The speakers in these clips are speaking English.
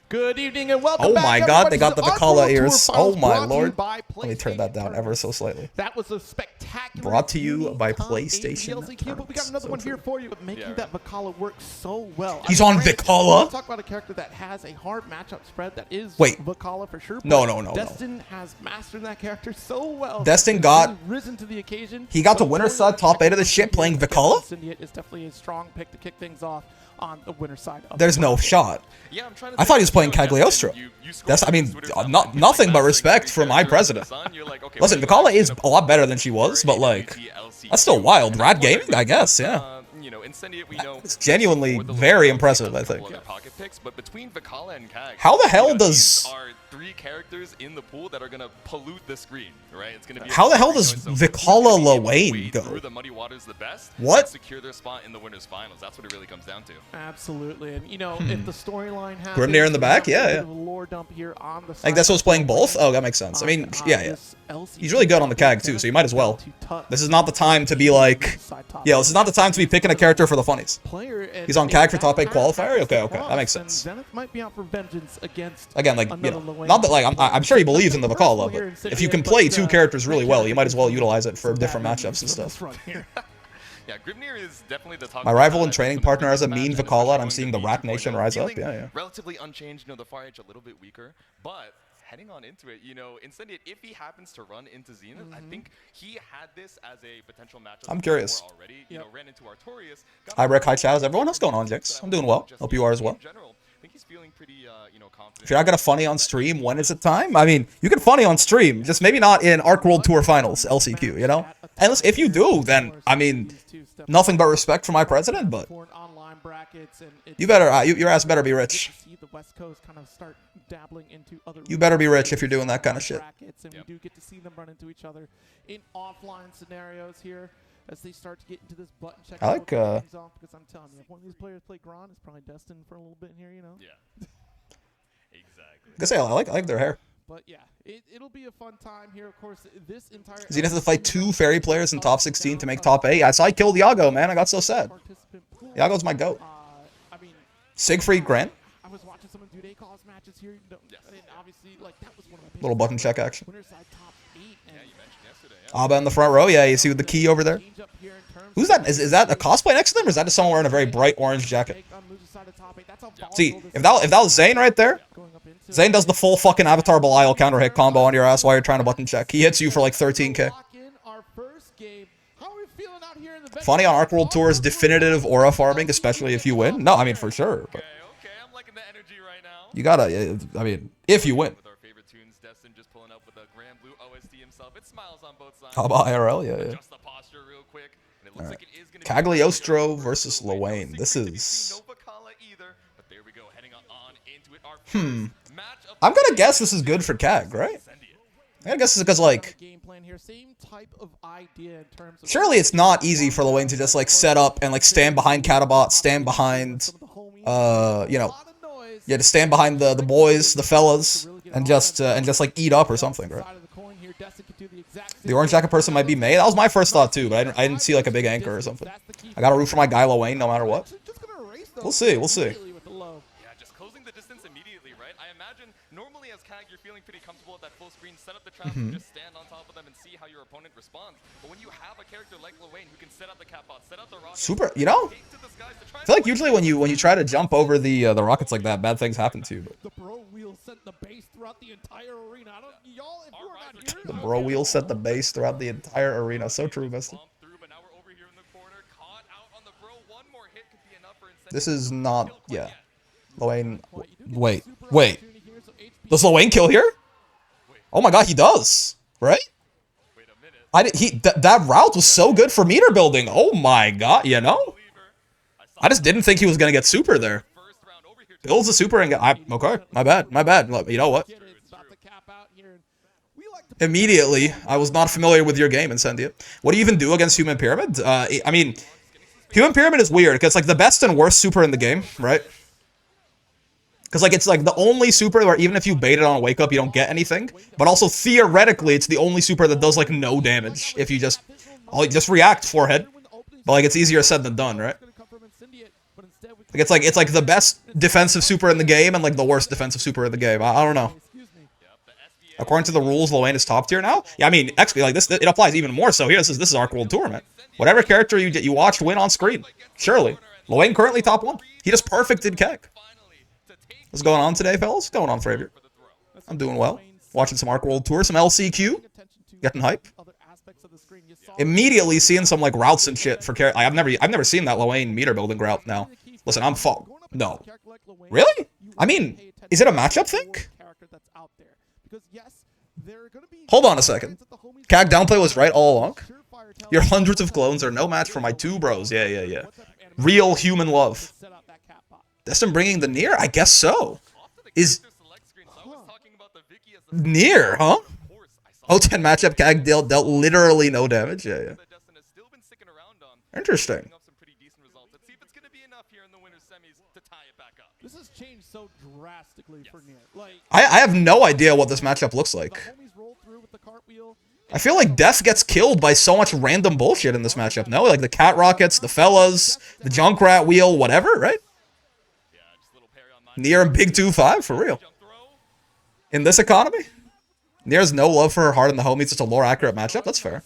Good evening and welcome Oh back, my god, they got the Vicala Tour ears. Finals Oh my brought to you lord. by Let me turn that down PlayStation ever so slightly. That was a spectacular. Brought to you by unique PlayStation LCQ, but we got another So one true. here for you, making that Vicala work so well. He's on granted, Vicala? Talk about a character that has a hard matchup spread that is Vicala for sure. No. Destin has mastered that character so well. Destin got really risen to the occasion. He got to winner side top 8 of the shit playing Vicala? Incendiary is definitely a strong pick to kick things off on the winner side. There's no shot. Yeah, I'm trying to I thought he was playing Cagliostro. I mean, nothing but respect for my president. Listen, Vicala is a lot better than she was, but like, that's still wild. Rad Gaming, I guess, yeah. It's genuinely very impressive, I think. How the hell does... Three characters in the pool that are gonna pollute the screen, right? It's gonna be how the hell does Vicala Lawayne go? Through the muddy waters the best. What? Secure their spot in the winners finals. That's what it really comes down to. Absolutely, and you know if the storyline has Grimnir in the back, yeah. Lore dump here on the I think that's what's playing both. Oh, that makes sense. I mean, yeah. He's really good on the CAG too, so you might as well. This is not the time to be like, yeah, this is not the time to be picking a character for the funnies. He's on CAG for top 8 qualifier. Okay, that makes sense. Zenith might be out for vengeance against again, like, you know, not that like I'm sure he believes in the Vicala, but if you can play two characters really well, you might as well utilize it for different matchups and stuff. Yeah, Grimnir is definitely the top. My rival and training partner has a mean Vicala, and I'm seeing the Rat Nation rise up. Yeah. Relatively unchanged, you know, the Fire Edge a little bit weaker, but heading on into it, you know, Incendiary, if he happens to run into Zenith, I think he had this as a potential matchup. I'm curious. Already, you know, ran into Artorias. Hi, Rick. Hi, Chaz. Everyone else going on, Jix? I'm doing well. Hope you are as well. I think he's feeling pretty, you know, confident. If you're not gonna funny on stream, when is it time? I mean, you can funny on stream, just maybe not in Arc World Tour Finals LCQ, you know? And listen, if you do, then I mean, nothing but respect for my president. But you better, your ass better be rich. You better be rich if you're doing that kind of shit. And we do get to see them run into each other in offline scenarios here as they start to get into this button check. I like, because I'm telling you, if one of these players play Gron, it's probably Destin for a little bit in here, you know? Yeah. Exactly. I say I like their hair. But yeah, it'll be a fun time here. Of course, this entire... Does he have to fight 2 Ferry players in top 16 to make top 8? I saw I killed Iago, man. I got so sad. Iago's my goat. Siegfried Grant. I was watching someone do ACOS matches here. And obviously, like, that was one of my little button check action. Winner side top 8. Yeah, you mentioned yesterday. Yeah. Abba in the front row. Yeah, you see with the key over there. Who's that? Is that a cosplay next to them, or is that just someone wearing a very bright orange jacket? See, if that was Zane right there, Zane does the full fucking Avatar Belial counter hit combo on your ass while you're trying to button check. He hits you for like 13k. Funny on Arc World Tour's definitive aura farming, especially if you win. No, I mean for sure. But Okay, I'm liking the energy right now. you gotta, I mean, if you win. With our favorite tunes, Destin just pulling up with a Grand Blue OST himself. It smiles on both sides. How about IRL? Yeah. Adjust the posture real quick. And it looks like it is gonna Cagliostro versus Lawayne. This is... I'm gonna guess this is good for CAG, right? I guess it's because, like... Surely it's not easy for Lawayne to just, like, set up and, like, stand behind Catabot, stand behind... you know... Yeah, to stand behind the boys, the fellas, and just like, eat up or something, right? The orange jacket person might be May. That was my first thought, too, but I didn't see, like, a big anchor or something. I gotta root for my guy Lawayne no matter what. We'll see. Yeah, just closing the distance immediately, right? I imagine normally as CAG, you're feeling pretty comfortable at that full screen, set up the traps and just stand on top of them and see how your opponent responds. But when you have a character like Lawayne who can set up the catbot, set up the rocket, super, you know? I feel like usually when you try to jump over the rockets like that, bad things happen to you. But. The bro wheel set the base throughout the entire arena. Y'all, if you're not here, the bro wheel set the base throughout the entire arena. So true, Mister. This is not, yeah. Lawayne, wait. Does Lawayne kill here? Oh my god, he does, right? That route was so good for meter building. Oh my god, you know? I just didn't think he was gonna get super there. Builds a super and okay, my bad. Look, you know what? Immediately, I was not familiar with your game, Incendiary. What do you even do against Human Pyramid? I mean, Human Pyramid is weird, because, like, the best and worst super in the game, right? Because, like, it's, like, the only super where even if you bait it on a wake-up, you don't get anything. But also, theoretically, it's the only super that does, like, no damage if you just react forehead. But, like, it's easier said than done, right? Like it's like the best defensive super in the game and like the worst defensive super in the game. I don't know. According to the rules, Loane is top tier now. Yeah, I mean, XP like this, it applies even more so here. This is Arc World Tour, man. Whatever character you watched win on screen, surely. Loane currently top 1. He just perfected Kek. What's going on today, fellas? What's going on, Fravier? I'm doing well. Watching some Arc World Tour, some LCQ, getting hype. Immediately seeing some like routes and shit for character. I've never seen that Loane meter building route now. Listen, I'm no. Really? I mean, is it a matchup thing? Hold on a second. Cag downplay was right all along. Your hundreds of clones are no match for my 2 bros. Yeah. Real human love. Destin bringing the Nier? I guess so. Is Nier, huh? Oh, 10 matchup, Cag dealt literally no damage. Yeah. Interesting. This has changed so drastically for Nier. Like, I have no idea what this matchup looks like. I feel like Death gets killed by so much random bullshit in this matchup, no? Like the Cat Rockets, the Fellas, the Junkrat Wheel, whatever, right? Nier and Big 2-5, for real. In this economy? Nier has no love for her heart in the homies. It's a lore-accurate matchup. That's fair.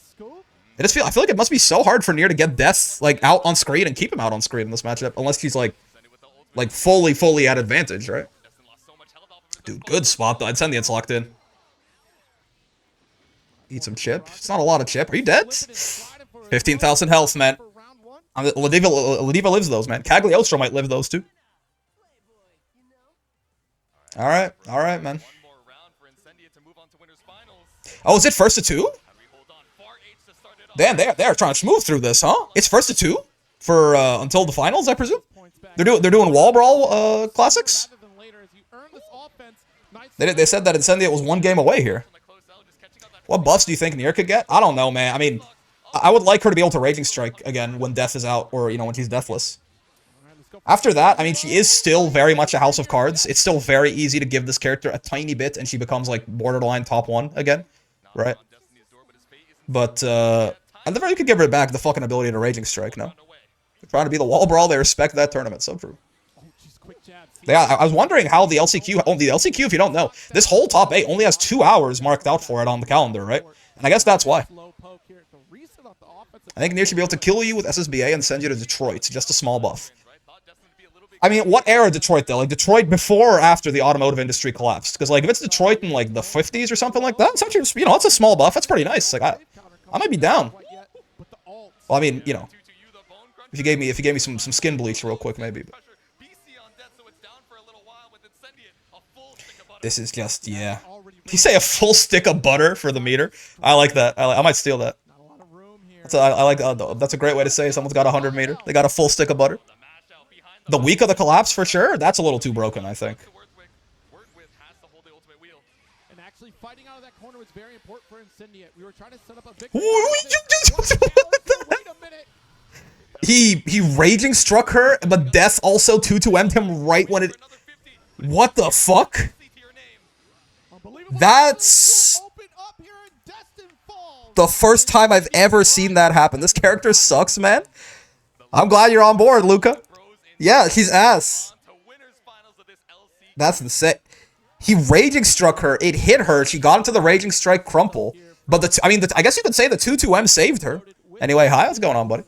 I feel like it must be so hard for Nier to get Death like out on screen and keep him out on screen in this matchup, unless she's like fully at advantage, right? Dude, good spot though. Incendiary's locked in. Eat some chip. It's not a lot of chip. Are you dead? 15,000 health, man. Ladiva lives those, man. Cagliostro might live those too. All right, man. Oh, is it first to 2? Damn, they're trying to smooth through this, huh? It's first to 2 for until the finals, I presume. They're doing wall brawl classics. They said that Incendiary was 1 game away here. What buffs do you think Nier could get? I don't know, man. I mean, I would like her to be able to Raging Strike again when Death is out, or when she's deathless. After that, I mean, she is still very much a House of Cards. It's still very easy to give this character a tiny bit, and she becomes like borderline top 1 again, right? But at the very, you could give her back the fucking ability to Raging Strike. No, they're trying to be the wall brawl. They respect that tournament. So true. Yeah, I was wondering how the LCQ. Oh, the LCQ, if you don't know, this whole top 8 only has 2 hours marked out for it on the calendar, right? And I guess that's why. I think Nier should be able to kill you with SSBA and send you to Detroit. Just a small buff. I mean, what era Detroit though? Like Detroit before or after the automotive industry collapsed? Because like if it's Detroit in like the 50s or something like that, it's actually, it's a small buff. That's pretty nice. Like I might be down. Well, I mean, if you gave me some skin bleach real quick, maybe. But. This is just, yeah. Did you say a full stick of butter for the meter? I like that. I might steal that. That's a great way to say someone's got 100 meter. They got a full stick of butter. The week of the collapse for sure. That's a little too broken, I think. And actually fighting out of that corner was very important for Incendiary. We were trying to set up a victory. He raging struck her, but Death also 2-2M'd him right when it. What the fuck? That's the first time I've ever seen that happen. This character sucks, man. I'm glad you're on board, Luca. Yeah, he's ass. That's insane. He Raging Struck her. It hit her. She got into the Raging Strike crumple. But I guess you could say the 2-2M saved her. Anyway, hi, what's going on, buddy?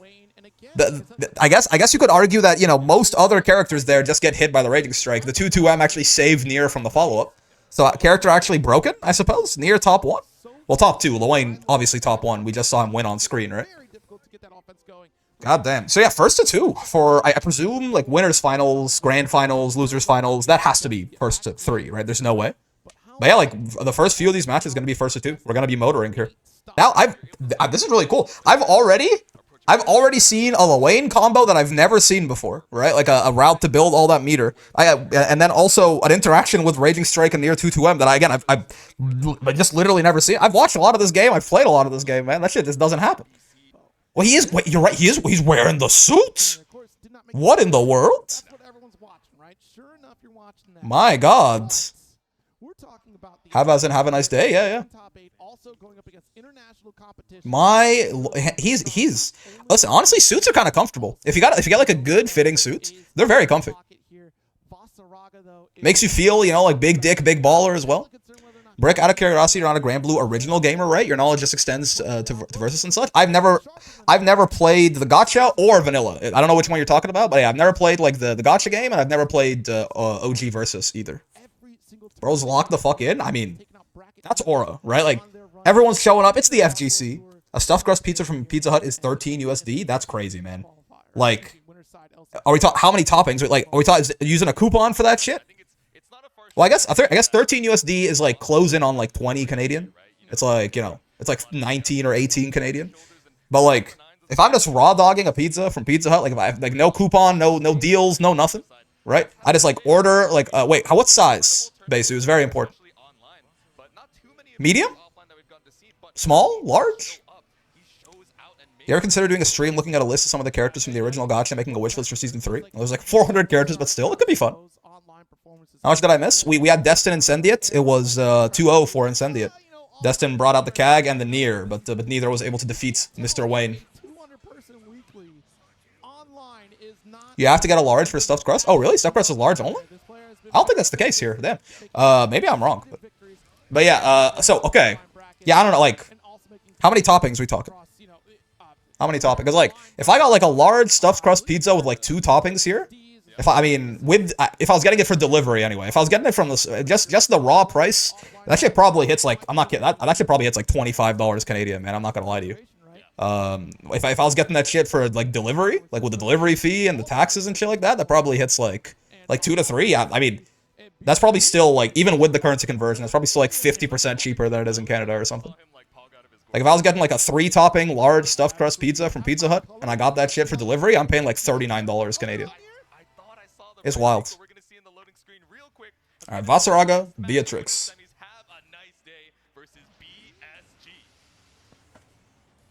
I guess you could argue that, most other characters there just get hit by the Raging Strike. The 2-2M actually saved Nier from the follow-up. So, character actually broken, I suppose? Nier top 1? Well, top 2. Loane, obviously top 1. We just saw him win on screen, right? God damn. So, yeah, first to 2 for, I presume, like, winners finals, grand finals, losers finals. That has to be first to 3, right? There's no way. But, yeah, like, the first few of these matches is going to be first to 2. We're going to be motoring here. Now, this is really cool. I've already seen a Loane combo that I've never seen before, right? Like a route to build all that meter. And then also an interaction with Raging Strike and Nier 2-2M that I've just literally never seen. I've watched a lot of this game. I've played a lot of this game, man. That shit just doesn't happen. Well, wait, you're right. He's wearing the suit. What in the world? My God. Have a nice day. Yeah. also going up against international competition. He's listen, honestly, suits are kind of comfortable. If you get like a good fitting suit, they're very comfy. Makes you feel, you know, like big dick, big baller as well. Brick, out of curiosity, you're not a Grand Blue original gamer, right? Your knowledge just extends to Versus and such. I've never played the gacha or vanilla. I don't know which one you're talking about, but yeah, I've never played like the gacha game, and I've never played OG Versus either. Bro's locked the fuck in. I mean, that's aura, right? Like everyone's showing up. It's the FGC. A stuffed crust pizza from Pizza Hut is 13 USD. That's crazy, man. Like, are we talking how many toppings? Like, are we talking using a coupon for that shit? Well, I guess 13 USD is like closing on like 20 Canadian. It's like, you know, it's like 19 or 18 Canadian. But like, if I'm just raw dogging a pizza from Pizza Hut, like if I have like no coupon, no deals, no nothing, right? I just like order like wait, what size? Basically, it was very important. Medium? Small? Large? You ever consider doing a stream looking at a list of some of the characters from the original gacha and making a wish list for season 3? Well, there's like 400 characters, but still, it could be fun. How much did I miss? We had Destin Incendiate. It was 2-0 for Incendiate. Destin brought out the Cag and the Nier, but neither was able to defeat Mr. Wayne. You have to get a large for stuffed crust? Oh, really? Stuffed crust is large only? I don't think that's the case here. Damn. Maybe I'm wrong. But yeah, so, okay. Yeah, I don't know, like, how many toppings are we talking? How many toppings? Because, like, if I got, like, a large stuffed crust pizza with, like, 2 toppings here, if I was getting it for delivery anyway, if I was getting it from this, just the raw price, that shit probably hits, like, I'm not kidding, that shit probably hits, like, $25 Canadian, man. I'm not gonna lie to you. If I was getting that shit for, like, delivery, like, with the delivery fee and the taxes and shit like that, that probably hits, like 2 to 3. I mean, that's probably still, like, even with the currency conversion, that's probably still, like, 50% cheaper than it is in Canada or something. Like, if I was getting, like, a 3-topping large stuffed crust pizza from Pizza Hut, and I got that shit for delivery, I'm paying, like, $39 Canadian. It's wild. Alright, Vasaraga, Beatrix.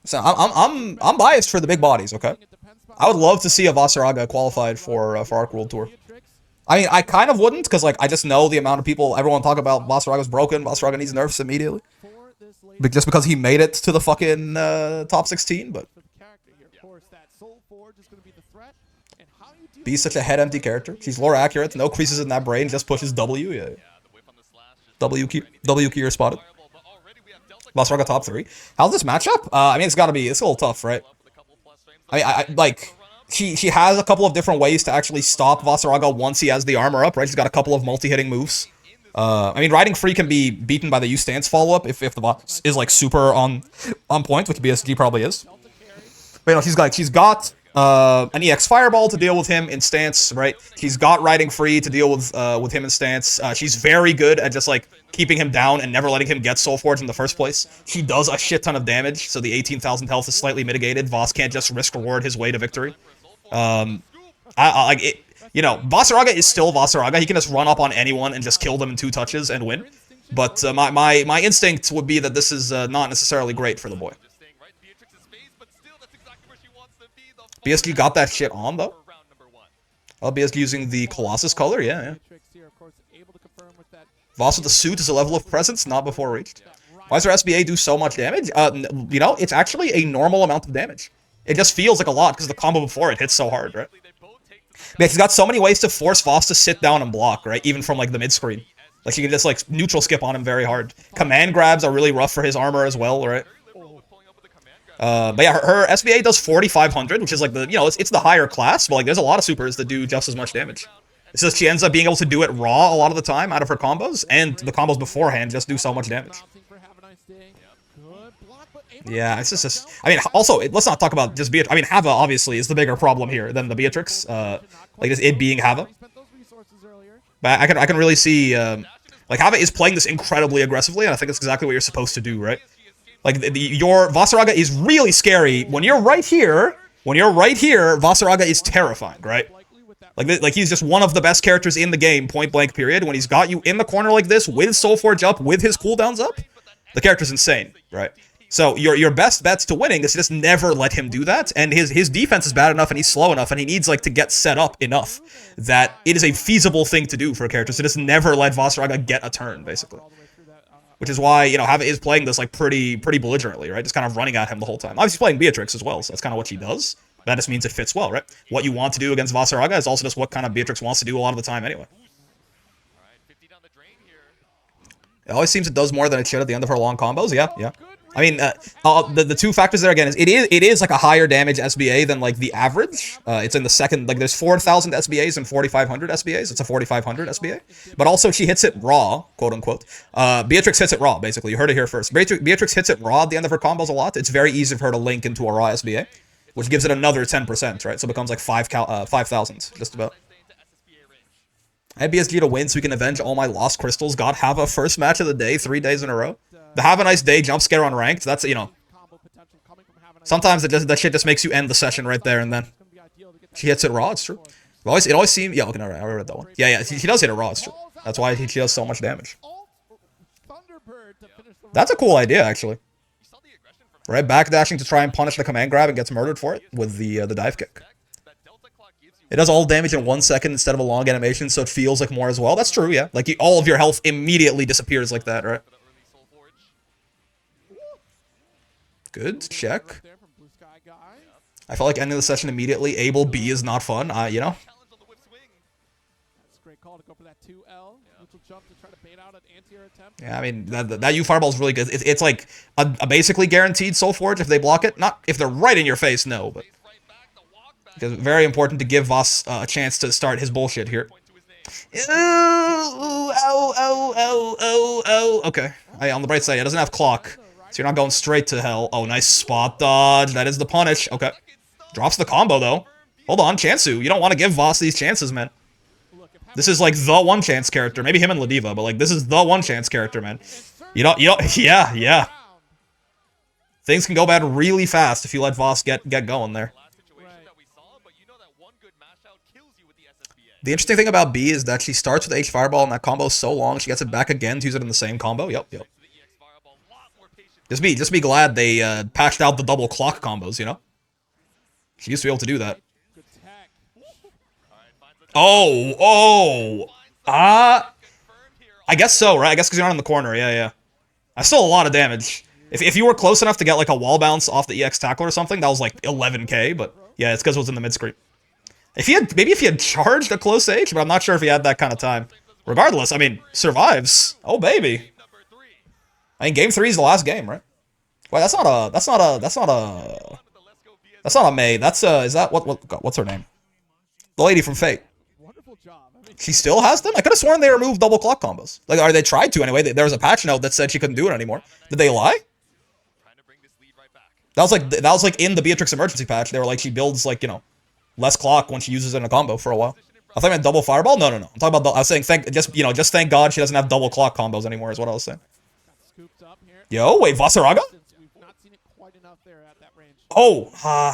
So, I'm biased for the big bodies, okay? I would love to see a Vasaraga qualified for Arc World Tour. I mean, I kind of wouldn't, because, like, I just know the amount of people, everyone talk about Vasaraga's broken, Vasaraga needs nerfs immediately. But just because he made it to the fucking top 16, but... B's such a head-empty character. She's lore accurate, no creases in that brain, just pushes W, yeah. W key are spotted. Vasaraga top 3. How's this matchup? I mean, it's a little tough, right? I mean, like... She has a couple of different ways to actually stop Vasaraga once he has the armor up, right? She's got a couple of multi-hitting moves. I mean, riding free can be beaten by the U stance follow-up if the boss is, like, super on point, which BSG probably is. But, you know, she's got an EX Fireball to deal with him in stance, right? She's got riding free to deal with him in stance. She's very good at just, like, keeping him down and never letting him get Soul Forge in the first place. She does a shit ton of damage, so the 18,000 health is slightly mitigated. Voss can't just risk reward his way to victory. You know, Vasaraga is still Vasaraga. He can just run up on anyone and just kill them in 2 touches and win. But my instinct would be that this is not necessarily great for the boy. BSG got that shit on, though. Oh, BSG using the Colossus color? Yeah. Voss with the suit is a level of presence not before reached. Why does their SBA do so much damage? You know, it's actually a normal amount of damage. It just feels like a lot because the combo before it hits so hard, right? Man, he's got so many ways to force Voss to sit down and block, right? Even from, like, the mid-screen. Like, you can just, like, neutral skip on him very hard. Command grabs are really rough for his armor as well, right? But yeah, her SBA does 4,500, which is, like, the, you know, it's the higher class, but, like, there's a lot of supers that do just as much damage. It's just she ends up being able to do it raw a lot of the time out of her combos, and the combos beforehand just do so much damage. Yeah, it's just I mean, also, let's not talk about just Beatrix. I mean, Hava, obviously, is the bigger problem here than the Beatrix. Like, just it being Hava. But I can really see, like, Hava is playing this incredibly aggressively, and I think it's exactly what you're supposed to do, right? Like, your Vasaraga is really scary. When you're right here, Vasaraga is terrifying, right? Like he's just one of the best characters in the game, point blank period. When he's got you in the corner like this, with Soul Forge up, with his cooldowns up, the character's insane, right? So your best bets to winning is to just never let him do that, and his defense is bad enough and he's slow enough and he needs, like, to get set up enough that it is a feasible thing to do for a character, so just never let Vasaraga get a turn, basically. which is why, you know, Hava is playing this, like, pretty belligerently, right? Just kind of running at him the whole time. Obviously, playing Beatrix as well, so that's kind of what she does. That just means it fits well, right? What you want to do against Vasaraga is also just what kind of Beatrix wants to do a lot of the time anyway. It always seems it does more than it should at the end of her long combos. Yeah. I mean, the two factors there again is it is like a higher damage SBA than like the average. It's in the second, like there's 4,000 SBAs and 4,500 SBAs. It's a 4,500 SBA, but also she hits it raw, quote unquote. Beatrix hits it raw, basically. You heard it here first. Beatrix hits it raw at the end of her combos a lot. It's very easy for her to link into a raw SBA, which gives it another 10%, right? So it becomes like 5,000 just about. I had BSG to win so we can avenge all my lost crystals. God, have a first match of the day, 3 days in a row. The have a nice day jump scare on ranked. That's, you know, sometimes that shit just makes you end the session right there and then. She hits it raw, it's true. It always seems, yeah, okay, I read that one. Yeah, she does hit it raw, it's true. That's why she does so much damage. That's a cool idea, actually. Right, backdashing to try and punish the command grab and gets murdered for it with the dive kick. It does all damage in 1 second instead of a long animation, so it feels like more as well. That's true, yeah. Like, all of your health immediately disappears like that, right? Good, check. I felt like ending the session immediately. Able B is not fun, you know? Yeah, I mean, that U fireball is really good. It's like a basically guaranteed Soul Forge if they block it. Not if they're right in your face, no, but... It's very important to give Vas a chance to start his bullshit here. Okay. Hey, on the bright side, it doesn't have clock, so you're not going straight to hell. Oh, nice spot dodge. That is the punish. Okay. Drops the combo, though. Hold on, Chansu. You don't want to give Vas these chances, man. This is like the one chance character. Maybe him and Ladiva, but like this is the one chance character, man. You don't, yeah. Things can go bad really fast if you let Vas get going there. The interesting thing about B is that she starts with H Fireball and that combo is so long, she gets it back again to use it in the same combo. Yep. Just be glad they patched out the double clock combos, you know? She used to be able to do that. I guess so, right? I guess because you're not in the corner, yeah. That's still a lot of damage. If you were close enough to get like a wall bounce off the EX tackle or something, that was like 11k, but yeah, it's because it was in the mid-screen. Maybe if he had charged a close H, but I'm not sure if he had that kind of time. Regardless, I mean, survives. Oh baby. I mean, game 3 is the last game, right? Wait, that's not a May. That's is that what's her name? The lady from Fate. She still has them? I could have sworn they removed double clock combos. Like, or they tried to anyway. There was a patch note that said she couldn't do it anymore. Did they lie? That was like in the Beatrix emergency patch. They were like, she builds like, you know, less clock when she uses it in a combo for a while. I thought I meant double fireball. No. I'm talking about. I was saying just thank God she doesn't have double clock combos anymore. Is what I was saying. Yo, wait, Vasaraga? Oh,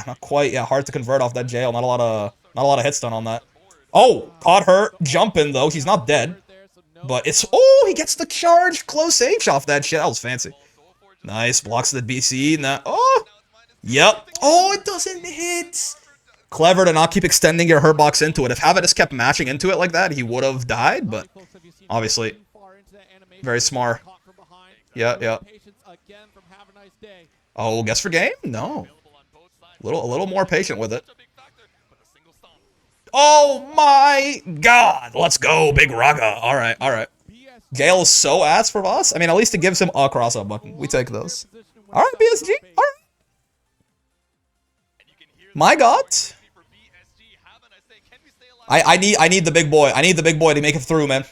not quite. Yeah, hard to convert off that jail. Not a lot of hits done on that. Oh, caught her jumping though. She's not dead, but it's he gets the charge close H off that shit. That was fancy. Nice blocks the BC. Now, yep. Oh, it doesn't hit. Clever to not keep extending your hurt box into it. If Hava just kept matching into it like that, he would have died, but obviously very smart. Yeah. Oh, guess for game? No. A little more patient with it. Oh my god. Let's go, Big Raga. All right. Gale is so ass for us. I mean, at least it gives him a cross-up button. We take those. All right, BSG. All right. My god. I need the big boy. I need the big boy to make it through, man.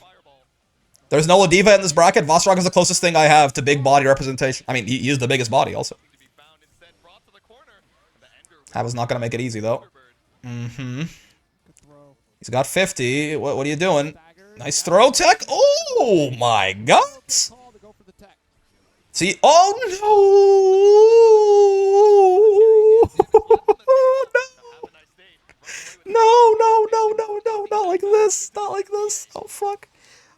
There's no Ladiva in this bracket. Vasaraga is the closest thing I have to big body representation. I mean, he is the biggest body also. Hava's not going to make it easy, though. He's got 50. What are you doing? Nice throw tech. Oh, my God. See? Oh, no. Not like this. Not like this. Oh, fuck.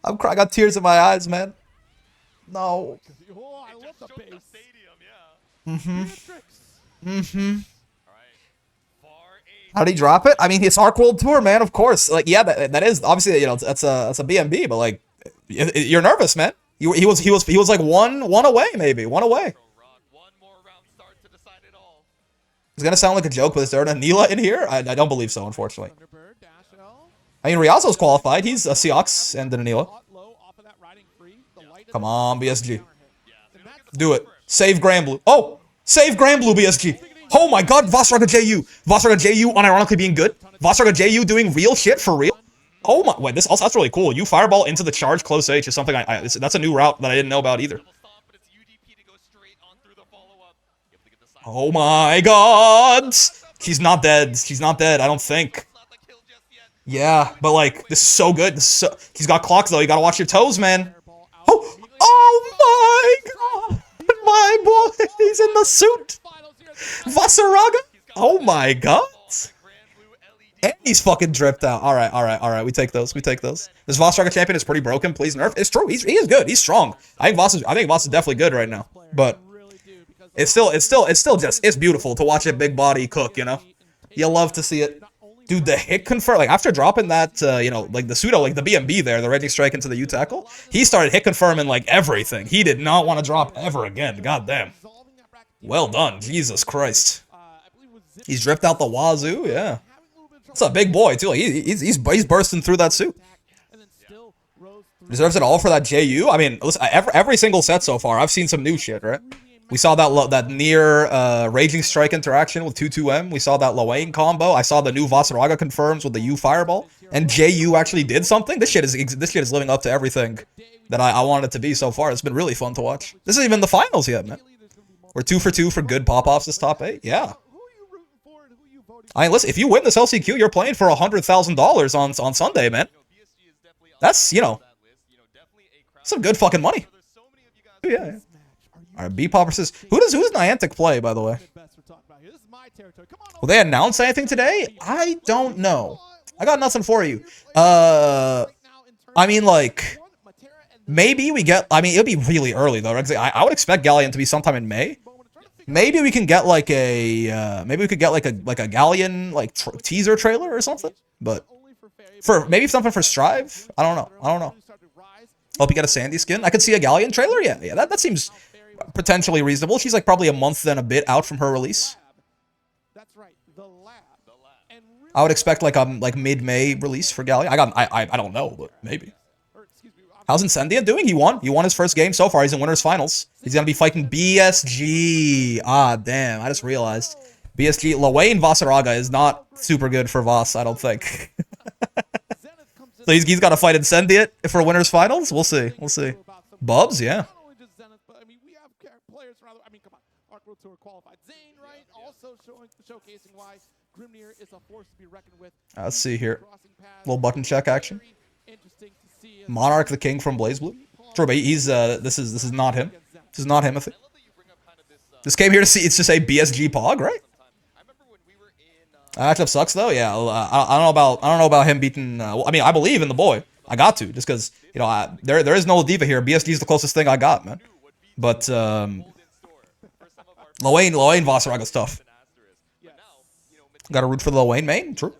I got tears in my eyes, man. No. How did he drop it? I mean, it's Arc World Tour, man. Of course. Like, yeah, that is obviously, you know, that's a BMB, but like, you're nervous, man. He was like one away, maybe. One away. One more round start to decide it all. It's gonna sound like a joke, but is there an Anila in here? I don't believe so, unfortunately. I mean, Riazo's qualified. He's a Seox and an Anila. Come on, BSG. Do it. Save Granblue. Oh! Save Granblue, BSG. Oh my god, Vasaraga JU. Vasaraga JU unironically being good. Vasaraga JU doing real shit for real. Oh my, wait, that's really cool. You fireball into the charge close H is something that's a new route that I didn't know about either. Oh my god. She's not dead. She's not dead, I don't think. Yeah, but like, this is so good. He's got clocks though. You gotta watch your toes, man. Oh my god. My boy, he's in the suit. Vasaraga. Oh my god. And he's fucking dripped out. Alright. We take those. This Vasaraga champion is pretty broken. Please nerf. It's true. He is good. He's strong. I think Voss is definitely good right now. But it's beautiful to watch a big body cook, you know? You love to see it. Dude, the hit confirm, like, after dropping that, you know, like, the pseudo, like, the BMB there, the raging strike into the U-tackle, he started hit confirming, like, everything. He did not want to drop ever again. God damn. Well done. Jesus Christ. He's dripped out the wazoo, yeah. That's a big boy, too. Like, he's bursting through that suit. Deserves it all for that JU? I mean, listen, every single set so far, I've seen some new shit, right? We saw that near Raging Strike interaction with 2-2M. We saw that Lowain combo. I saw the new Vasaraga confirms with the U Fireball. And JU actually did something. This shit is living up to everything that I wanted it to be so far. It's been really fun to watch. This isn't even the finals yet, man. We're 2 for 2 for good pop-offs this top 8. Yeah. I mean, listen, if you win this LCQ, you're playing for $100,000 on Sunday, man. That's, you know, some good fucking money. Yeah. Alright, B-Popper says, who's Niantic play, by the way? Will they announce anything today? I don't know. I got nothing for you. I mean, like, maybe we get, I mean, it'll be really early, though. I would expect Galleon to be sometime in May. Maybe we can get, like, maybe we could get, like a Galleon, like, teaser trailer or something? But, maybe something for Strive? I don't know. Hope you get a Sandy skin. I could see a Galleon trailer? Yeah, that seems potentially reasonable. She's like probably a month and a bit out from her release. I would expect like a mid-May release for Galleon. I don't know, but maybe. How's Incendiary doing? He won his first game so far. He's in winners finals. He's gonna be fighting BSG. Ah, damn! I just realized BSG Lowain Vasaraga is not super good for Voss. I don't think. So he's got to fight Incendiary for winners finals. We'll see. Bubs, yeah. Tour qualified. Zane, right? Also showcasing why Grimnir is a force to be reckoned with. Let's see here. Little button check action. Monarch the King from BlazBlue. Sure, but he's this is not him. This is not him, I think. This came here to see, it's to say BSG Pog, right? Matchup sucks though. Yeah, I don't know about him beating. I mean, I believe in the boy. I got to, just because, you know, there is no diva here. BSG is the closest thing I got, man. But Lowain Vasaraga's tough. Gotta root for the Lowain main. True.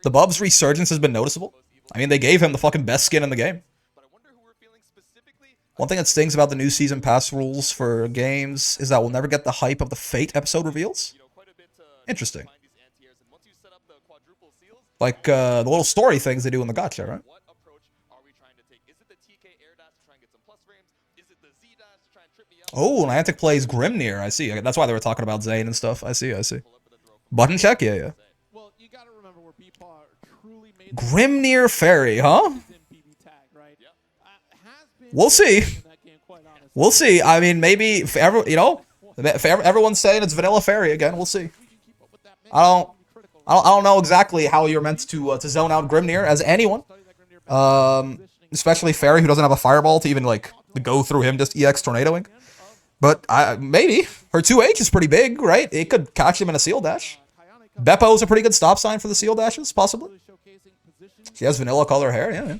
The Bub's resurgence has been noticeable. I mean, they gave him the fucking best skin in the game. One thing that stings about the new season pass rules for games is that we'll never get the hype of the Fate episode reveals. Interesting. Like, the little story things they do in the gacha, right? Oh, Niantic plays Grimnir. I see. That's why they were talking about Zane and stuff. I see. Button check? Yeah. Grimnir Ferry, huh? We'll see. I mean, maybe if everyone's saying it's Vanilla Ferry again. We'll see. I don't know exactly how you're meant to zone out Grimnir as anyone. Especially Ferry, who doesn't have a fireball to even like go through him, just EX tornadoing. But maybe her 2H is pretty big, right? It could catch him in a seal dash. Beppo's a pretty good stop sign for the seal dashes, possibly. She has vanilla color hair, yeah.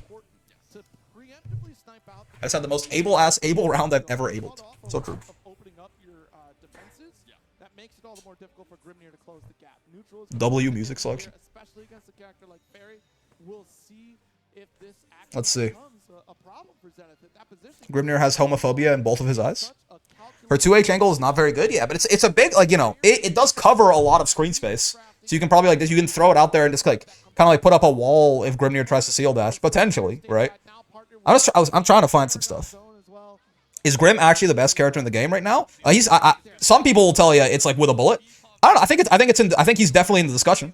I just had the most able round I've ever abled. So true. W music selection. Let's see. Grimnir has homophobia in both of his eyes. Her 2H angle is not very good, yeah, but it's a big, like, you know, it does cover a lot of screen space. So you can probably, like, you can throw it out there and just, like, kind of, like, put up a wall if Grimnir tries to seal dash, potentially, right? I'm trying to find some stuff. Is Grim actually the best character in the game right now? Some people will tell you it's, like, with a bullet. I don't know, I think he's definitely in the discussion.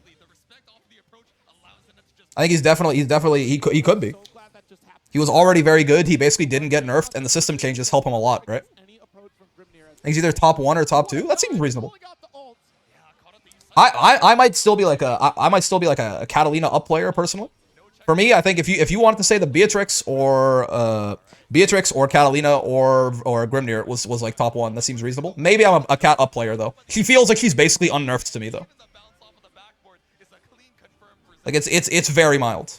I think he could be. He was already very good, he basically didn't get nerfed, and the system changes help him a lot, right? He's either top 1 or top 2. That seems reasonable. I might still be like a Catalina up player personally. For me, I think if you wanted to say the Beatrix or Catalina or Grimnir was like top 1, that seems reasonable. Maybe I'm a Cat up player though. She feels like she's basically unnerfed to me though. Like it's very mild.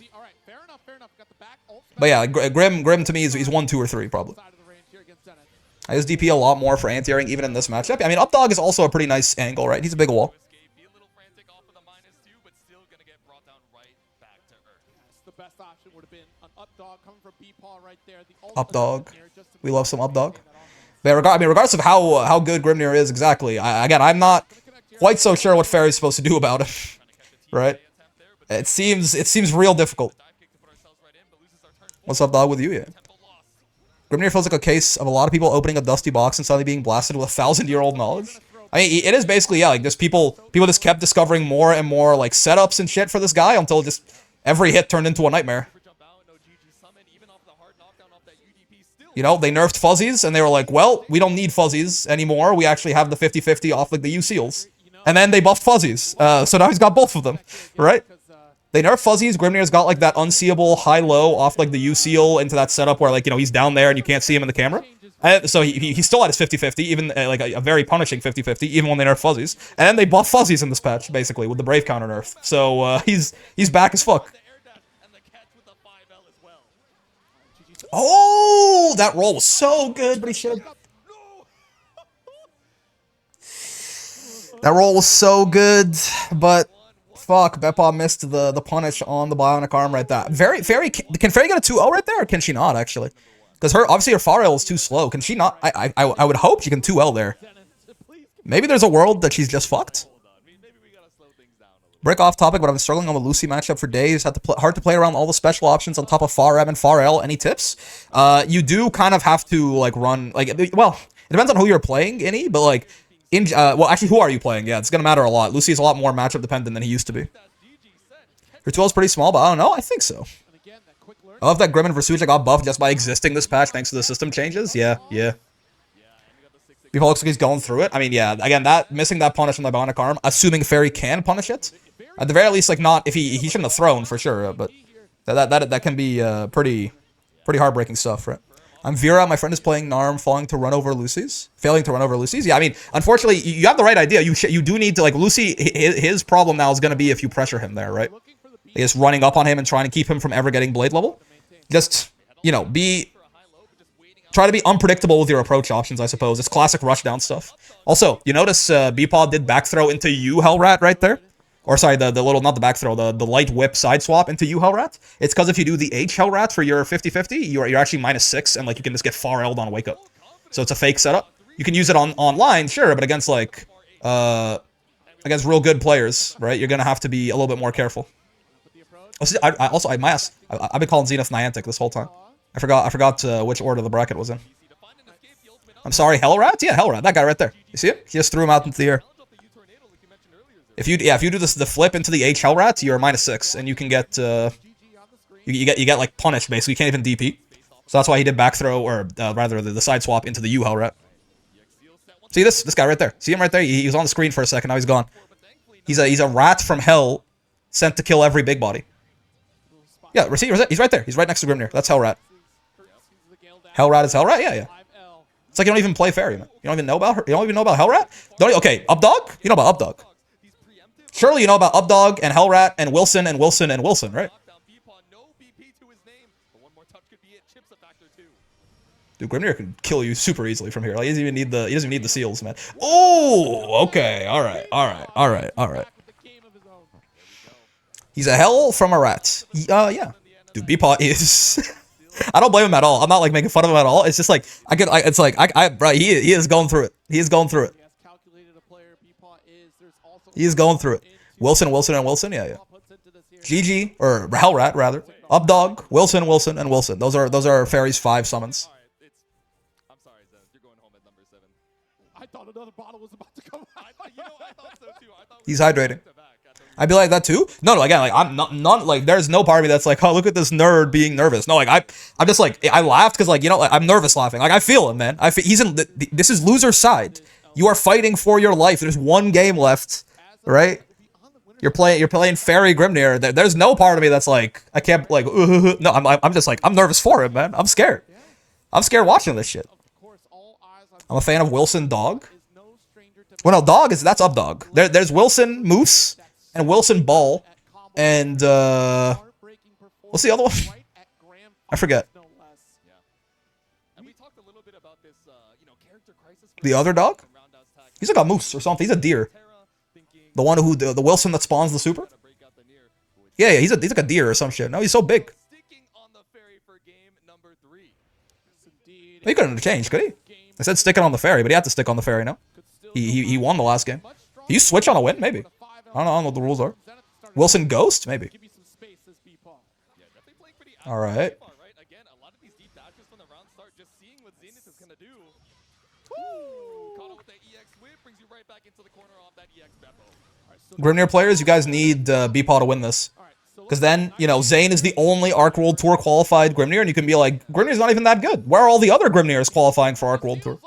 But yeah, Grim to me is 1, 2, or 3 probably. I use DP a lot more for anti-airing even in this matchup. I mean, Updog is also a pretty nice angle, right? He's a big wall. Updog. We love some Updog. But regardless of how good Grimnir is exactly, again, I'm not quite so sure what Ferry's supposed to do about it. Right? It seems real difficult. What's up, dog, with you, yeah? Grimnir feels like a case of a lot of people opening a dusty box and suddenly being blasted with 1,000-year-old knowledge. I mean, it is basically, yeah, like, just people just kept discovering more and more, like, setups and shit for this guy until just every hit turned into a nightmare. You know, they nerfed fuzzies, and they were like, well, we don't need fuzzies anymore. We actually have the 50-50 off, like, the U-Seals. And then they buffed fuzzies. So now he's got both of them, right? They nerf fuzzies. Grimnir's got, like, that unseeable high-low off, like, the U-Seal into that setup where, like, you know, he's down there and you can't see him in the camera. And so he's still at his 50-50, even, like, a very punishing 50-50, even when they nerf fuzzies. And then they buff fuzzies in this patch, basically, with the Brave counter nerf. So, he's back as fuck. Oh, that roll was so good, but he should have... That roll was so good, but... Fuck, Beppa missed the punish on the bionic arm right there. Ferry, can Ferry get a 2-0 right there, or can she not, actually? Because obviously her far L is too slow. Can she not? I would hope she can 2L there. Maybe there's a world that she's just fucked. Break off topic, but I've been struggling on the Lucy matchup for days. Hard to play around all the special options on top of far M and far L. Any tips? You do kind of have to, like, run, like, well, it depends on who you're playing, Innie, but, like, well, actually, who are you playing? Yeah, it's gonna matter a lot. Lucy is a lot more matchup dependent than he used to be. Her 2L is pretty small, but I don't know. I think so. I love that Grim and Versucha got buffed just by existing this patch thanks to the system changes. Yeah. People looks like he's going through it. I mean, yeah, again, missing that punish on the bionic arm, assuming Ferry can punish it. At the very least, like, not, if he shouldn't have thrown for sure, but that can be pretty heartbreaking stuff, right? I'm Vera, my friend is playing Narm, failing to run over Lucy's. Yeah, I mean, unfortunately, you have the right idea. You do need to, like, Lucy, his problem now is going to be if you pressure him there, right? Like, just running up on him and trying to keep him from ever getting blade level. Just, you know, try to be unpredictable with your approach options, I suppose. It's classic rushdown stuff. Also, you notice Beepaw did back throw into you, Hellrat, right there? Or sorry, the little, not the back throw, the light whip side swap into you, Hellrat. It's because if you do the H Hellrat for your 50-50, you're actually -6, and, like, you can just get far L'd on wake up. So it's a fake setup. You can use it online, sure, but against, like, against real good players, right? You're gonna have to be a little bit more careful. I've been calling Zenith Niantic this whole time. I forgot which order the bracket was in. I'm sorry, Hellrat? Yeah, Hellrat, that guy right there. You see it? He just threw him out into the air. If you do the flip into the H Hellrat, you're -6, and you can get you get like punished basically. You can't even DP. So that's why he did back throw, or rather the side swap into the U Hellrat. See this guy right there? See him right there? He was on the screen for a second. Now he's gone. He's a rat from hell, sent to kill every big body. Yeah, he's right there. He's right next to Grimnir. That's Hellrat. Hellrat is Hellrat. Yeah. It's like you don't even play Ferry, man. You don't even know about her. You don't even know about Hellrat. Okay, Updog. You know about Updog. Surely you know about Updog and Hellrat and Wilson and Wilson and Wilson, right? Dude, Grimnir can kill you super easily from here. Like, he doesn't even need the seals, man. Oh, okay. All right. He's a hell from a rat. Yeah. Dude, Beepaw is... I don't blame him at all. I'm not like making fun of him at all. It's just like right, he is going through it. He is going through it. He is going through it. Wilson, and Wilson. Yeah. GG or Hellrat rather. Updog, Wilson, and Wilson. Those are Ferry's 5 summons. I'm sorry, Zen. You're going home at number 7. I thought another bottle was about to come out. I thought so too. He's hydrating. I'd be like that too. No, again, like I'm not like there's no part of me that's like, oh, look at this nerd being nervous. No, like I'm just like I laughed because like like, I'm nervous laughing. Like I feel him, man. He's in. This is loser's side. You are fighting for your life. There's 1 game left, right? You're playing Ferry Grimnir. There's no part of me that's like I can't like. No, I'm just like I'm nervous for him, man. I'm scared. I'm scared watching this shit. I'm a fan of Wilson Dog. Well, no, Dog that's Updog. There's Wilson Moose. And Wilson Ball, and what's the other one? I forget. The other dog? He's like a moose or something. He's a deer. The one who the Wilson that spawns the super. Yeah, he's like a deer or some shit. No, he's so big. He couldn't have changed, could he? I said sticking on the ferry, but he had to stick on the ferry. No, he won the last game. Can you switch on a win? Maybe. I don't know what the rules are. Wilson Ghost? Maybe. Alright. Grimnir players, you guys need Beepaw to win this. Because then, Zane is the only Arc World Tour qualified Grimnir, and you can be like, Grimnir's not even that good. Where are all the other Grimnirs qualifying for Arc World Tour?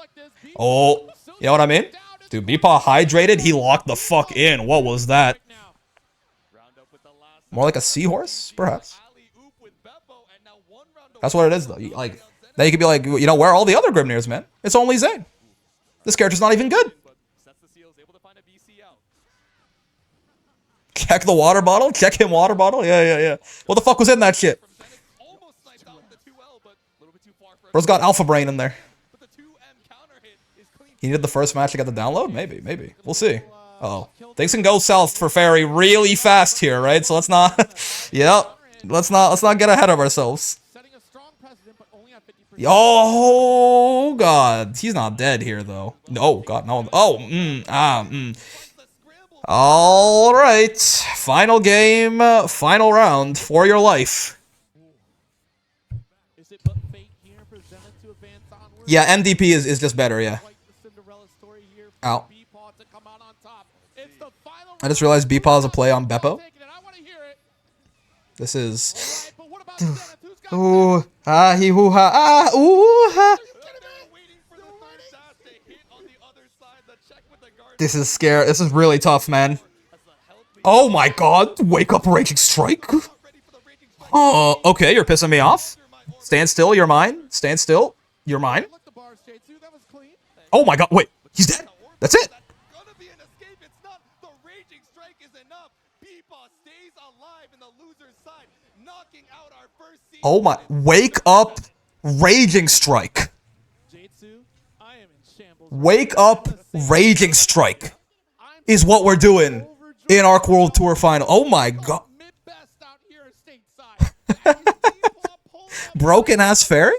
Oh, you know what I mean? Dude, Beepaw hydrated, he locked the fuck in. What was that? More like a seahorse, perhaps? That's what it is, though. Then you could be like, where are all the other Grimnirs, man? It's only Zane. This character's not even good. Check the water bottle? Check him water bottle? Yeah. What the fuck was in that shit? Bro's got Alpha Brain in there. He needed the first match to get the download? Maybe. We'll see. Uh-oh. Things can go south for Ferry really fast here, right? So let's not... Let's not get ahead of ourselves. Oh, God. He's not dead here, though. Oh, God, no. Oh, All right. Final game, final round for your life. Yeah, MDP is just better, yeah. Ow. I just realized Beepaw is a play on Beppo. This is... Ooh, ah, he hoo ha, ah, ooh, ha. This is scary. This is really tough, man. Oh my god. Wake up, Raging Strike. Oh, okay, you're pissing me off. Stand still, you're mine. Stand still, you're mine. Oh my god, wait. He's dead. That's it. Oh my, wake up, Raging Strike. Wake up, Raging Strike is what we're doing in Arc World Tour Final. Oh my god. Broken ass Ferry?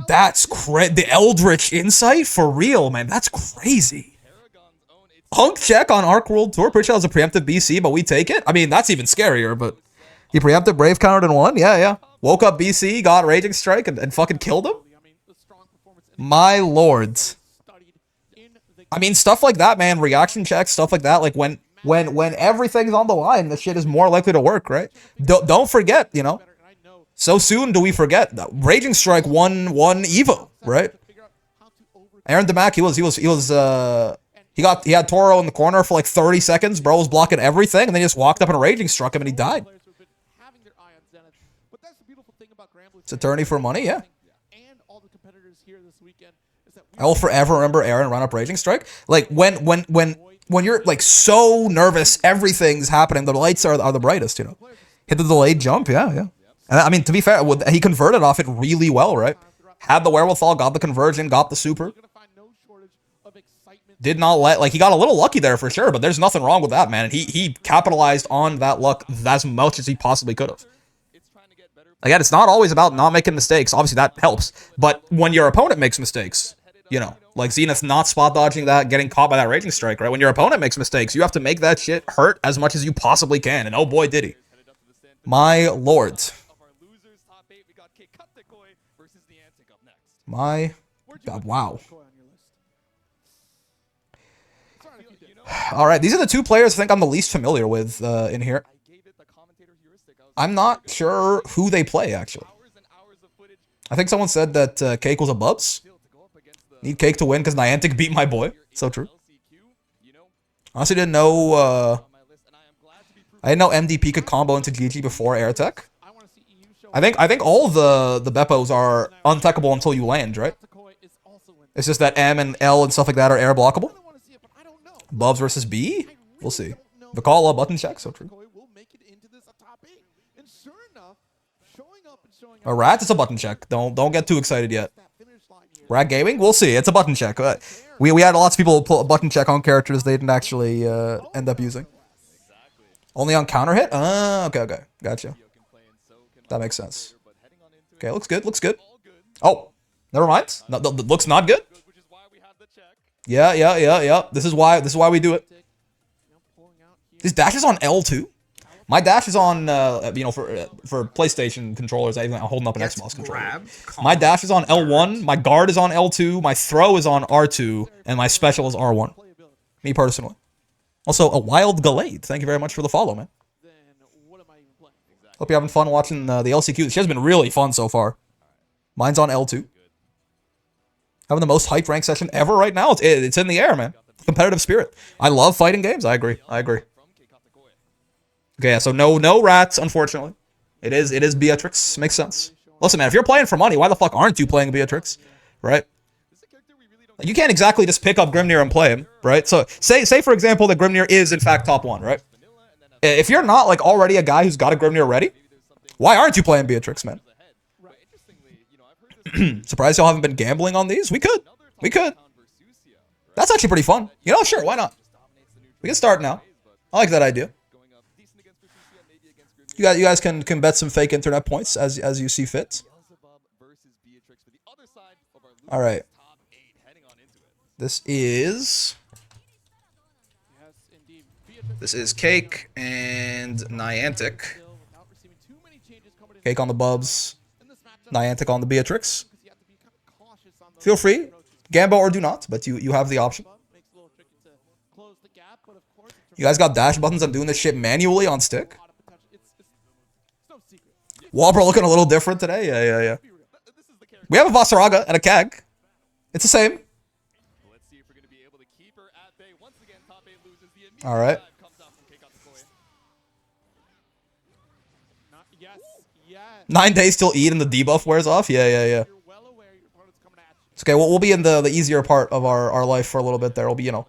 That's crazy. The Eldritch Insight? For real, man. That's crazy. Hunk check on Arc World Tour. Pretty sure that was a preemptive BC, but we take it. I mean, that's even scarier, but... He preempted Brave countered and won? Yeah. Woke up BC, got Raging Strike, and fucking killed him? My lords. I mean, stuff like that, man. Reaction checks, stuff like that. Like, when everything's on the line, the shit is more likely to work, right? Don't forget, So soon do we forget that Raging Strike won Evo, right? Aaron Demac, he had Toro in the corner for like 30 seconds. Bro was blocking everything, and then he just walked up and Raging struck him, and he died. It's attorney for money, yeah. I will forever remember Aaron run up Raging Strike. Like when you're like so nervous, everything's happening. The lights are the brightest, Hit the delayed jump, yeah. And I mean, to be fair, he converted off it really well, right? Had the wherewithal, got the conversion, got the super. did not let, like, he got a little lucky there for sure, but there's nothing wrong with that, man. And he capitalized on that luck as much as he possibly could have. Again, it's not always about not making mistakes. Obviously, that helps. But when your opponent makes mistakes, you know, like Zenith not spot dodging that, getting caught by that Raging Strike, right? When your opponent makes mistakes, you have to make that shit hurt as much as you possibly can. And oh boy, did he. My lord. My God, wow. All right, these are the two players I think I'm the least familiar with in here. I'm not sure who they play, actually. I think someone said that Cake was a Bubs. Need Cake to win because Niantic beat my boy. So true. Honestly didn't know... I didn't know MDP could combo into GG before air tech. I think all the Beppos are untechable until you land, right? It's just that M and L and stuff like that are air blockable. Bubs versus B? We'll see. Vakala button check, so true. A Rat is a button check. Don't get too excited yet. Rat Gaming? We'll see. It's a button check. We had lots of people pull a button check on characters they didn't actually end up using. Only on counter hit? Okay. Gotcha. That makes sense. Okay, looks good. Oh, never mind. No, looks not good. Yeah. This is why we do it. His dash is on L2. My dash is on, you know, for PlayStation controllers. I'm holding up an Xbox controller. My dash is on L1. My guard is on L2. My throw is on R2, and my special is R1. Me personally. Also, a Wild Galade. Thank you very much for the follow, man. Hope you're having fun watching the LCQ. This has been really fun so far. Mine's on L2. Having the most hyped rank session ever right now. It's in the air, man. Competitive spirit. I love fighting games. I agree. Okay, yeah, so no rats, unfortunately. It is Beatrix. Makes sense. Listen, man, if you're playing for money, why the fuck aren't you playing Beatrix? Right? You can't exactly just pick up Grimnir and play him, right? So, say for example that Grimnir is, in fact, top 1, right? If you're not, like, already a guy who's got a Grimnir ready, why aren't you playing Beatrix, man? Surprised y'all haven't been gambling on these? We could. That's actually pretty fun. You know, sure, why not? We can start now. I like that idea. You guys can bet some fake internet points as you see fit. All right. This is Cake and Niantic. Cake on the Bubs, Niantic on the Beatrix. Feel free, Gambo or do not, but you have the option. You guys got dash buttons. I'm doing this shit manually on stick. Wallbro looking a little different today. Yeah. We have a Vasaraga and a Kag. It's the same. All right. Yes. 9 days till eat and the debuff wears off? Yeah. It's okay, we'll be in the easier part of our life for a little bit there. We'll be, you know,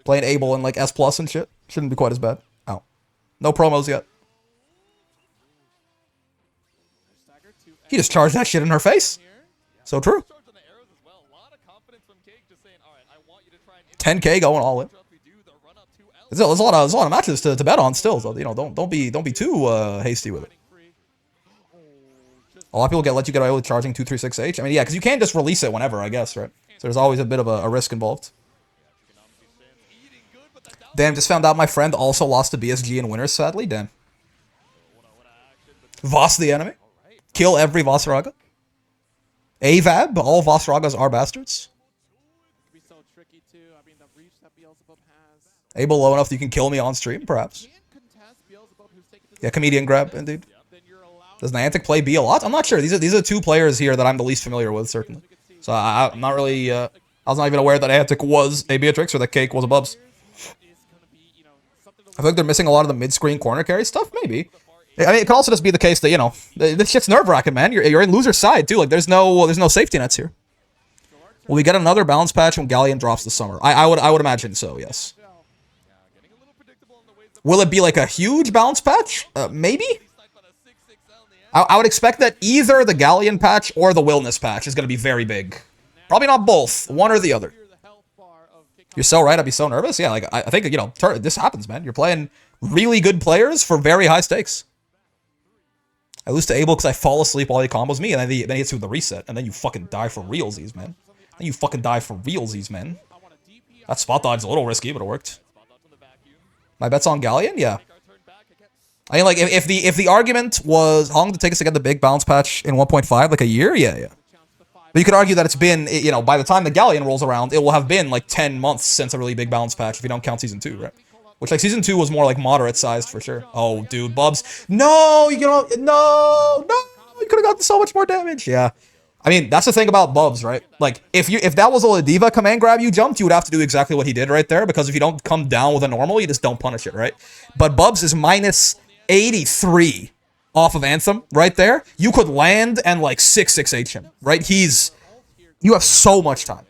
playing Abel and like S+ and shit. Shouldn't be quite as bad. Ow. No promos yet. He just charged that shit in her face. So true. 10K going all in. There's a lot of matches to bet on still, so you know don't be too hasty with it. A lot of people let you get away with charging 236H. I mean, yeah, because you can't just release it whenever, I guess, right? So there's always a bit of a risk involved. Damn, just found out my friend also lost to BSG in winners, sadly. Damn. Voss the enemy. Kill every Vasaraga. Avab, all Vasaragas are bastards. Able low enough that you can kill me on stream, perhaps. Yeah, comedian grab, indeed. Does Niantic play B a lot? I'm not sure. These are two players here that I'm the least familiar with, certainly. So I'm not really... I was not even aware that Niantic was a Beatrix or that Cake was a Bubs. I think they're missing a lot of the mid-screen corner carry stuff, maybe. I mean, it could also just be the case that, you know, this shit's nerve-wracking, man. You're in loser side, too. Like, there's no safety nets here. Will we get another balance patch when Galleon drops this summer? I would imagine so, yes. Will it be like a huge balance patch? Maybe? I would expect that either the Galleon patch or the Willness patch is going to be very big. Probably not both. One or the other. You're so right. I'd be so nervous. Yeah, like I think you know this happens, man. You're playing really good players for very high stakes. I lose to Abel because I fall asleep while he combos me, and then he hits you with the reset, and then you fucking die for realsies, man. Then you fucking die for realsies, man. That spot dodge is a little risky, but it worked. My bet's on Galleon, yeah. I mean, like if the argument was how long did it take us to get the big bounce patch in 1.5, like a year, yeah. But you could argue that it's been, you know, by the time the Galleon rolls around, it will have been like 10 months since a really big bounce patch if you don't count Season 2, right? Which, like, Season 2 was more, like, moderate-sized for sure. Oh, dude, Bubs. No! You know, no! You could have gotten so much more damage. Yeah. I mean, that's the thing about Bubs, right? Like, if that was a Ladiva command grab you jumped, you would have to do exactly what he did right there, because if you don't come down with a normal, you just don't punish it, right? But Bubs is minus 83 off of Anthem right there. You could land and, like, 6/6H him, right? You have so much time.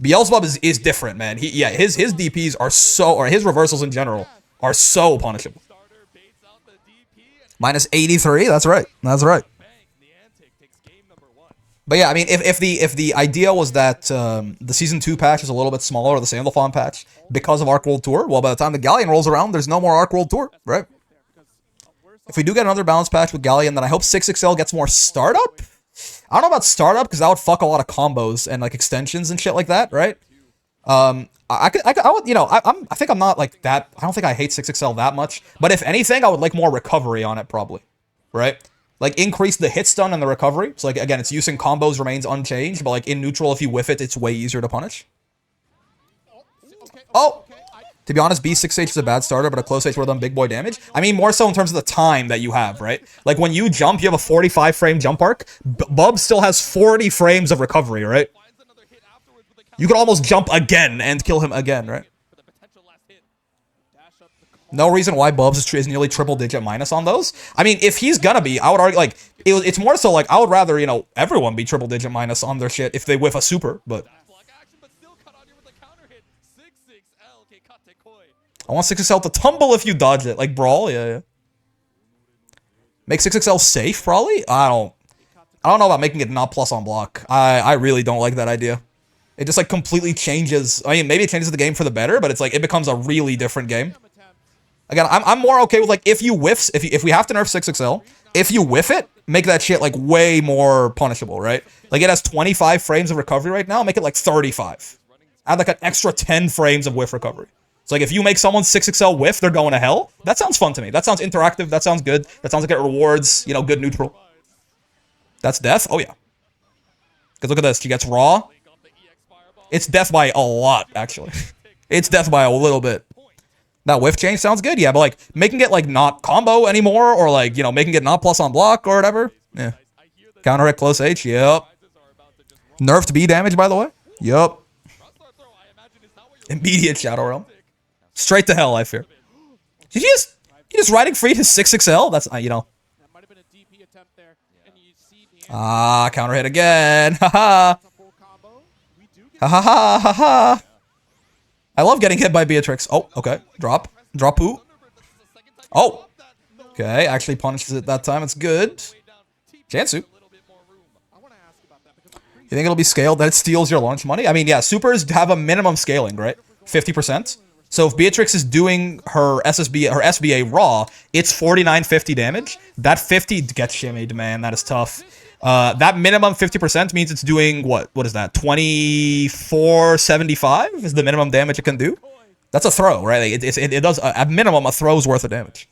Beelzebub is different, man. His DPs are so, or his reversals in general are so punishable. Minus 83. That's right. That's right. But yeah, I mean, if the idea was that the Season 2 patch is a little bit smaller, or the Sandalphon patch, because of Arc World Tour, well, by the time the Galleon rolls around, there's no more Arc World Tour, right? If we do get another balance patch with Galleon, then I hope 6XL gets more startup. I don't know about startup because that would fuck a lot of combos and like extensions and shit like that, right? I would, you know, I think I'm not like that. I don't think I hate 6XL that much. But if anything, I would like more recovery on it probably, right? Like increase the hit stun and the recovery. So like again, its use in combos remains unchanged, but like in neutral, if you whiff it, it's way easier to punish. Oh. To be honest, B6H is a bad starter, but a close H would have done big boy damage. I mean, more so in terms of the time that you have, right? Like, when you jump, you have a 45-frame jump arc. Bub still has 40 frames of recovery, right? You could almost jump again and kill him again, right? No reason why Bubs is nearly triple-digit minus on those. I mean, if he's gonna be, I would argue, like, it's more so, like, I would rather, you know, everyone be triple-digit minus on their shit if they whiff a super, but... I want 6XL to tumble if you dodge it. Like Brawl, yeah. Make 6XL safe, probably? I don't know about making it not plus on block. I really don't like that idea. It just, like, completely changes. I mean, maybe it changes the game for the better, but it's, like, it becomes a really different game. Again, I'm more okay with, like, if you whiffs, if we have to nerf 6XL, if you whiff it, make that shit, like, way more punishable, right? Like, it has 25 frames of recovery right now, make it, like, 35. Add, like, an extra 10 frames of whiff recovery. So, like, if you make someone 6XL whiff, they're going to hell. That sounds fun to me. That sounds interactive. That sounds good. That sounds like it rewards, you know, good neutral. That's death? Oh, yeah. Because look at this. She gets raw. It's death by a lot, actually. It's death by a little bit. That whiff change sounds good, yeah, but, like, making it, like, not combo anymore, or, like, you know, making it not plus on block or whatever. Yeah. Counter hit close H, yep. Nerfed B damage, by the way. Yep. Immediate Shadow Realm. Straight to hell, I fear. Did you just riding free to 6XL? That's, you know. Ah, counter hit again. Haha. Ha ha ha. I love getting hit by Beatrix. Oh, okay. Drop. Drop poo. Oh. Okay, actually punishes it that time. It's good. Jansu. You think it'll be scaled that it steals your launch money? I mean, yeah, supers have a minimum scaling, right? 50%. So if Beatrix is doing her SBA raw, it's 4950 damage. That 50 gets shimmied, man. That is tough. That minimum 50% means it's doing what? What is that? 2475 is the minimum damage it can do. That's a throw, right? Like it does at minimum a throw's worth of damage.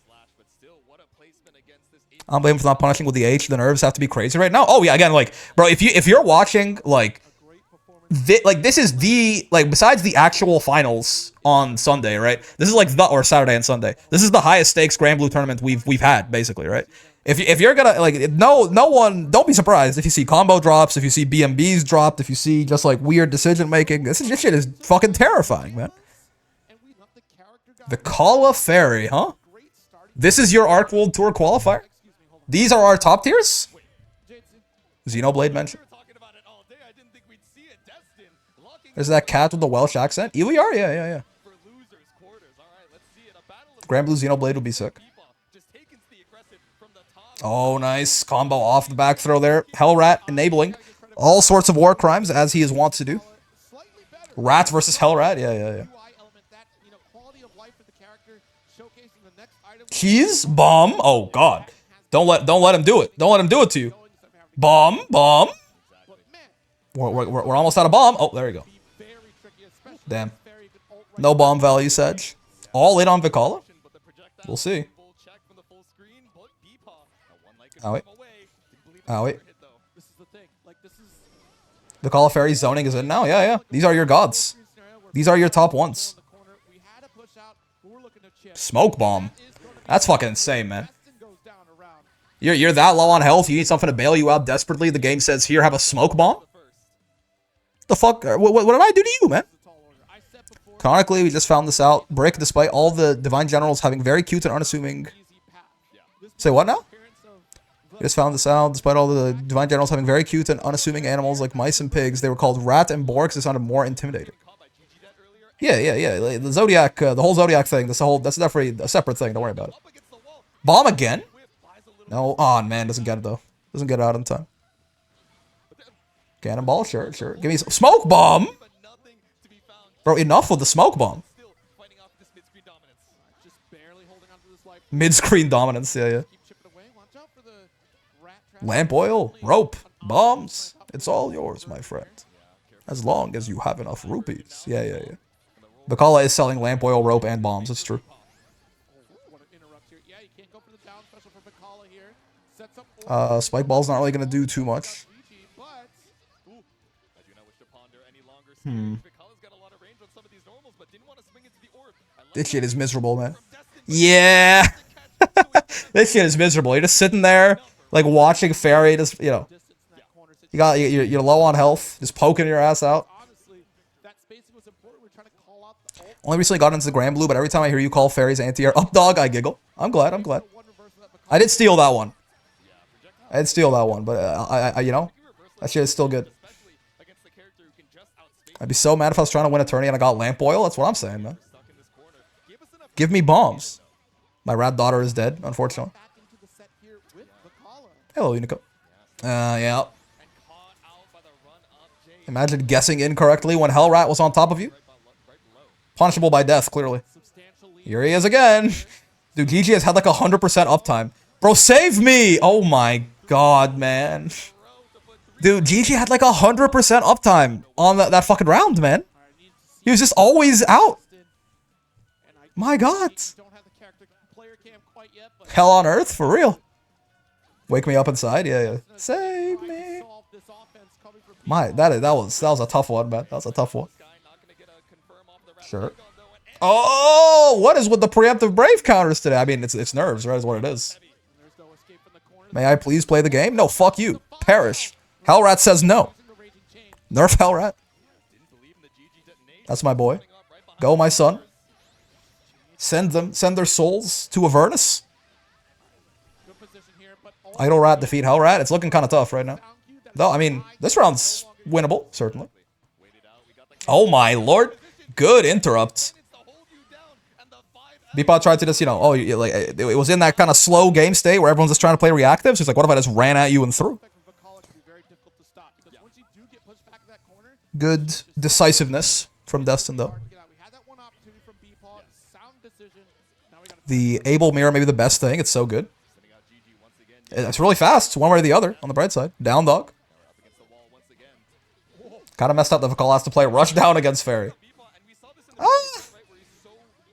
I'm blaming for not punishing with the H. The nerves have to be crazy right now. Oh yeah, again, like, bro, if you're watching, like this is the, like, besides the actual finals on Sunday, right? This is like or Saturday and Sunday. This is the highest stakes Grand Blue tournament we've had, basically, right? If you're gonna, like, no one, don't be surprised if you see combo drops, if you see BMBs dropped, if you see just, like, weird decision making. This shit is fucking terrifying, man. The Call of Ferry, huh? This is your Arc World Tour qualifier? These are our top tiers? Xenoblade mention. There's that cat with the Welsh accent. ELR? Yeah. Grand Blue Xenoblade would be sick. Oh, nice. Combo off the back throw there. Hellrat enabling all sorts of war crimes, as he is wont to do. Rats versus Hellrat. Yeah. Cheese? Bomb? Oh, God. Don't let him do it. Don't let him do it to you. Bomb? Bomb? We're almost out of bomb. Oh, there you go. Damn. No bomb value, Sedge. All in on Vikala? We'll see. Oh, wait. Oh, wait. Vikala Ferry zoning is in now? Yeah, yeah. These are your gods. These are your top ones. Smoke bomb. That's fucking insane, man. You're that low on health, you need something to bail you out desperately. The game says, here, have a smoke bomb? The fuck? What did I do to you, man? Canonically, we just found this out. Brick, despite all the Divine Generals having very cute and unassuming... Say what now? We just found this out. Despite all the Divine Generals having very cute and unassuming animals like mice and pigs, they were called rat and boar because it sounded more intimidating. Yeah. Like, the Zodiac, the whole Zodiac thing, that's definitely a separate thing. Don't worry about it. Bomb again? No. Oh, man, doesn't get it, though. Doesn't get it out in time. Cannonball? Sure. Give me some smoke bomb! Bro, enough with the smoke bomb. Mid-screen dominance, yeah. Lamp oil, rope, bombs. It's all yours, my friend. As long as you have enough rupees. Yeah. Vikala is selling lamp oil, rope, and bombs. It's true. Spike Ball's not really going to do too much. This shit is miserable, man. Yeah! This shit is miserable. You're just sitting there, like, watching Ferry, just, you know. You're low on health, just poking your ass out. Only recently got into the Grand Blue, but every time I hear you call Ferry's anti-air up dog, I giggle. I'm glad. I did steal that one. But you know, that shit is still good. I'd be so mad if I was trying to win a tourney and I got lamp oil. That's what I'm saying, man. Give me bombs. My rat daughter is dead, unfortunately. Hello, Unico. Yeah. Imagine guessing incorrectly when Hellrat was on top of you. Punishable by death, clearly. Here he is again. Dude, GG has had like 100% uptime. Bro, save me! Oh my god, man. Dude, GG had like 100% uptime on that fucking round, man. He was just always out. My god. Hell on earth, for real. Wake me up inside, yeah. Save me. That was a tough one, man. That was a tough one. Sure. Oh, what is with the preemptive brave counters today? I mean, it's nerves, right? Is what it is. May I please play the game? No, fuck you. Perish. Hellrat says no. Nerf Hellrat. That's my boy. Go, my son. Send their souls to Avernus. Idle Rat defeat Hellrat. It's looking kind of tough right now. Though, I mean, this round's winnable, certainly. Oh my lord. Good interrupt. Beepot tried to just, you know, like, it was in that kind of slow game state where everyone's just trying to play reactive. So he's like, what if I just ran at you and threw? Good decisiveness from Destin, though. The Able Mirror may be the best thing. It's so good. It's really fast. It's one way or the other, on the bright side. Down dog. Kind of messed up that Vikala has to play Rush Down against Ferry.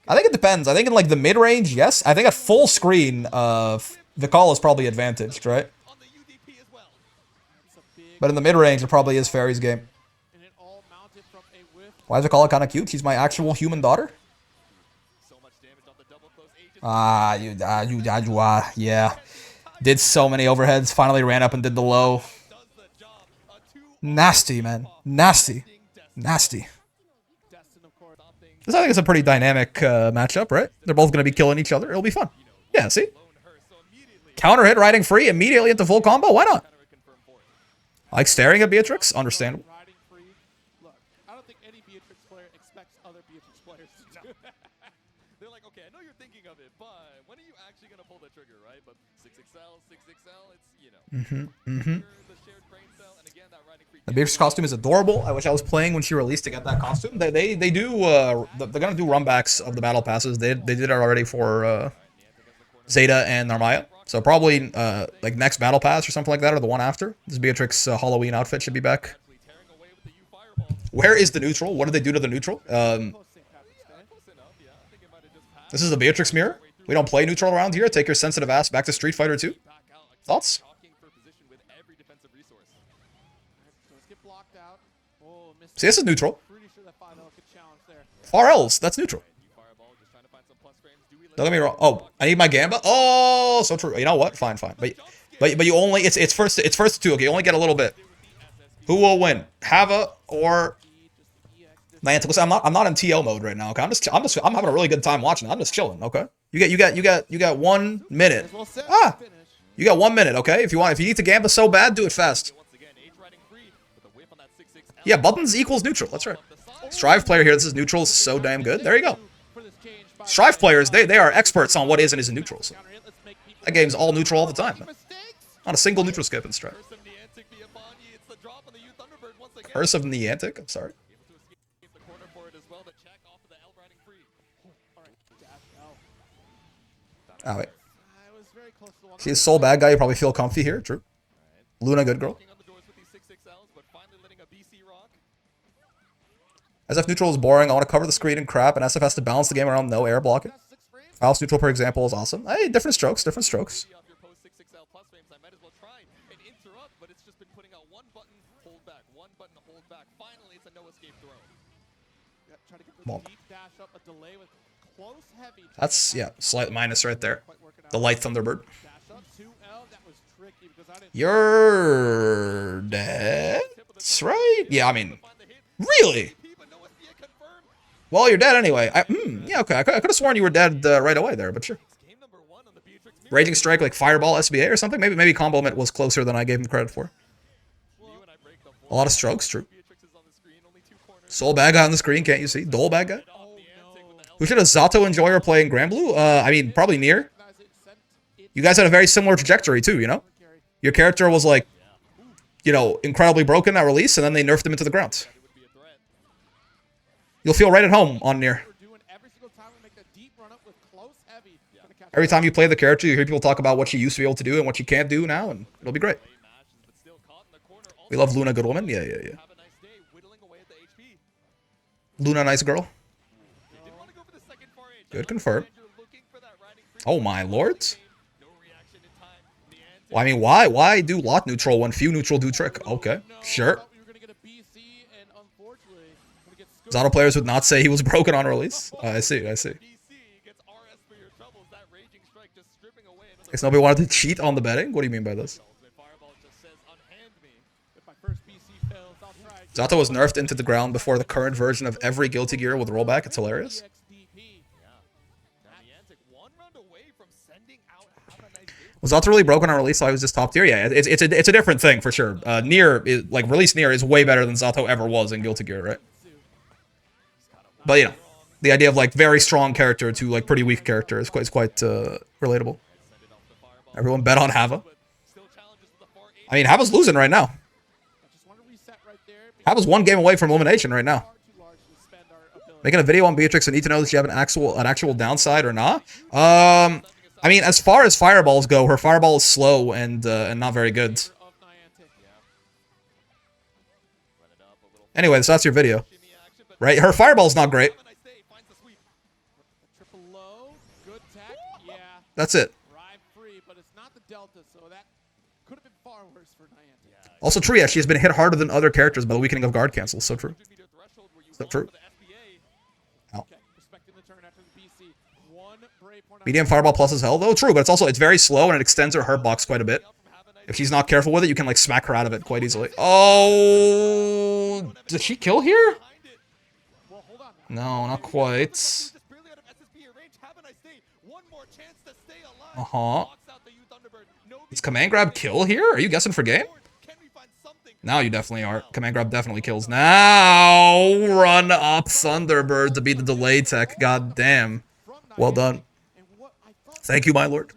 I think it depends. I think in, like, the mid-range, yes. I think at full screen, Vikala is probably advantaged, right? But in the mid-range, it probably is Ferry's game. Why is Vikala kind of cute? She's my actual human daughter? Yeah. Did so many overheads, finally ran up and did the low. Nasty, man. Nasty. This, I think, is a pretty dynamic matchup, right? They're both going to be killing each other. It'll be fun. Yeah, see? Counter hit riding free immediately into full combo. Why not? Like staring at Beatrix? Understandable. Look, I don't think any Beatrix player expects other Beatrix players to do that. They're like, okay, I know you're thinking of it, but when are you actually going to pull the trigger, right? But 6XL, it's, you know. The Beatrix costume is adorable. I wish I was playing when she released to get that costume. They do, they're going to do runbacks of the battle passes. They did it already for Zeta and Narmaya. So probably like next battle pass or something like that, or the one after. This Beatrix Halloween outfit should be back. Where is the neutral? What did they do to the neutral? This is the Beatrix mirror. We don't play neutral around here. Take your sensitive ass back to Street Fighter 2. Thoughts? See, this is neutral. Far L's, that's neutral. Don't get me wrong. Oh, I need my Gamba. Oh, so true. You know what? Fine. But you only it's first to two. Okay, you only get a little bit. Who will win? Hava or Niantic? Listen, I'm not in TL mode right now. Okay, I'm having a really good time watching. I'm just chilling. Okay, you got 1 minute. You got 1 minute. Okay, if you need to Gamba so bad, do it fast. Yeah, buttons equals neutral. That's right. Strive player here. This is neutral. This is so damn good. There you go. Strive players, they are experts on what is and isn't neutral. So that game's all neutral all the time. Not a single neutral skip in Strive. Curse of Niantic? I'm sorry. Oh, wait. She's a soul bad guy. You probably feel comfy here. True. Luna, good girl. SF neutral is boring. I want to cover the screen and crap, and SF has to balance the game around no air blocking. House neutral, for example, is awesome. Hey, different strokes, different strokes. Bonk. That's, yeah, slight minus right there. The light Thunderbird. You're dead? That's right. Yeah, I mean, really? Well, you're dead anyway. Yeah, okay. I could have sworn you were dead right away there, but sure. Raging Strike, like Fireball SBA or something? Maybe Compliment was closer than I gave him credit for. A lot of strokes, true. Soul bad guy on the screen, can't you see? Dole bad guy? Who should a Zato enjoyer play in Granblue? I mean, probably Nier. You guys had a very similar trajectory too, you know? Your character was like, you know, incredibly broken at release, and then they nerfed him into the ground. You'll feel right at home on Nier. Every time you play the character, you hear people talk about what she used to be able to do and what she can't do now, and it'll be great. We love Luna, good woman. Yeah. Luna, nice girl. Good, confirm. Oh my lords. Well, I mean, why do lot neutral when few neutral do trick? Okay, sure. Zato players would not say he was broken on release. I see. Guess nobody wanted to cheat on the betting? What do you mean by this? Zato was nerfed into the ground before the current version of every Guilty Gear with rollback. It's hilarious. Was Zato really broken on release, so I was just top tier? Yeah, it's a different thing for sure. Nier, release Nier is way better than Zato ever was in Guilty Gear, right? But, you know, the idea of, like, very strong character to, like, pretty weak character is quite relatable. Everyone bet on Hava. I mean, Hava's losing right now. Hava's 1 game away from elimination right now. Making a video on Beatrix, I need to know that you have an actual downside or not. I mean, as far as fireballs go, her fireball is slow and not very good. Anyway, so that's your video. Right? Her fireball's not great. That's it. Also true, yeah, she has been hit harder than other characters by the weakening of guard cancels. So true. So true. Ow. Medium fireball plus is hell, though. True, but it's very slow and it extends her hurt box quite a bit. If she's not careful with it, you can like smack her out of it quite easily. Oh, did she kill here? No, not quite. Does command grab kill here? Are you guessing for game? Now you definitely are. Command grab definitely kills. Now run up Thunderbird to beat the delay tech. God damn. Well done. Thank you, my lord.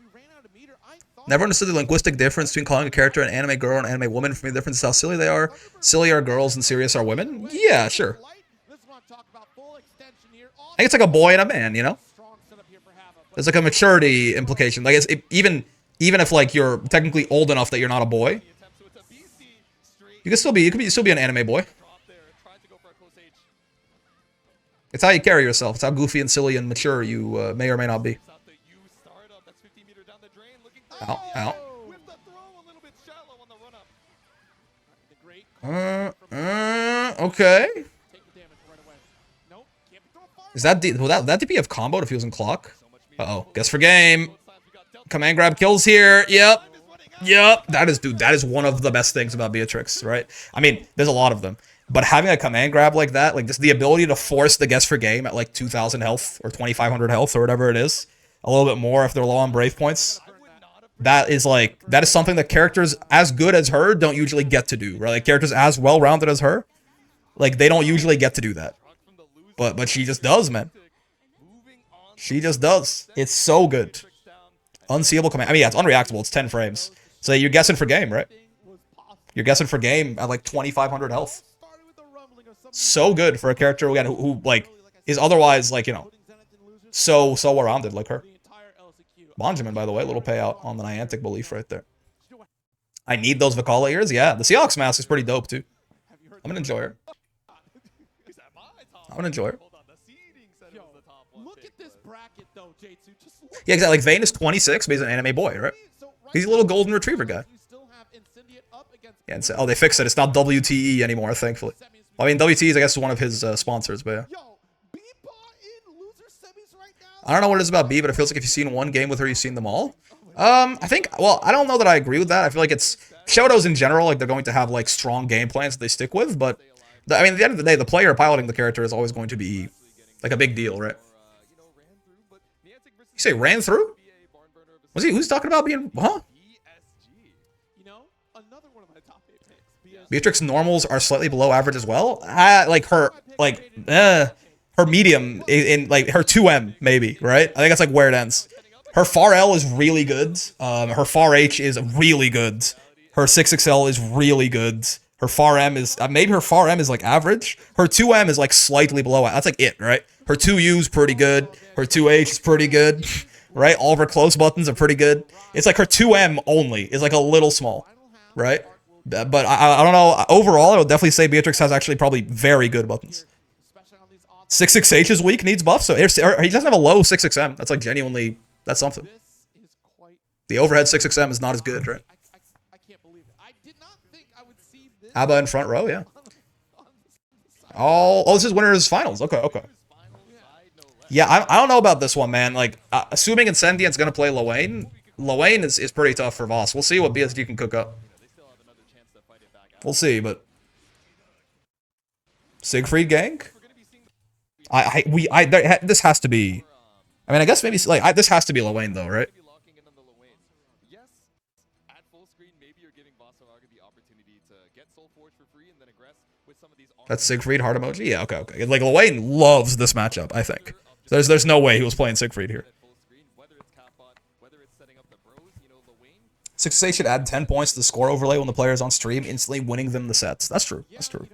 Never understood the linguistic difference between calling a character an anime girl and anime woman. For me, the difference is how silly they are. Silly are girls and serious are women. Yeah, sure. I think it's like a boy and a man, you know? There's like a maturity implication. Like even if like you're technically old enough that you're not a boy, you can still be an anime boy. It's how you carry yourself. It's how goofy and silly and mature you may or may not be. Ow, ow. Okay. Is that will that DP have comboed if he was in clock? Uh-oh. Guess for game. Command grab kills here. Yep. Yep. That is one of the best things about Beatrix, right? I mean, there's a lot of them. But having a command grab like that, like just the ability to force the guess for game at like 2,000 health or 2,500 health or whatever it is, a little bit more if they're low on brave points, that is something that characters as good as her don't usually get to do, right? Like characters as well-rounded as her, like they don't usually get to do that. But she just does, man. She just does. It's so good. Unseeable command. I mean, yeah, it's unreactable. It's 10 frames. So you're guessing for game, right? You're guessing for game at like 2,500 health. So good for a character again who like is otherwise like, you know, so well-rounded like her. Benjamin, by the way, little payout on the Niantic belief right there. I need those Vicala ears. Yeah, the Seahawks mask is pretty dope too. I'm gonna enjoy her. I'm gonna enjoy her. Yeah, exactly. Like Vayne is 26, but he's an anime boy, right? He's a little golden retriever guy. Yeah, and so, oh, they fixed it. It's not WTE anymore, thankfully. Well, I mean, WTE, I guess, is one of his sponsors, but yeah. I don't know what it is about B, but it feels like if you've seen one game with her, you've seen them all. I think, well, I don't know that I agree with that. I feel like it's Shotos in general, like they're going to have like strong game plans that they stick with, but I mean, at the end of the day, the player piloting the character is always going to be like a big deal, right? You say ran through? Was he? Who's talking about being? Huh? Beatrix normals are slightly below average as well. Like her medium in like her 2M maybe, right? I think that's like where it ends. Her far L is really good. Her far H is really good. Her 6XL is really good. Her far M is maybe her far M is like average. Her 2M is like slightly below. That's like it, right? Her 2U is pretty good. Her 2H is pretty good, right? All of her close buttons are pretty good. It's like her 2M only is like a little small, right? But I don't know. Overall, I would definitely say Beatrix has actually probably very good buttons. 6XH is weak, needs buff, so he doesn't have a low 6XM. That's like genuinely, that's something. The overhead 6XM is not as good, right? Abba in front row, yeah. Oh, this is winners finals. Okay. Yeah, I don't know about this one, man. Like, assuming Incendiary's gonna play Lowain is pretty tough for Voss. We'll see what BSG can cook up. We'll see, but Siegfried gank? This has to be. I mean, I guess maybe like this has to be Lowain though, right? Yes, at full screen, maybe you're giving Vasaraga the opportunity to get Soul Forge for free and then aggress with some of these. That's Siegfried heart emoji. Yeah, okay. Like Lowain loves this matchup. I think there's no way he was playing Siegfried here. 6A should add 10 points to the score overlay when the player is on stream, instantly winning them the sets. That's true. That's true.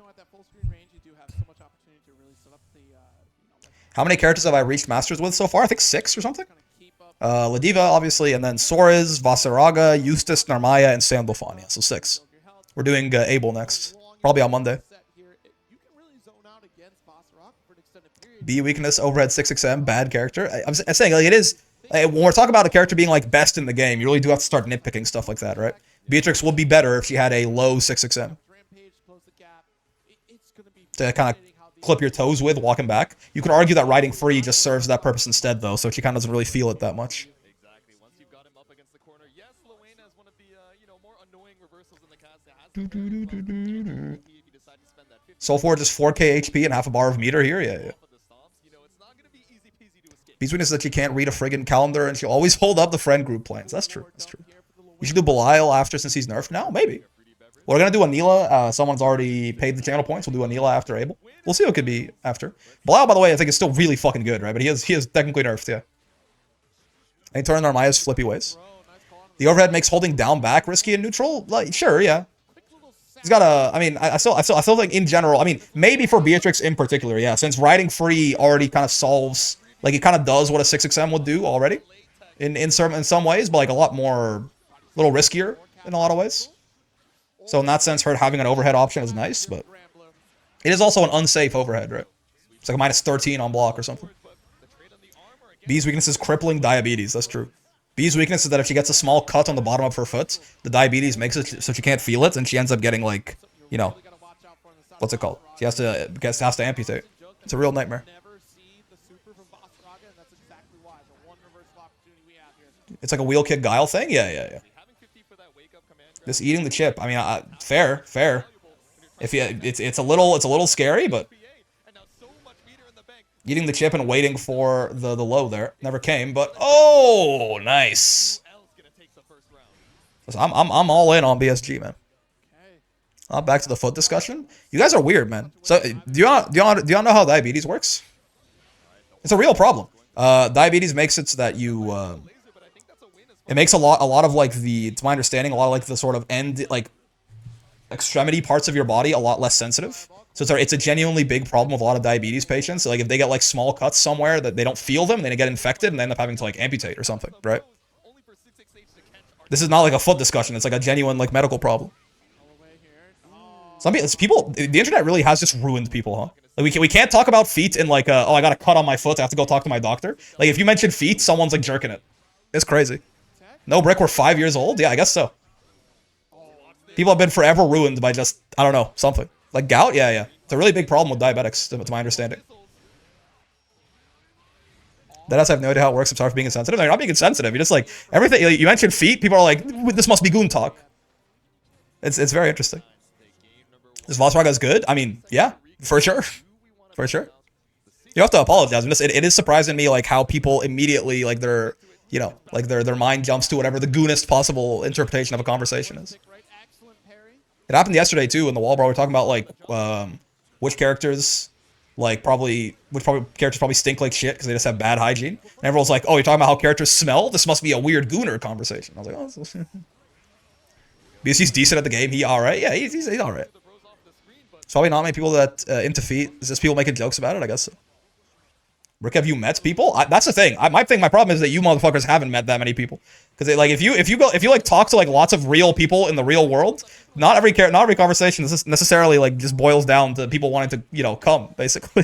How many characters have I reached Masters with so far? I think 6 or something. Ladiva, obviously, and then Soares, Vasaraga, Eustace, Narmaya, and Sandalphon. Yeah, so 6. We're doing Abel next. Probably on Monday. B weakness, overhead 6XM, bad character. I'm saying, like, it is... When we're talking about a character being, like, best in the game, you really do have to start nitpicking stuff like that, right? Beatrix would be better if she had a low 6XM. To kind of clip your toes with walking back. You could argue that riding free just serves that purpose instead, though, so she kind of doesn't really feel it that much. Exactly. Once you've got him up against the corner, yes, Lowain has one of the more annoying reversals in the cast. Soulforge is 4k HP and half a bar of meter here. Yeah. Beats weakness is that she can't read a friggin' calendar and she'll always hold up the friend group plans. That's true. That's true. We should do Belial after since he's nerfed now? Maybe. We're gonna do Anila. Someone's already paid the channel points. We'll do Anila after Abel. We'll see what it could be after. Belial, by the way, I think is still really fucking good, right? But he is technically nerfed, yeah. And he turned Narmaya's flippy ways. The overhead makes holding down back risky and neutral. Like, sure, yeah. He's got a. I mean, I still think in general. I mean, maybe for Beatrix in particular, yeah. Since riding free already kind of solves Like, it kind of does what a 6XM would do already in some ways, but like a lot more, a little riskier in a lot of ways. So in that sense, her having an overhead option is nice, but it is also an unsafe overhead, right? It's like a minus 13 on block or something. B's weakness is crippling diabetes. That's true. B's weakness is that if she gets a small cut on the bottom of her foot, the diabetes makes it so she can't feel it, and she ends up getting like, you know, what's it called? She has to amputate. It's a real nightmare. It's like a wheel kick guile thing? Yeah. This eating the chip. I mean, fair. If you, it's a little scary, but eating the chip and waiting for the low there never came. But oh, nice. I'm all in on BSG, man. Back to the foot discussion. You guys are weird, man. So do y'all know how diabetes works? It's a real problem. Diabetes makes it so that you. It makes a lot of like to my understanding, a lot of like the sort of extremity parts of your body a lot less sensitive. So it's a genuinely big problem with a lot of diabetes patients. So like if they get like small cuts somewhere that they don't feel them, they get infected and they end up having to like amputate or something, right? This is not like a foot discussion. It's like a genuine like medical problem. Some people, the internet really has just ruined people, huh? Like we can't talk about feet in like oh, I got a cut on my foot, I have to go talk to my doctor. Like if you mention feet, someone's like jerking it. It's crazy. No brick, we're 5 years old? Yeah, I guess so. People have been forever ruined by just, I don't know, something. Like gout? Yeah. It's a really big problem with diabetics, to my understanding. That I have no idea how it works. I'm sorry for being insensitive. No, you're not being insensitive. You're just like, everything, you mentioned feet, people are like, this must be goon talk. It's very interesting. Is Vasaraga good? I mean, yeah, for sure. For sure. You have to apologize. It is surprising me like how people immediately, like their, you know, like their mind jumps to whatever the goonest possible interpretation of a conversation is. It happened yesterday too in the wall brawl. We're talking about like which characters characters probably stink like shit because they just have bad hygiene. And everyone's like, "Oh, you're talking about how characters smell? This must be a weird gooner conversation." I was like, "Oh, BSC's decent at the game. He all right? Yeah, he's all right." It's probably not many people that into feet. It's just people making jokes about it. I guess so. Rick, have you met people? That's the thing. My problem is that you motherfuckers haven't met that many people. Because like if you like talk to like lots of real people in the real world, not every conversation necessarily like just boils down to people wanting to come basically.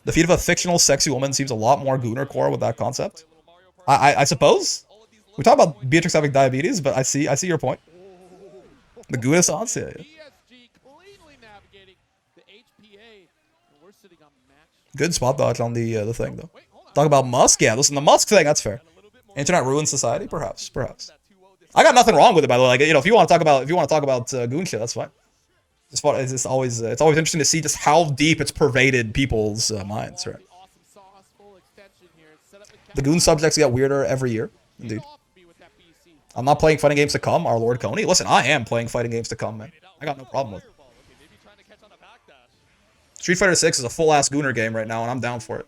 The feat of a fictional sexy woman seems a lot more gooner core with that concept. I suppose we talk about Beatrix having diabetes, but I see your point. The gooness odds, yeah. Good spot dodge on the thing though. Talk about Musk, yeah. Listen, the Musk thing, that's fair. Internet ruins society, perhaps. I got nothing wrong with it, by the way. Like, if you want to talk about goon shit, that's fine. It's always interesting to see just how deep it's pervaded people's minds, right? The goon subjects get weirder every year, indeed. I'm not playing fighting games to come, our Lord Coney. Listen, I am playing fighting games to come, man. I got no problem with it. Street Fighter 6 is a full-ass gooner game right now, and I'm down for it.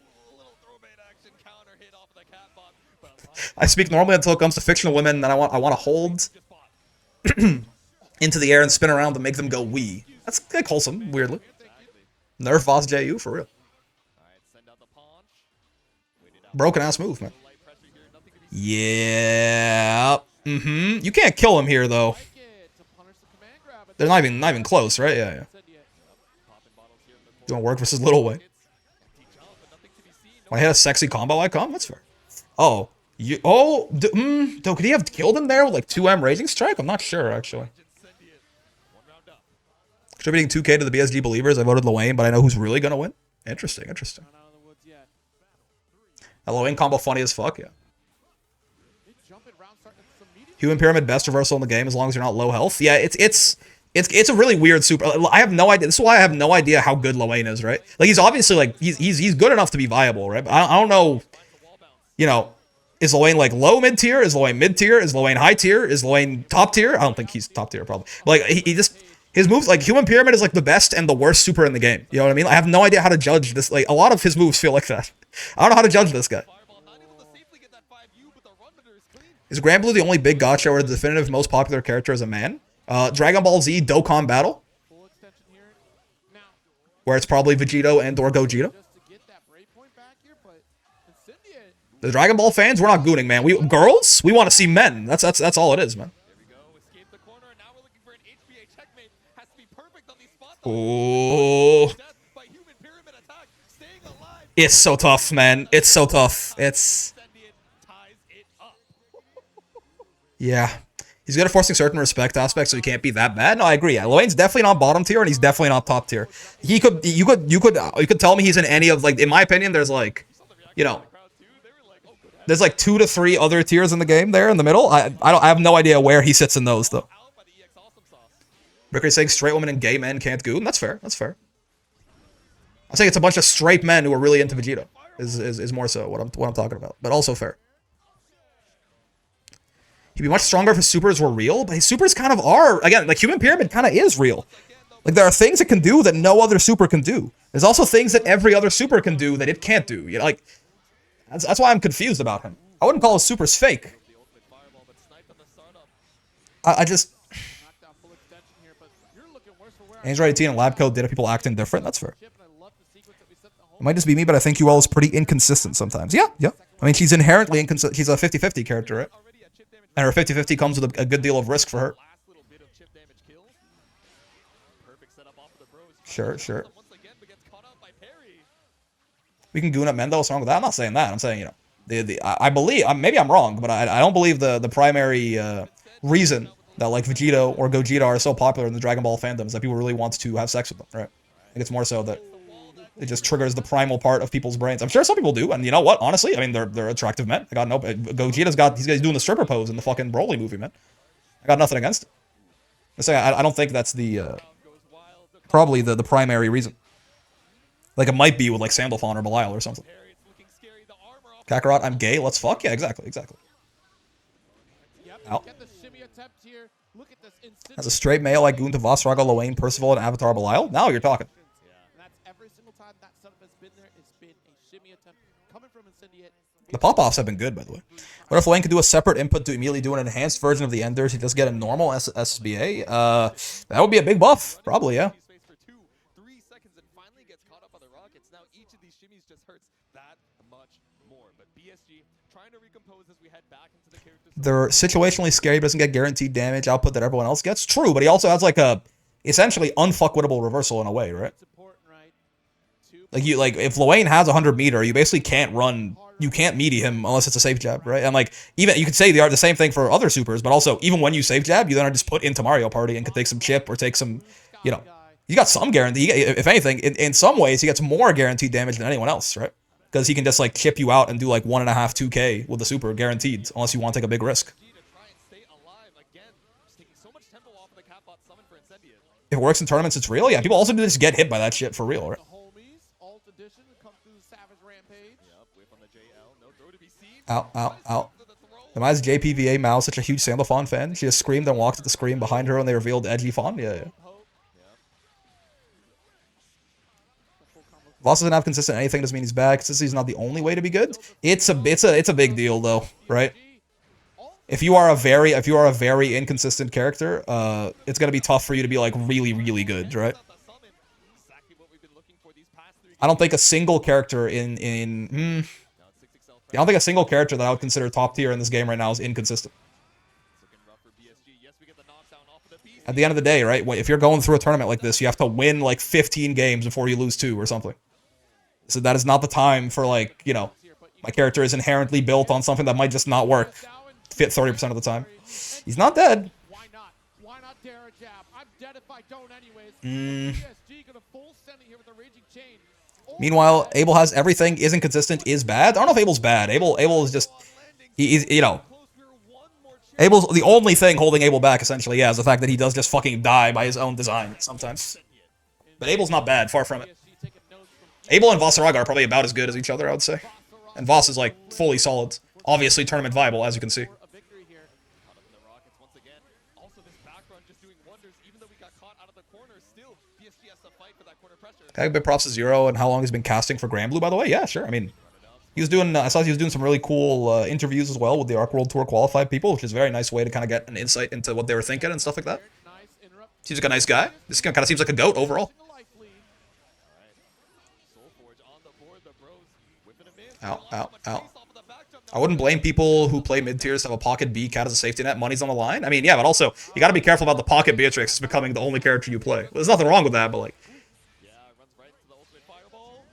I speak normally until it comes to fictional women, and I want to hold into the air and spin around to make them go wee. That's like wholesome, weirdly. Nerf Voss JU, for real. Broken-ass move, man. Yeah. You can't kill him here, though. They're not even close, right? Yeah. Doing work versus Little Wayne. When I hit a sexy combo icon, that's fair. Oh, could he have killed him there with like 2M Raging Strike? I'm not sure actually. Contributing 2K to the BSG believers. I voted Wayne, but I know who's really gonna win. Interesting. That Wayne combo funny as fuck, yeah. Human Pyramid best reversal in the game as long as you're not low health. Yeah, it's a really weird super. I have no idea. This is why I have no idea how good Wayne is, right? Like he's obviously like he's good enough to be viable, right? But I don't know. Is Wayne like low mid tier? Is Wayne mid tier? Is Wayne high tier? Is Wayne top tier? I don't think he's top tier probably. But like he just his moves like Human Pyramid is like the best and the worst super in the game. You know what I mean? I have no idea how to judge this. Like a lot of his moves feel like that. I don't know how to judge this guy. Is Granblue the only big gacha where the definitive most popular character is a man? Dragon Ball Z Dokkan Battle? where it's probably Vegito and or Gogeta. The Dragon Ball fans, we're not gooning, man. Girls, we want to see men. That's all it is, man. Oh, it's so tough, man. It's so tough. Yeah. He's good at forcing certain respect aspects, so he can't be that bad. No, I agree. Yeah, Loane's definitely not bottom tier, and he's definitely not top tier. You could tell me he's in any of, like, in my opinion, there's like, you know, there's like 2 to 3 other tiers in the game there in the middle. I have no idea where he sits in those though. Rickery's saying straight women and gay men can't goon. That's fair. That's fair. I'm saying it's a bunch of straight men who are really into Vegeta. Is more so what I'm talking about. But also fair. He'd be much stronger if his supers were real, but his supers kind of are. Again, like Human Pyramid kind of is real. Like there are things it can do that no other super can do. There's also things that every other super can do that it can't do. You know, like that's why I'm confused about him. I wouldn't call his supers fake. I just. Android 18 and Lab Code did have people acting different. That's fair. It might just be me, but I think UL is pretty inconsistent sometimes. Yeah. I mean, she's inherently inconsistent. She's a 50-50 character, right? And her 50-50 comes with a good deal of risk for her. Sure. We can goon up Mendo. What's wrong with that? I'm not saying that. I'm saying, you know, I believe, maybe I'm wrong, but I don't believe the primary reason that like Vegito or Gogeta are so popular in the Dragon Ball fandom is that people really want to have sex with them, right? I think it's more so that it just triggers the primal part of people's brains. I'm sure some people do, and you know what? Honestly, I mean, they're attractive men. I got no. He's doing the stripper pose in the fucking Broly movie, man. I got nothing against it. I'm saying I don't think that's the probably the primary reason. Like it might be with like Sandalphon or Belial or something. Kakarot, I'm gay. Let's fuck. Yeah, exactly. Ow. As a straight male, I goon to Vasaraga, Loane, Percival, and Avatar Belial. Now you're talking. The pop-offs have been good, by the way. What if Loane could do a separate input to immediately do an enhanced version of the Enders? He just get a normal SSBA? That would be a big buff. Probably, yeah. They're situationally scary, but doesn't get guaranteed damage output that everyone else gets. True, but he also has like a essentially unfuckwittable reversal in a way, right? Like if Loane has 100 meter, you basically can't run. You can't meaty him unless it's a safe jab, right? And like even you could say the same thing for other supers, but also even when you safe jab, you then are just put into Mario Party and can take some chip or take some, you know, you got some guarantee. If anything, in some ways, he gets more guaranteed damage than anyone else, right? Because he can just like chip you out and do like 1.5, 2K with the super guaranteed, unless you want to take a big risk. If it works in tournaments, it's real. Yeah, people also do just get hit by that shit for real, right? Ow. Why is JPVA Mao such a huge Sandalphon fan? She just screamed and walked at the screen behind her when they revealed Edgy Fawn? Yeah. Voss doesn't have consistent anything, doesn't mean he's bad. Consistency is not the only way to be good. It's a big deal though, right? If you are a very inconsistent character, it's gonna be tough for you to be like really good, right? I don't think a single character I don't think a single character that I would consider top tier in this game right now is inconsistent. At the end of the day, right? If you're going through a tournament like this, you have to win like 15 games before you lose 2 or something. So that is not the time for like, you know, my character is inherently built on something that might just not work. Fit 30% of the time. He's not dead. Why not dare a jab? I'm dead if I don't anyways. Meanwhile, Abel has everything, isn't consistent, is bad. I don't know if Abel's bad. Abel is just, he's, you know, Abel's the only thing holding Abel back, essentially, yeah, is the fact that he does just fucking die by his own design sometimes. But Abel's not bad, far from it. Abel and Vasaraga are probably about as good as each other, I would say. And Voss is, like, fully solid. Obviously, tournament viable, as you can see. Big props to Zero and how long he's been casting for Granblue, by the way. Yeah, sure. I mean, he was doing. I saw he was doing some really cool interviews as well with the Arc World Tour qualified people, which is a very nice way to kind of get an insight into what they were thinking and stuff like that. Seems like a nice guy. This guy kind of seems like a goat overall. Ow, ow, ow. I wouldn't blame people who play mid-tiers to have a pocket B cat as a safety net. Money's on the line. I mean, yeah, but also, you gotta be careful about the pocket Beatrix is becoming the only character you play. Well, there's nothing wrong with that, but like... Yeah, runs right to the ultimate fireball.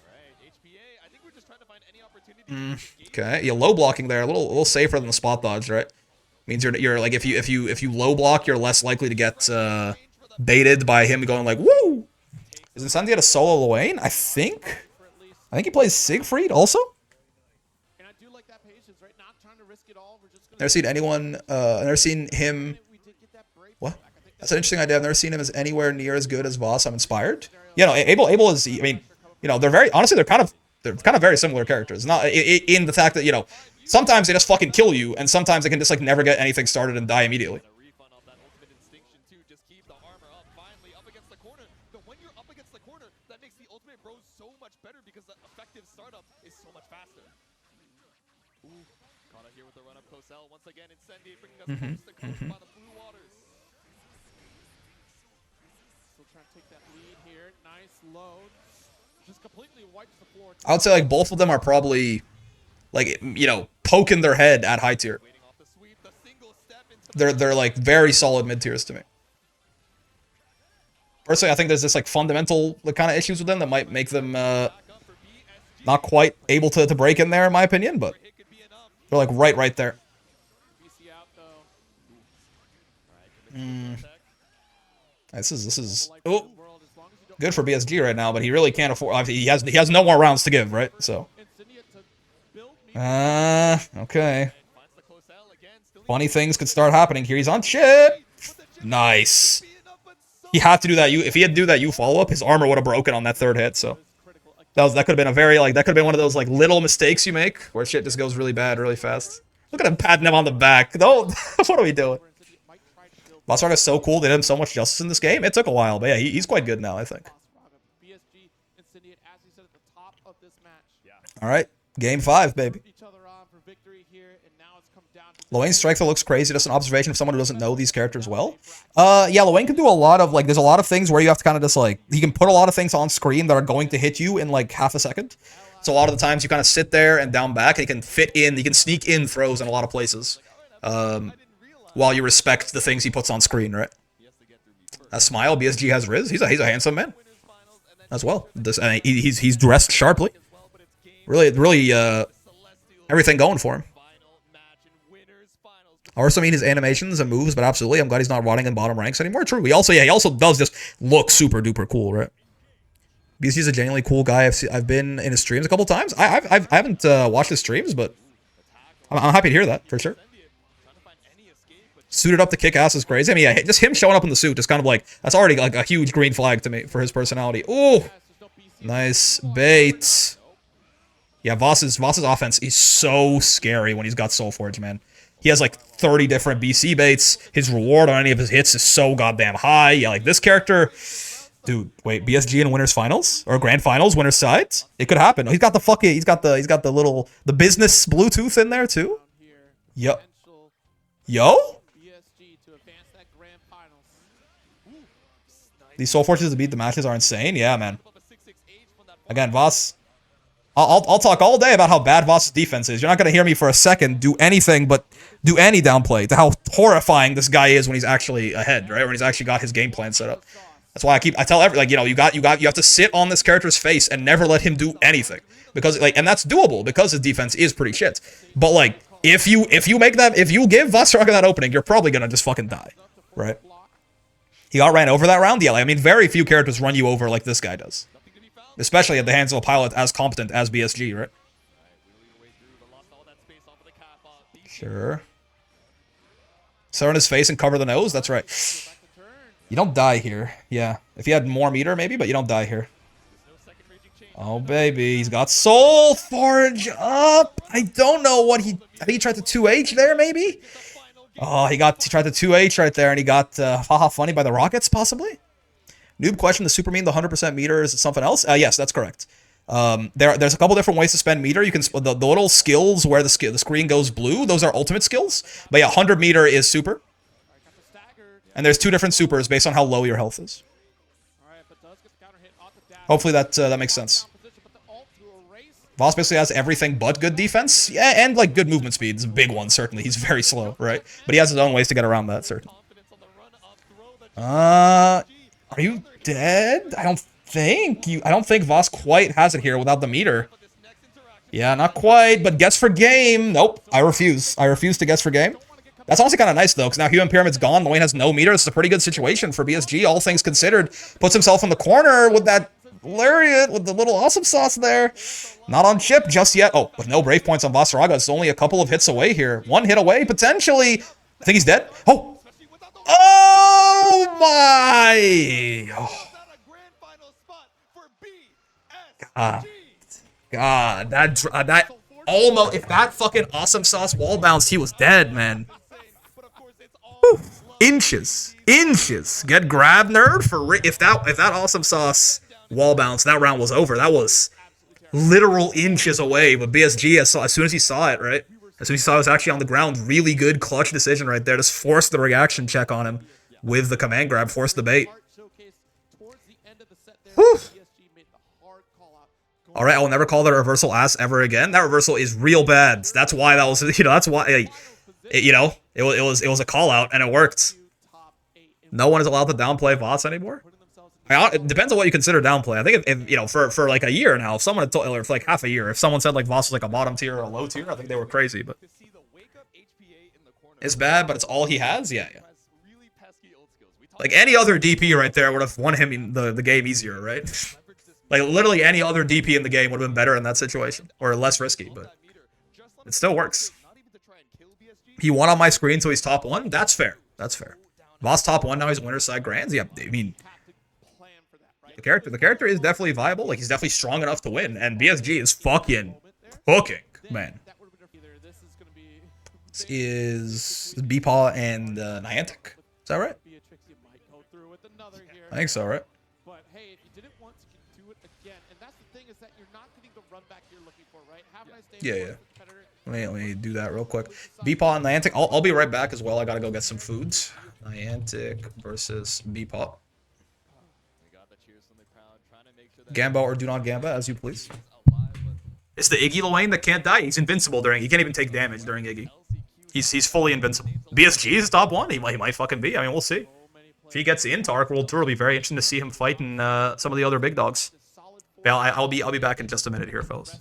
Alright, HPA, I think we're just trying to find any opportunity. Okay, you're low blocking there, a little safer than the spot dodge, right? Means you're like, if you low block, you're less likely to get baited by him going like, woo! Is Incendiary a solo Lane? I think he plays Siegfried also? Never seen anyone, never seen him... What? That's an interesting idea. I've never seen him as anywhere near as good as Voss. I'm inspired. You know, Abel is, I mean, you know, they're very, honestly, they're kind of very similar characters. Not in the fact that, you know, sometimes they just fucking kill you, and sometimes they can just, like, never get anything started and die immediately. Once again, Incendiary bringing us close to coast by the blue waters. Still trying to take that lead here. Nice load. Just completely wipes the floor. I would say, like, both of them are probably, like, you know, poking their head at high tier. They're like, very solid mid-tiers to me. Personally, I think there's this, like, fundamental kind of issues with them that might make them not quite able to break in there, in my opinion, but they're, like, right there. This is oh, good for BSG right now, but he really can't afford. He has no more rounds to give, right? So, okay. Funny things could start happening here. He's on chip. Nice. He had to do that. If he had to do that follow up, his armor would have broken on that third hit. So that could have been a very that could have been one of those like little mistakes you make where shit just goes really bad really fast. Look at him patting him on the back. Don't. What are we doing? Vasaraga is so cool. They did him so much justice in this game. It took a while, but yeah, he's quite good now, I think. All right, game 5, baby. Lowain's strike looks crazy. Just an observation of someone who doesn't know these characters well. Yeah, Lowain can do a lot of, like, there's a lot of things where you have to kind of just, like, he can put a lot of things on screen that are going to hit you in, like, half a second. So a lot of the times you kind of sit there and down back, and he can fit in, he can sneak in throws in a lot of places. While you respect the things he puts on screen, right? A smile, BSG has Riz. He's a handsome man as well. He's dressed sharply. Really, everything going for him. I also mean his animations and moves, but absolutely, I'm glad he's not rotting in bottom ranks anymore. True. He also does just look super duper cool, right? BSG's a genuinely cool guy. I've been in his streams a couple times. I haven't watched his streams, but I'm happy to hear that for sure. Suited up to kick ass is crazy. I mean, yeah, just him showing up in the suit is kind of like, that's already like a huge green flag to me for his personality. Ooh, nice bait. Yeah, Voss's offense is so scary when he's got Soulforge, man. He has like 30 different BC baits. His reward on any of his hits is so goddamn high. Yeah, like this character, dude. Wait, BSG in winners finals or grand finals, winners sides? It could happen. He's got the fucking, he's got the business Bluetooth in there too. Yep. Yo. These soul forces to beat the matches are insane. Yeah, man. Again, Voss. I'll talk all day about how bad Voss's defense is. You're not gonna hear me for a second do anything but do any downplay to how horrifying this guy is when he's actually ahead, right? When he's actually got his game plan set up. That's why I tell everyone, like, you know, you have to sit on this character's face and never let him do anything, because like, and that's doable because his defense is pretty shit. But like, if you give Vasaraga that opening, you're probably gonna just fucking die, right? He got ran over that round? Yeah, like, I mean, very few characters run you over like this guy does. Especially at the hands of a pilot as competent as BSG, right? Sure. Set on his face and cover the nose? That's right. You don't die here. Yeah. If he had more meter, maybe, but you don't die here. Oh, baby. He's got Soul Forge up. I don't know what he tried to 2H there, maybe? Oh, he tried to 2H right there, and he got haha funny by the Rockets, possibly? Noob question, the super mean, the 100% meter, is it something else? Yes, that's correct. There's a couple different ways to spend meter. You can the little skills where the screen goes blue, those are ultimate skills. But yeah, 100 meter is super. And there's 2 different supers based on how low your health is. Hopefully that makes sense. Voss basically has everything but good defense. Yeah, and like good movement speed. It's a big one, certainly. He's very slow, right? But he has his own ways to get around that, certainly. Are you dead? I don't think Voss quite has it here without the meter. Yeah, not quite, but guess for game. Nope, I refuse. I refuse to guess for game. That's honestly kind of nice, though, because now Human Pyramid's gone. Lane has no meter. It's a pretty good situation for BSG, all things considered. Puts himself in the corner with that lariat, with the little awesome sauce there. Not on chip just yet. Oh, with no brave points on Vasaraga. It's only a couple of hits away here. One hit away, potentially. I think he's dead. Oh! Oh, my! Oh. God, that almost, if that fucking awesome sauce wall bounced, he was dead, man. Whew. Inches. Get grab, nerd, for if that awesome sauce wall bounce, that round was over. That was literal inches away. But BSG, as soon as he saw it, right? As soon as he saw it was actually on the ground, really good clutch decision right there. Just forced the reaction check on him with the command grab, forced the bait. Whew. All right, I will never call that a reversal ass ever again. That reversal is real bad. That's why that was, that's why, it was a call out and it worked. No one is allowed to downplay Voss anymore. It depends on what you consider downplay. I think if for like a year now, if someone had told, or for like half a year, if someone said like Voss was like a bottom tier or a low tier, I think they were crazy. But it's bad, but it's all he has. Yeah. Like any other DP right there would have won him the game easier, right? Like, literally any other DP in the game would have been better in that situation. Or less risky, but it still works. He won on my screen, so he's top 1? That's fair. That's fair. Voss top 1, now he's winner's side grands? Yeah, I mean, the character is definitely viable. Like, he's definitely strong enough to win. And BSG is fucking cooking, man. This is Beepaw and Niantic. Is that right? I think so, right? But hey, if you did it once, you can do it again. And that's the thing, is that you're not getting the run back you're looking for, right? Have a nice day. Yeah. Let me do that real quick. Beepaw and Niantic. I'll be right back as well. I gotta go get some foods. Niantic versus Beepaw. Gamba or do not Gamba, as you please. It's the Iggy Lane that can't die. He's invincible during. He can't even take damage during Iggy. He's fully invincible. BSG is top 1. He might fucking be. I mean, we'll see. If he gets into Arc World Tour, it'll be very interesting to see him fighting some of the other big dogs. Yeah, I'll be back in just a minute here, fellas.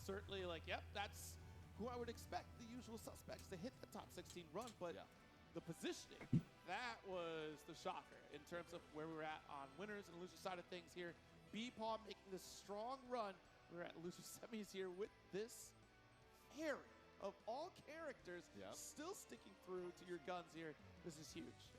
Certainly, like, yep, that's who I would expect the usual suspects to hit the top 16 run, but the positioning, that was the shocker in terms of where we were at on winners and losers side of things here. Beepaw making this strong run. We're at loser semis here with this Ferry of all characters still sticking through to your guns here. This is huge.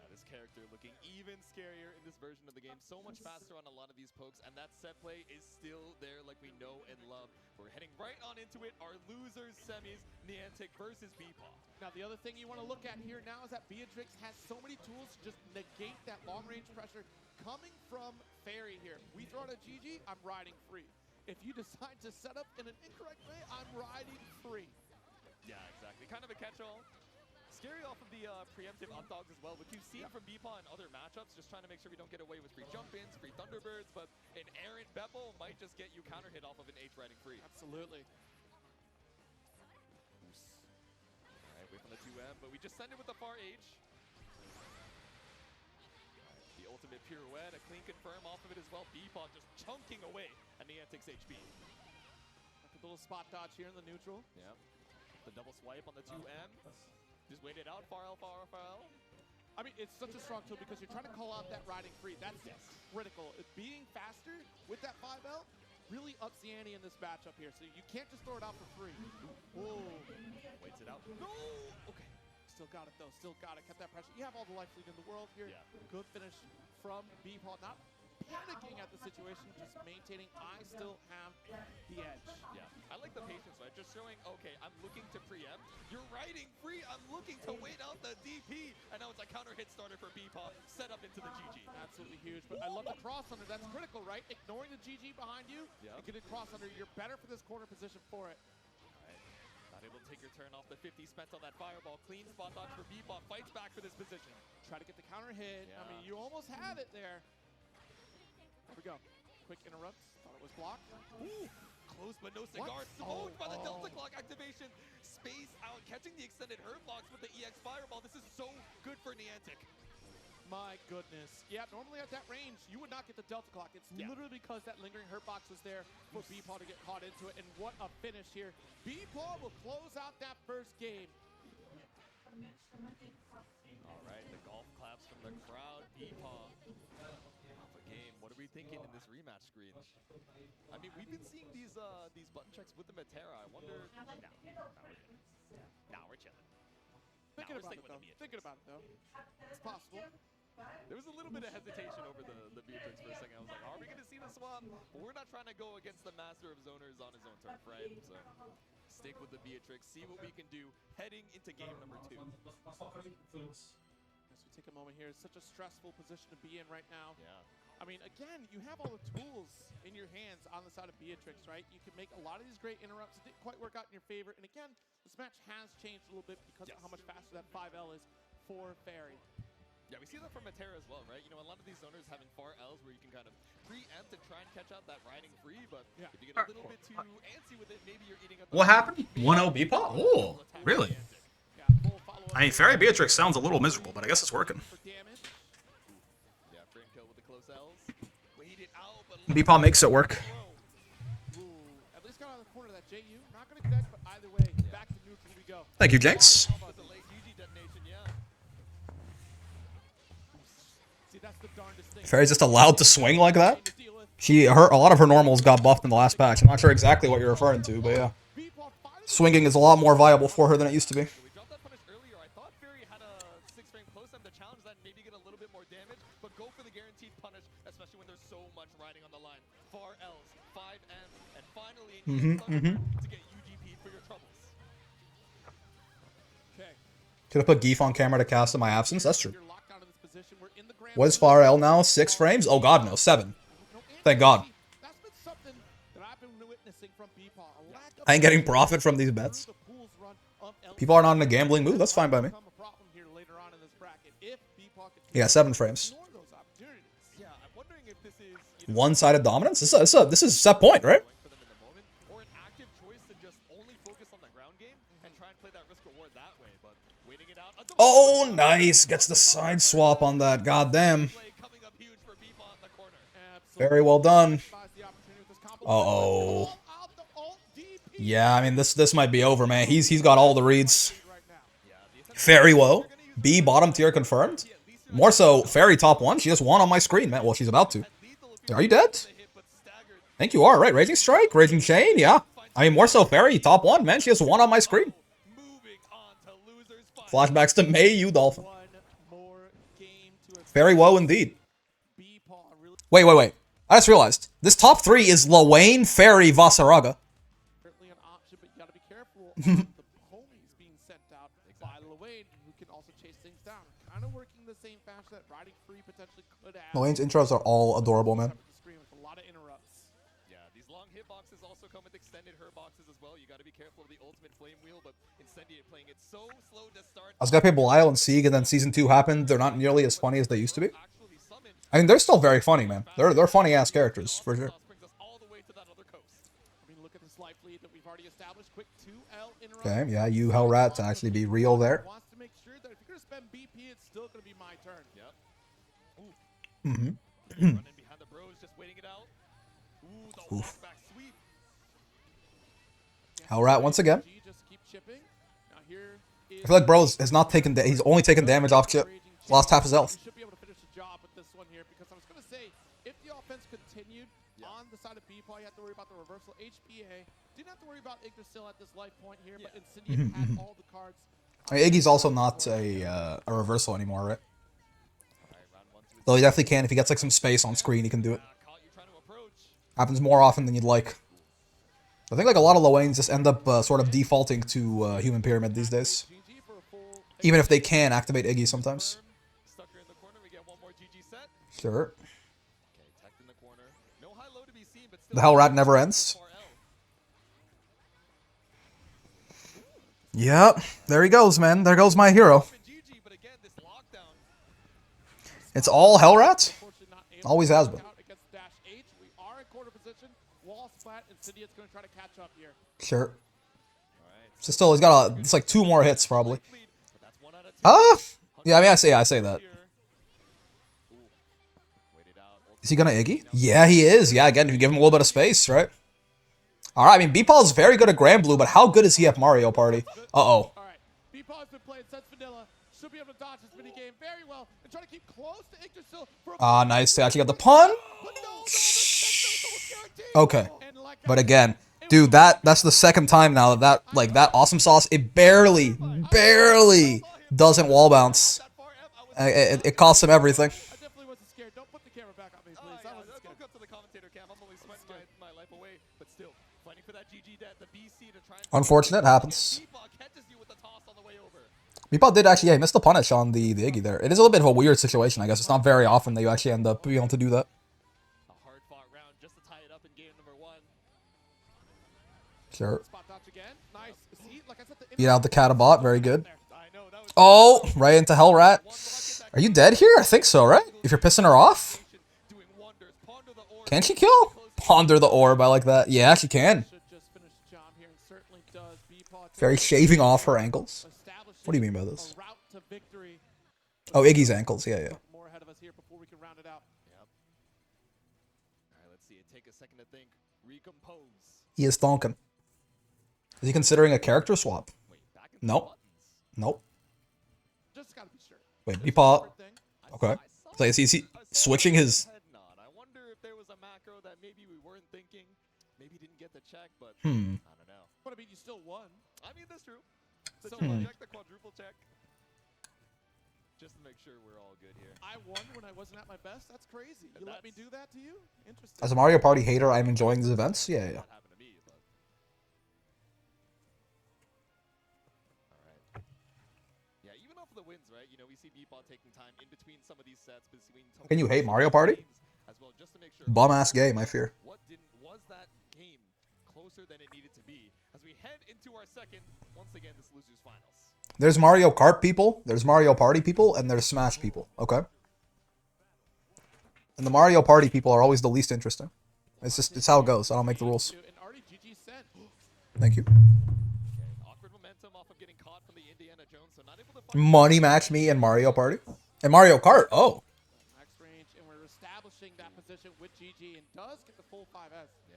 This character looking even scarier in this version of the game. So much faster on a lot of these pokes, and that set play is still there like we know and love. We're heading right on into it. Our losers semis, Niantic versus Beepaw. Now, the other thing you want to look at here now is that Beatrix has so many tools to just negate that long-range pressure coming from Ferry here. We throw out a GG, I'm riding free. If you decide to set up in an incorrect way, I'm riding free. Yeah, exactly. Kind of a catch-all. Scary off of the preemptive up dogs as well, which you've seen from Beepaw in other matchups, just trying to make sure we don't get away with free jump-ins, free Thunderbirds, but an errant Beppo might just get you counter-hit off of an H riding free. Absolutely. Alright, wait for the 2M, but we just send it with the far H. The ultimate pirouette, a clean confirm off of it as well. Beepaw just chunking away at Niantic's HP. A little spot dodge here in the neutral. Yeah. The double swipe on the 2M. Just wait it out, far L. I mean, it's such a strong tool because you're trying to call out that riding free. That's critical. Being faster with that 5L really ups the ante in this matchup here. So you can't just throw it out for free. Whoa. Waits it out. No! Okay. Still got it, though. Still got it. Kept that pressure. You have all the life lead in the world here. Yeah. Good finish from Beepaw. Not panicking at the situation, just maintaining I still have the edge. Yeah, I like the patience, right? Just showing, okay, I'm looking to preempt. You're riding free. I'm looking to wait out the DP. And now it's a counter hit starter for Beepaw, set up into the GG. Absolutely huge, but I love the cross under. That's critical, right? Ignoring the GG behind you and getting cross under. You're better for this corner position for it. Not able to take your turn off the 50 spent on that fireball. Clean spot dodge for Beatbot. Fights back for this position. Try to get the counter hit. Yeah. I mean, you almost had it there. Here we go. Quick interrupt. Thought it was blocked. Ooh, close but no cigar. What? Smoked by the Oh. Delta Clock activation. Space out, catching the extended hurt box with the EX Fireball. This is so good for Niantic. My goodness. Yeah, normally at that range, you would not get the Delta Clock. It's literally because that lingering hurt box was there for Beatpaw to get caught into it. And what a finish here. Beatpaw will close out that first game. All right, the golf claps from the crowd. Beatpaw. Off a game. What are we thinking in this rematch screen? I mean, we've been seeing these button checks with the Matera. I wonder. Now we're chilling. Thinking about it though. It's possible. There was a little bit of hesitation over the Beatrix for a second. I was like, are we going to see the swap? But we're not trying to go against the master of zoners on his own turf, right? So stick with the Beatrix, see what we can do heading into game number 2. As we take a moment here, it's such a stressful position to be in right now. Yeah. I mean, again, you have all the tools in your hands on the side of Beatrix, right? You can make a lot of these great interrupts. It didn't quite work out in your favor. And again, this match has changed a little bit because of how much faster that 5L is for Ferry. Yeah, we see that from Matera as well, right? You know, a lot of these zoners having far Ls where you can kind of preempt and try and catch out that riding free, but if you get a little bit too antsy with it, maybe you're eating up. What happened? 1-0 Beatpaw? Oh, really? Yeah, full follow-up. I mean, Ferry Beatrix sounds a little miserable, but I guess it's working. For damage. Yeah, frame kill with the close Ls. Wait it out, but Beatpaw makes it work. Ooh, at least got out of the corner of that JU. Not going to connect, but either way, back to neutral we go. Thank you, Jinx. with the late GG detonation, yeah. See, that's the darndest thing. Ferry's just allowed to swing like that? A lot of her normals got buffed in the last patch. I'm not sure exactly what you're referring to, but yeah. Swinging is a lot more viable for her than it used to be. We dropped that punish earlier. I thought Ferry had a 6-frame close up to challenge that and maybe get a little bit more damage, but go for the guaranteed punish, especially when there's so much riding on the line. 4 Ls, 5 Ms, and finally to get UGP for your troubles. Okay. Could have put Geef on camera to cast in my absence. That's true. You're locked down in this position. We're in the grand What is Far L now? 6 frames? Oh god, no. 7. Thank God. That's been something that I've been witnessing from Beatpaw. A lack of I ain't getting profit from these bets. the pools run of LC. People are not in a gambling mood. That's fine by me. Become a problem here later on in this bracket. If Beatpaw continues Yeah, 7 frames. to ignore those opportunities. Yeah, I'm wondering if this is One-sided dominance? This is set point, right? for them in the moment, or an active choice to just only focus on the ground game and try and play that risk reward that way. But waiting it out. Oh, nice. Gets the side swap on that. Goddamn. Play coming up huge for Beatbot in the corner. Very well done. Buys the opportunity with this combo. Uh-oh. Out the ult DP Yeah, I mean, this might be over, man. He's got all the reads. right now. Ferry low. B bottom tier confirmed. More so, Ferry top 1. She just won on my screen, man. Well, she's about to. Are you dead? I think you are, right? Raging Strike? Raging Chain? Yeah. I mean, more so, Ferry top 1, man. She just won on my screen. Moving on to losers fight. Flashbacks to May, you Dolphin. One more game to Very woe indeed. Beatpaw really Wait. I just realized. This top 3 is Lawayne, Ferry, Vasaraga. certainly an option, but you got to be careful of the homies being sent out by Lawayne, who can also chase things down. Kind of working the same fashion that riding free potentially could have. Lawayne's intros are all adorable, man. The screen with a lot of interrupts. Yeah, these long hitboxes also come with extended hurt boxes as well. You got to be careful of the ultimate flame wheel, but Incendiary playing it so slow to start. I was gonna play Belial and Sieg, and then Season 2 happened. They're not nearly as funny as they used to be. Actually summoned. I mean, they're still very funny, man. They're funny-ass characters, for sure. Brings us all the way to that other coast. I mean, look at this life lead that we've already established. Quick 2L interrupt. Okay, yeah, you Hellrat to actually be real there. Wants to make sure that if you're going to spend BP, it's still going to be my turn. Yep. Mm-hmm. Running behind the bros, just waiting it out. Ooh, the Oof. back sweep. Hellrat once again. G just keep chipping. Now here is I feel like Bros has not taken. He's only taken damage off chip. Lost half his health. You should be able to finish the job with this one here because I was going to say, if the offense continued on the side of Beatpaw, you have to worry about the reversal HPA. Didn't have to worry about Yggdrasil at this life point here, but Incendiary had all the cards. I mean, Iggy's also not a reversal anymore, right? Though he definitely can if he gets like some space on screen, he can do it. Caught you trying to approach. Happens more often than you'd like. I think like a lot of Lawaynes just end up sort of defaulting to Human Pyramid these days, GG for a full even if they can activate Iggy sometimes. Stuck her in the corner. We get one more GG set. Sure. Okay, teched in the corner. No high low to be seen, but The still. Hellrat never ends. Yep. There he goes, man. There goes my hero. GG, but again, this lockdown. It's all Hellrat? Unfortunately not able Always to has knock been. out against Dash H. We are in quarter position. Wall splat. Incendiary's going to try to catch up here. Sure. So still, he's got it's like 2 more hits, probably. Yeah, I mean, I say that. Is he gonna Iggy? Yeah, he is. Yeah, again, if you give him a little bit of space, right? Alright, I mean, Beepal's very good at Grand Blue, but how good is he at Mario Party? Uh-oh. Alright, Beepal's been playing since vanilla. Should be able to dodge this minigame very well and try to keep close to Yggdrasil for a Ah, nice. They actually got the pun. Okay. But again, dude, that's the second time now that that awesome sauce, it barely doesn't wall bounce. It costs him everything. I definitely wasn't scared. Don't put the camera back on me, please. I wasn't scared. Go to the commentator cam. I'm only sweating my life away, but still fighting for that GG death, the BC to try and Unfortunate, happens. Beepal catches you with the toss on the way over. Beepal did actually, yeah, he missed the punish on the Iggy there. It is a little bit of a weird situation, I guess. It's not very often that you actually end up being able to do that. A hard fought round just to tie it up in game number 1. Sure. Spot dodge again. Nice. See, like I said, the Beat out the Catabot, very good. I know that was Oh, right into Hellrat. Are you dead here? I think so, right? If you're pissing her off? doing wonders. Ponder the orb. Can she kill? Ponder the orb, I like that. Yeah, she can. should just finish the job here and certainly does. Beepal Very shaving off her ankles. What do you mean by this? a route to victory. Oh, Iggy's ankles. Yeah, yeah. More ahead of us here before we can round it out. Yep. All right, let's see it. Take a second to think. Recompose. He is thonking. Is he considering a character swap? Wait, back in Nope. buttons. Nope. Just gotta be sure. Wait, Beepal. Thing. Okay. So is he switching his... Head nod. I wonder if there was a macro that maybe we weren't thinking. Maybe didn't get the check, but I don't know. But I mean, you still won. I mean, that's true. So check the quadruple check. Just to make sure we're all good here. I won when I wasn't at my best. That's crazy. You let me do that to you? Interesting. As a Mario Party hater, I'm enjoying these events. Yeah, yeah. That happened to me, but all right. Yeah, even off of the wins, right? You know, we see Beepal taking time in between some of these sets between. Can you hate Mario Party? As well, just to make sure. Bum-ass game, I fear. What was that game closer than it needed to be? As we head into our second, once again, this losers finals. There's Mario Kart people, there's Mario Party people, and there's Smash people, okay? And the Mario Party people are always the least interesting. It's how it goes. I don't make the rules. And already GG sent. Thank you. Okay, awkward momentum off of getting caught from the Indiana Jones, so not able to find Money match me in Mario Party. And Mario Kart, oh. Max range, and we're establishing that position with GG and does get the full 5S. Yeah.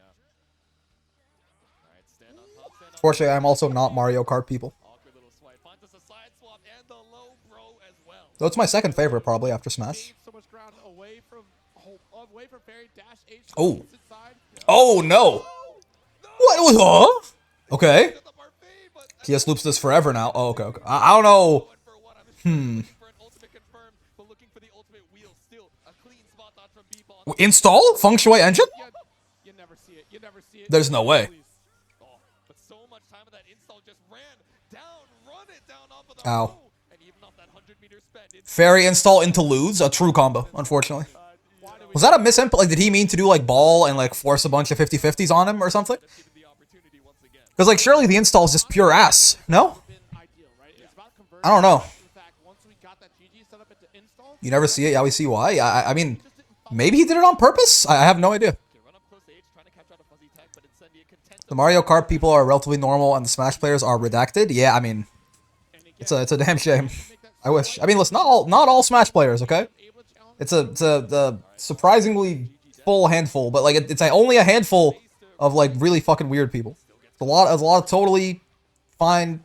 All right, stand on top, stand on Fortunately, I'm also not Mario Kart people. awkward little swipe. Finds us a side swap and the low bro as well. Though it's my second favorite, probably, after Smash. Gained so much ground away from Ferry. Dash H. Oh. Inside. Oh, no. What was huh? Okay. The parfait, but TS loops this forever now. Oh, okay, okay. I don't know. one for one. I'm for an ultimate confirmed, but looking for the ultimate wheel. Still a clean spot dodge from Beepal. Install? Feng Shui engine? You never see it. You never see it. There's no way. Please. Oh, but so much time of that install just ran down, run it down off of the Ow. row, and even off that 100-meter spend. Ferry install into lose. A true combo, unfortunately. Was that a misinput? Like, did he mean to do, like, ball and, like, force a bunch of 50-50s on him or something? The opportunity once again. Because, like, surely the install is just pure ass. No? Been ideal, right? It's about conversion. I don't know. In fact, once we got that GG set up into install, You never see it. Yeah, we see why. I mean, maybe he did it on purpose? I have no idea. Okay, run up close to H, trying to catch out a fuzzy tech, but Incendiary content The Mario Kart people are relatively normal and the Smash players are redacted. Yeah, I mean, it's a damn shame. I wish. I mean, listen, not all Smash players, okay? able to challenge It's a surprisingly full handful, but like it's only a handful of like really fucking weird people. It's a lot of totally fine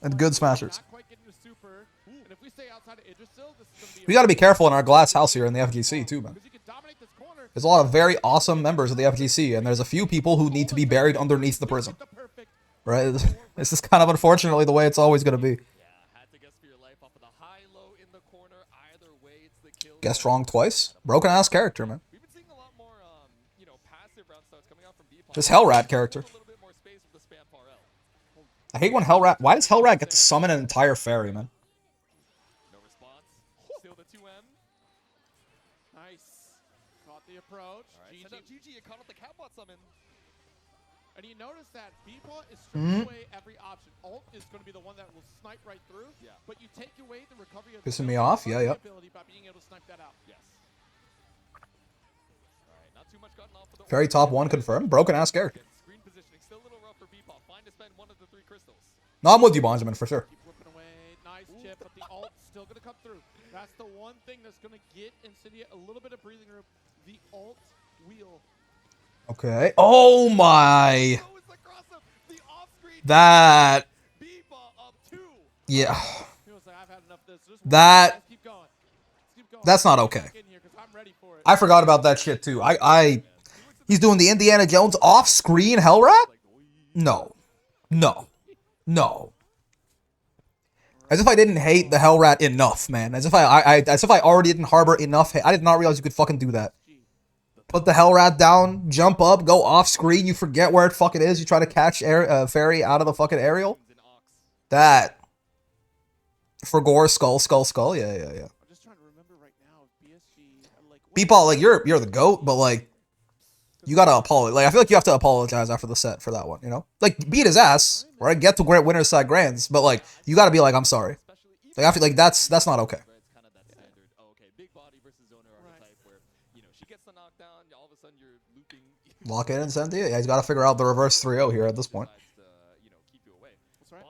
and good smashers. not quite getting to super. And if we stay outside of Yggdrasil, this is going to be We got to be careful in our glass house here in the FGC too, man. because you can dominate this corner. There's a lot of very awesome members of the FGC, and there's a few people who need to be buried underneath the prison. The perfect. Right? This is kind of unfortunately the way it's always gonna be. Yeah, had to guess for your life off of the high-low in the corner. Either way, it's the kill. Guessed wrong twice. Broken ass character, man. We've been seeing a lot more, passive round starts coming out from Beepal. This Hellrat character. A little bit more space with the spam par L. I hate when Hellrat. Why does Hellrat get to summon an entire fairy, man? No response. Still the 2M. Nice. Caught the approach. All right, send out GG. GG. It caught up the Catbot summon. And you notice that Beepaw is stripping away every option. Ult is going to be the one that will snipe right through, but you take away the recovery of Pissing me off? Yeah, yeah. ability by being able to snipe that out. Yes. All right, not too much gotten off for the Ferry top 1 confirmed. Broken ass character. Screen positioning still a little rough for Beepaw. Fine to spend one of the 3 crystals. No, I'm with you, Benjamin, for sure. Keep whipping away. Nice chip, but the ult's still going to come through. That's the one thing that's going to get Incendiary a little bit of breathing room. The ult wheel. Okay. Oh my. That. Yeah. That. That's not okay. I forgot about that shit too. He's doing the Indiana Jones off-screen Hellrat? No. No. No. As if I didn't hate the Hellrat enough, man. As if I already didn't harbor enough hate. I did not realize you could fucking do that. Put the Hellrat down, jump up, go off screen. You forget where it fucking is. You try to catch Ferry out of the fucking aerial. That. For gore, skull. Yeah. I'm just trying to remember right now. BSG, Beepaw, like you're the GOAT, but like you gotta apologize. Like I feel like you have to apologize after the set for that one. You know, like beat his ass, right? Get to great winner's side grands, but like you gotta be like, I'm sorry. Like I feel like that's not okay. Lock in Incendiary? Yeah, he's got to figure out the reverse 3-0 here at this point. Keep you away. But,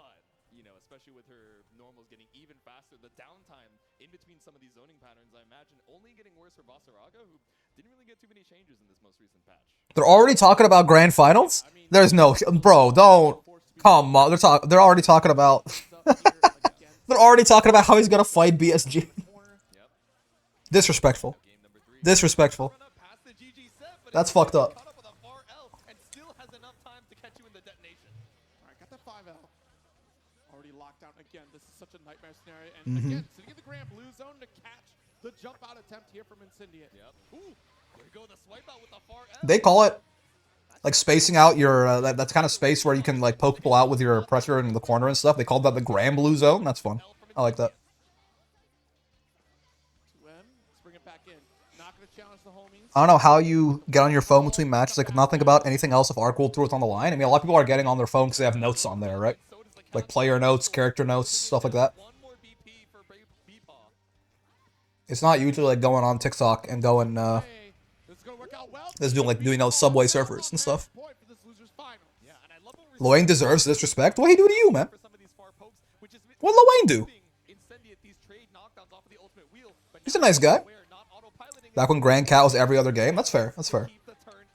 especially with her normals getting even faster, the downtime in between some of these zoning patterns, I imagine only getting worse for Vasaraga, who didn't really get too many changes in this most recent patch. They're already talking about grand finals? There's no... Bro, don't... Come on. They're already talking about... They're already talking about how he's going to fight BSG. Disrespectful. Disrespectful. That's fucked up. Again, this is such a nightmare scenario, and again, sitting in the grand blue zone to catch the jump out attempt here from Incendiary. Ooh, there you go, the swipe out with the far L. They call it like spacing out your that's kind of space where you can like poke people out with your pressure in the corner and stuff. They called that the grand blue zone. That's fun. I like that. Let's bring it back in. Not gonna challenge the homies. I don't know how you get on your phone between matches. I could not think about anything else if Arc World threw it on the line. I mean, a lot of people are getting on their phone because they have notes on there, right? Like player notes, character notes, stuff like that. It's not usually like going on TikTok and going, doing those Subway Surfers and stuff. Loane deserves disrespect. What did he do to you, man? What did Loane do? He's a nice guy. Back when Grand Cat was every other game. That's fair. That's fair.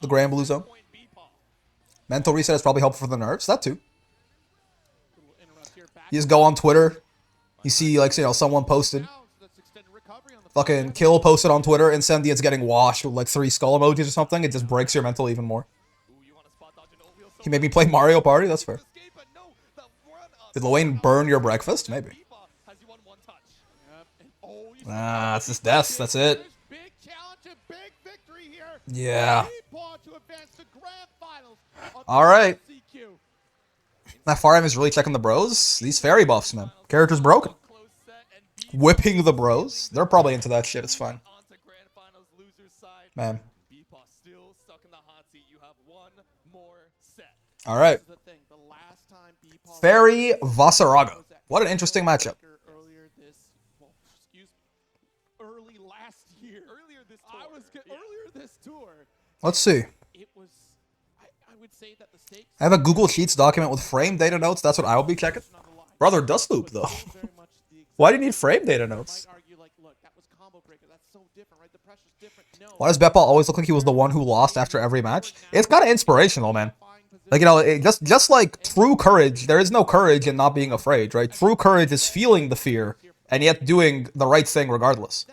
The Grand Blue Zone. Mental reset is probably helpful for the nerves. That too. You just go on Twitter. You see, like, someone posted. Fucking Kill posted on Twitter. Incendiary's getting washed with, like, 3 skull emojis or something. It just breaks your mental even more. He made me play Mario Party? That's fair. Did Loane burn your breakfast? Maybe. Nah, it's just death. That's it. Yeah. Alright. That Farim is really checking the bros. These fairy buffs, man. Character's broken. Whipping the bros. They're probably into that shit. It's fine. Man. Alright. Ferry Vasaraga. What an interesting matchup. Let's see. I have a Google Sheets document with frame data notes. That's what I will be checking. Brother, Dust Loop, though. Why do you need frame data notes? Why does Bepa always look like he was the one who lost after every match? It's kind of inspirational, man. Like, just like true courage, there is no courage in not being afraid, right? True courage is feeling the fear and yet doing the right thing regardless,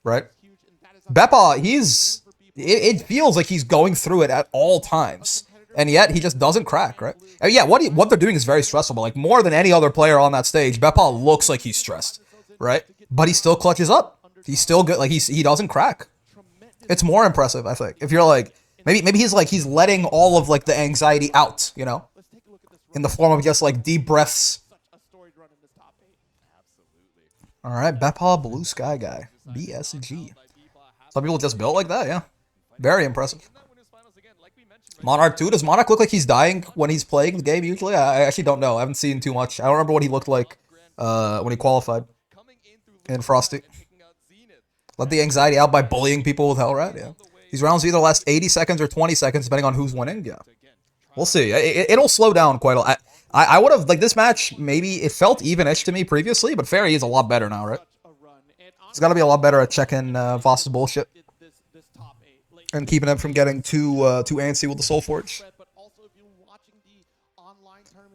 right? Bepa, it feels like he's going through it at all times. And yet, he just doesn't crack, right? And yeah, what they're doing is very stressful, but like more than any other player on that stage, Bepa looks like he's stressed, right? But he still clutches up. He's still good. Like, he doesn't crack. It's more impressive, I think. If you're like, maybe he's letting all of like the anxiety out, you know? In the form of just like deep breaths. Alright, Bepa Blue Sky Guy. BSG. Some people just built like that, yeah. Very impressive. Monarch 2? Does Monarch look like he's dying when he's playing the game usually? I actually don't know. I haven't seen too much. I don't remember what he looked like when he qualified in Frosty. Let the anxiety out by bullying people with Hellrat, yeah. These rounds either last 80 seconds or 20 seconds, depending on who's winning, yeah. We'll see. It'll slow down quite a lot. I would have, like, this match, maybe, it felt even-ish to me previously, but Ferry is a lot better now, right? He's got to be a lot better at checking Voss's bullshit. And keeping him from getting too antsy with the Soul Forge.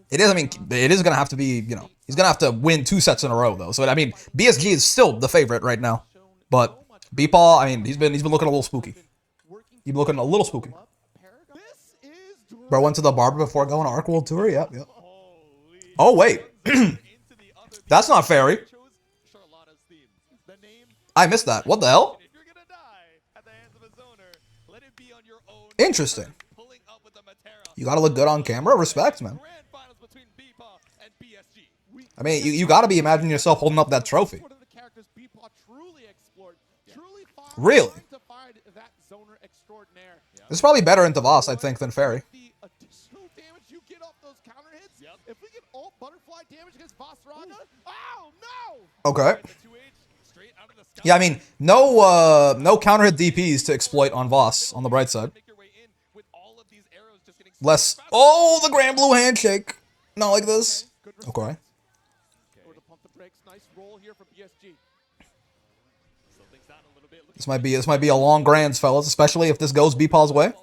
It is, I mean, it is going to have to be, you know, he's going to have to win 2 sets in a row, though. So, I mean, BSG is still the favorite right now. But Beepaw, I mean, he's been looking a little spooky. He's been looking a little spooky. Bro went to the barber before going to Arc World Tour? Yep. Oh, wait. That's not Ferry. I missed that. What the hell? Interesting. You gotta look good on camera. Respect, man. I mean, you gotta be imagining yourself holding up that trophy. Really? This is probably better into Voss, I think, than Ferry. Okay. Yeah, I mean, no counter hit DPs to exploit on Voss on the bright side. Less. Oh, the Grand Blue handshake. Not like this. Okay. This might be a long grands, fellas, especially if this goes Beepaw's way.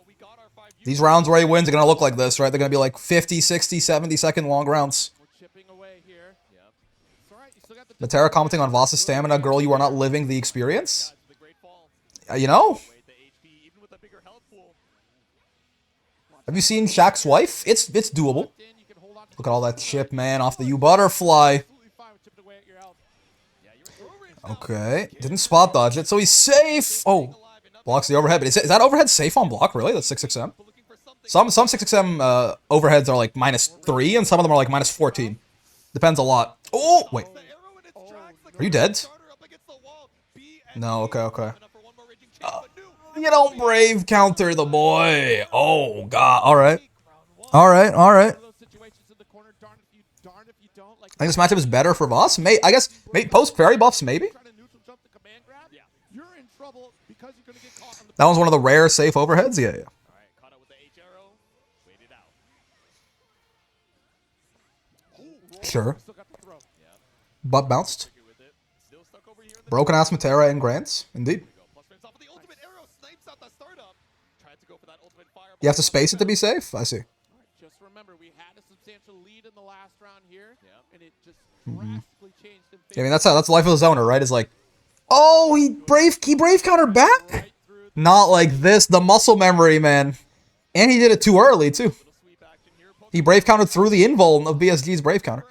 These rounds where he wins are going to look like this, right? They're going to be like 50, 60, 70-second long rounds. Matera commenting on Voss's stamina. Girl, you are not living the experience. You know? Have you seen Shaq's wife? It's doable. Look at all that chip, man, off the U-Butterfly. Okay. Didn't spot dodge it, so he's safe. Oh. Blocks the overhead. But is that overhead safe on block, really? That's 6XM? Some 6XM overheads are like -3, and some of them are like -14. Depends a lot. Oh, wait. Are you dead? No, okay. You don't brave counter the boy. Oh, God. All right. I think this matchup is better for Voss. I guess post Ferry buffs, maybe? That one's one of the rare safe overheads? Yeah. Sure. Butt bounced. Broken ass Matera and Grants. Indeed. You have to space it to be safe? I see. Just remember, we had a substantial lead in the last round here, and it just drastically changed. I mean, that's the life of the zoner, right? Is like, oh, he brave counter back? Not like this. The muscle memory, man. And he did it too early, too. He brave countered through the invuln of BSG's brave counter.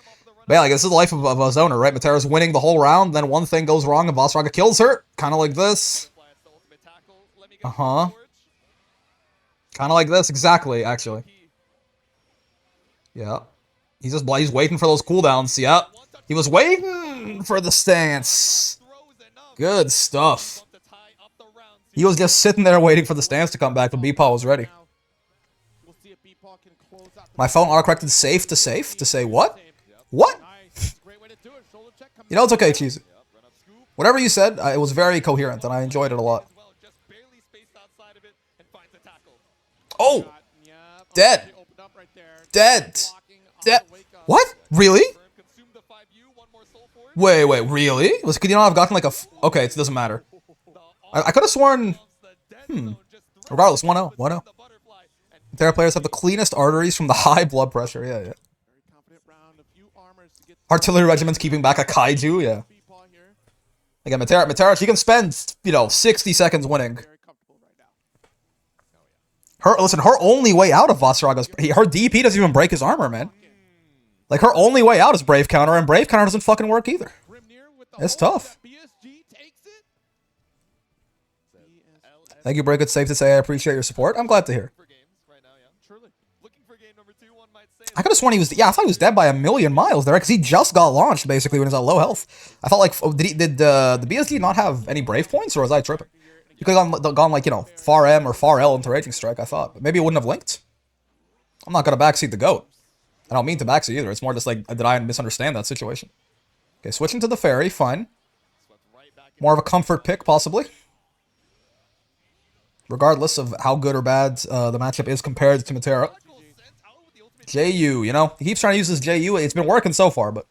But yeah, like, this is the life of a zoner, right? Matera's winning the whole round, then one thing goes wrong and Vasaraga kills her. Kind of like this. Uh-huh. Kind of like this, exactly, actually. Yeah. He's waiting for those cooldowns, yeah. He was waiting for the stance. Good stuff. He was just sitting there waiting for the stance to come back, but Beepaw was ready. My phone autocorrected safe to say what? What? You know, it's okay, Cheesy. Whatever you said, it was very coherent, and I enjoyed it a lot. Oh! Dead! Dead! What? Really? Wait, really? Could you not have gotten like a... Okay, it doesn't matter. I could have sworn... Regardless, 1-0. 1-0. Their players have the cleanest arteries from the high blood pressure. Yeah. Artillery regiments keeping back a kaiju. Yeah. Again, Matera, she can spend, 60 seconds winning. Her only way out of Vasaraga's... Her DP doesn't even break his armor, man. Like, her only way out is Brave Counter, and Brave Counter doesn't fucking work either. It's tough. Thank you, Break. It's safe to say I appreciate your support. I'm glad to hear. I could have sworn he was... Yeah, I thought he was dead by a million miles there, because he just got launched, basically, when he was at low health. I felt like... Did the BSD not have any Brave points, or was I tripping? He could have gone like, you know, far M or far L into Raging Strike, I thought. But maybe it wouldn't have linked. I'm not going to backseat the GOAT. I don't mean to backseat either. It's more just like, did I misunderstand that situation? Okay, switching to the Ferry, fine. More of a comfort pick, possibly. Regardless of how good or bad the matchup is compared to Matera. JU, you know? He keeps trying to use this JU. It's been working so far, but...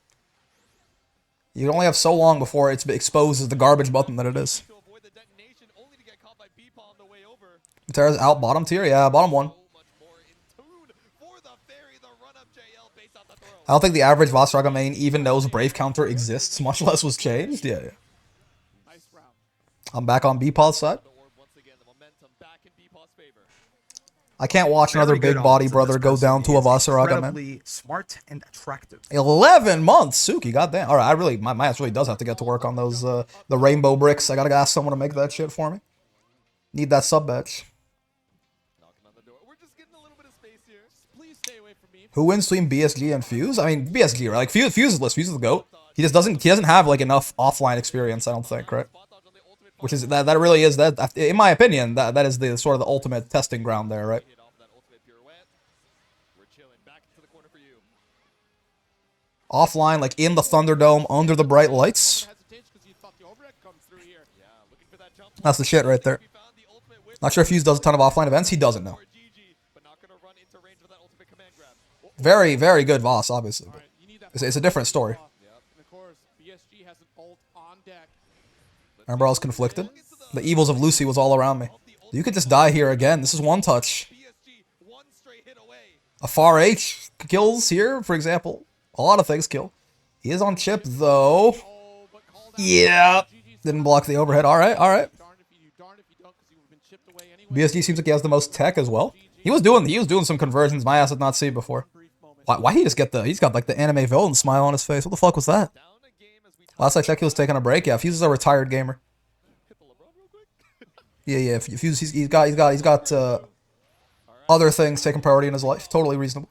You only have so long before it's exposed as the garbage button that it is. Matera's out bottom tier? Yeah, bottom one. I don't think the average Vasaraga main even knows Brave Counter exists, much less was changed. Yeah, yeah. I'm back on B-Pod's side. I can't watch another big body brother go down to a Vasaraga, man. Smart and attractive. 11 months, Suki, goddamn. All right, my ass really does have to get to work on those the rainbow bricks. I gotta ask someone to make that shit for me. Need that sub badge. Who wins between BSG and Fuse? I mean, BSG, right? Like Fuse is the Fuse is the GOAT. He doesn't have like enough offline experience, I don't think, right? Which is that really is that, in my opinion, that is the sort of the ultimate testing ground there, right? Offline, like in the Thunderdome, under the bright lights. That's the shit right there. Not sure if Fuse does a ton of offline events. He doesn't know. Very, very good Voss, obviously. But it's a different story. Remember, I was conflicted. The evils of Lucy was all around me. You could just die here again. This is one touch. A far H kills here, for example. A lot of things kill. He is on chip, though. Yeah. Didn't block the overhead. All right, all right. BSG seems like he has the most tech as well. He was doing some conversions my ass did not see before. Why he just he's got like the anime villain smile on his face. What the fuck was that? Last I checked, he was taking a break. Yeah, Fuse is a retired gamer. Yeah. Fuse, he's got other things taking priority in his life. Totally reasonable.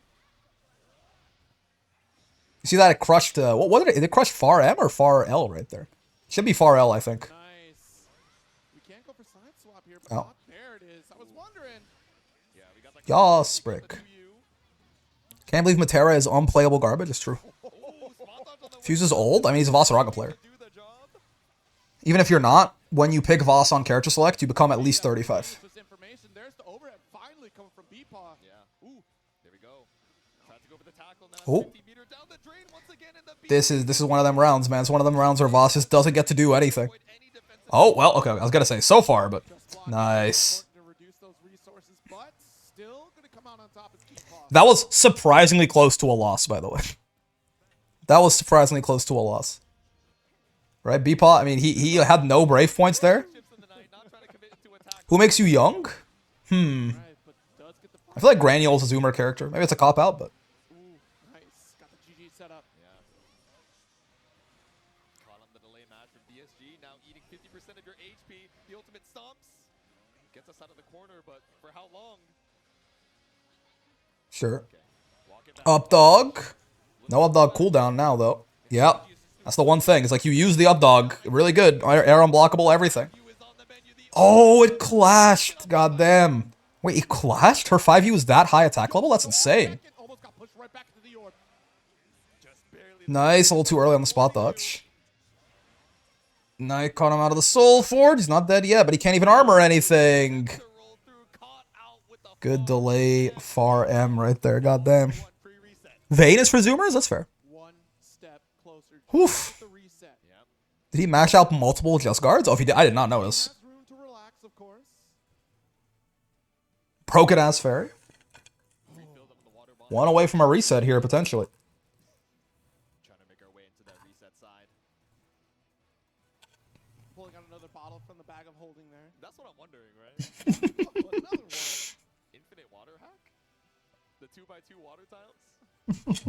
You see that it crushed? What did it crush? Far M or far L right there? Should be far L, I think. Oh. Yas, brick. Can't believe Matera is unplayable garbage. It's true. Fuse is old. I mean, he's a Vasaraga player. Even if you're not, when you pick Voss on character select, you become at least 35. Oh. This is one of them rounds, man. It's one of them rounds where Voss just doesn't get to do anything. Oh, well, okay. I was going to say so far, but nice. That was surprisingly close to a loss, by the way. That was surprisingly close to a loss. Right? Beepaw, I mean, he had no Brave points there. Who makes you young? I feel like Granule's a Zoomer character. Maybe it's a cop-out, but... Sure. Up dog. No up dog cooldown now, though. Yep. That's the one thing. It's like you use the up dog. Really good. Air unblockable, everything. Oh, it clashed. Goddamn. Wait, it clashed? Her 5U is that high attack level? That's insane. Nice. A little too early on the spot dodge. Knight caught him out of the Soul Forge. He's not dead yet, but he can't even armor anything. Good delay, far M right there. Goddamn. Vayne is for Zoomers? That's fair. Oof. Did he mash out multiple Just Guards? Oh, if he did, I did not notice. Broken ass Ferry. One away from a reset here, potentially. Trying to make our way into that reset side. Pulling out another bottle from the bag of holding there. That's what I'm wondering, right? Another one. Infinite water hack? The 2x2 water tiles? Alright.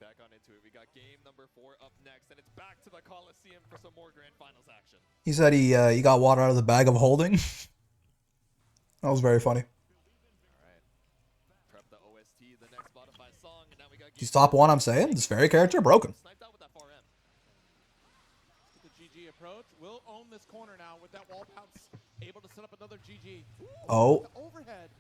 Back on into it. We got game number 4 up next, and it's back to the Coliseum for some more Grand Finals action. He said he got water out of the bag of holding. That was very funny. Alright. Prep the OST, the next Spotify song, and now we got He's top 1, I'm saying. This Ferry character broken. sniped out with that far M. The GG approach. Will own this corner now with that wall bounce. Able to set up another GG. Oh. The overhead.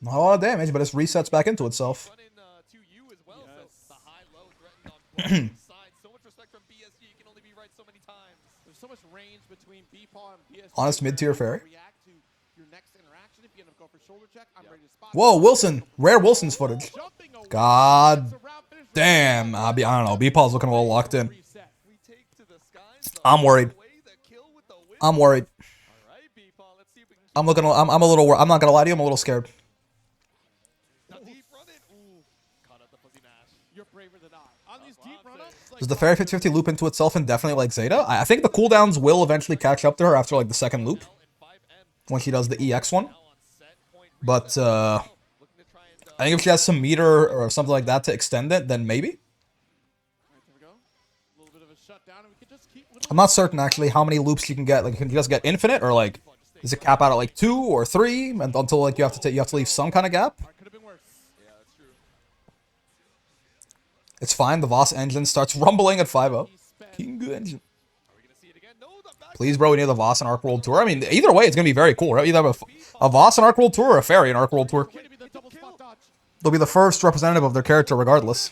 Not a lot of damage, but it resets back into itself. Run in to you as well, so the high-low threatened on both sides. So much respect from BSG, you can only be right so many times. There's so much range between Beepaw and BSG. Honest mid-tier Ferry. React to your next interaction. If you end up going for shoulder check, I'm ready to spot. Whoa, Wilson. Rare Wilson's footage. God damn. I don't know. Beepaw's looking a little locked in. We take to the skies. I'm worried. I'm worried. Alright, Beepaw, let's see if we can I'm looking. I'm a little. I'm not gonna lie to you. I'm a little scared. deep run it. Ooh, caught out the fuzzy mash. You're braver than I. On these deep run-ups, like, Does the Ferry 50/50 loop into itself indefinitely like Zeta? I think the cooldowns will eventually catch up to her after like the second loop when she does the EX one. But I think if she has some meter or something like that to extend it, then maybe. Right, there we go. A little bit of a shutdown, and we can just keep I'm not certain actually how many loops you can get. Like, can you just get infinite, or like, does it cap out at like 2 or 3, and until like you have to leave some kind of gap? could have been worse. Yeah, that's true. It's fine. The Voss engine starts rumbling at 5-0. King engine. Are we gonna see it again? No, the back. Please, bro, we need the Voss and Arc World Tour. I mean, either way, it's gonna be very cool, right? Either have a Voss and Arc World Tour or a Ferry and Arc World Tour. Going to be the double spot dodge. They'll be the first representative of their character, regardless.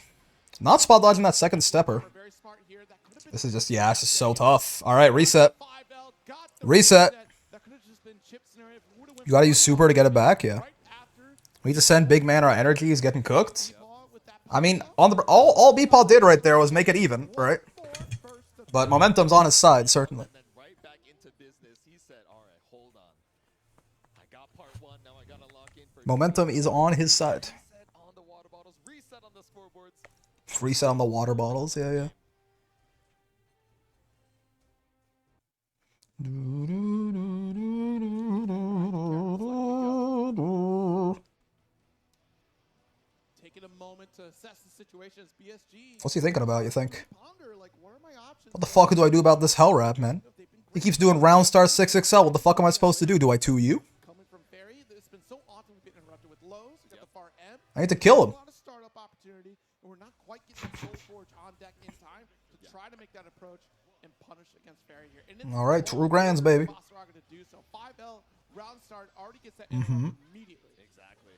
Not spot dodging that second stepper. Very smart here. That could have been This is just, yeah, it's just so tough. All right, reset. 5L. Got the Reset. That could have just been chip scenario. If it would've went You gotta use super to get it back, yeah. right after We need to send big man. Our energy is getting cooked. ball with that I mean, on the all Beepaw did right there was make it even, right? But momentum's on his side, certainly. And then right back into business. He said, "Alright, hold on. I got part 1, now I gotta lock in for Momentum is on his side. reset on the water bottles, reset on the scoreboards." Reset on the water bottles, yeah, yeah. taking a moment to assess the situation as BSG. What's he thinking about, you think? Ponder, like, what are my options? What the fuck do I do about this hell rap, man? He keeps doing round star 6XL. What the fuck am I supposed to do? Do I 2U? Coming from Ferry, it's been so often we've been interrupted with lows. We got the far end. I need to kill him. A lot of startup opportunity, and we're not quite getting Soul Forge on deck in time to try to make that approach and punish against Ferry here. And it's All right, true grands, baby. Vasaraga to do so. 5L round start already gets that immediately. Exactly.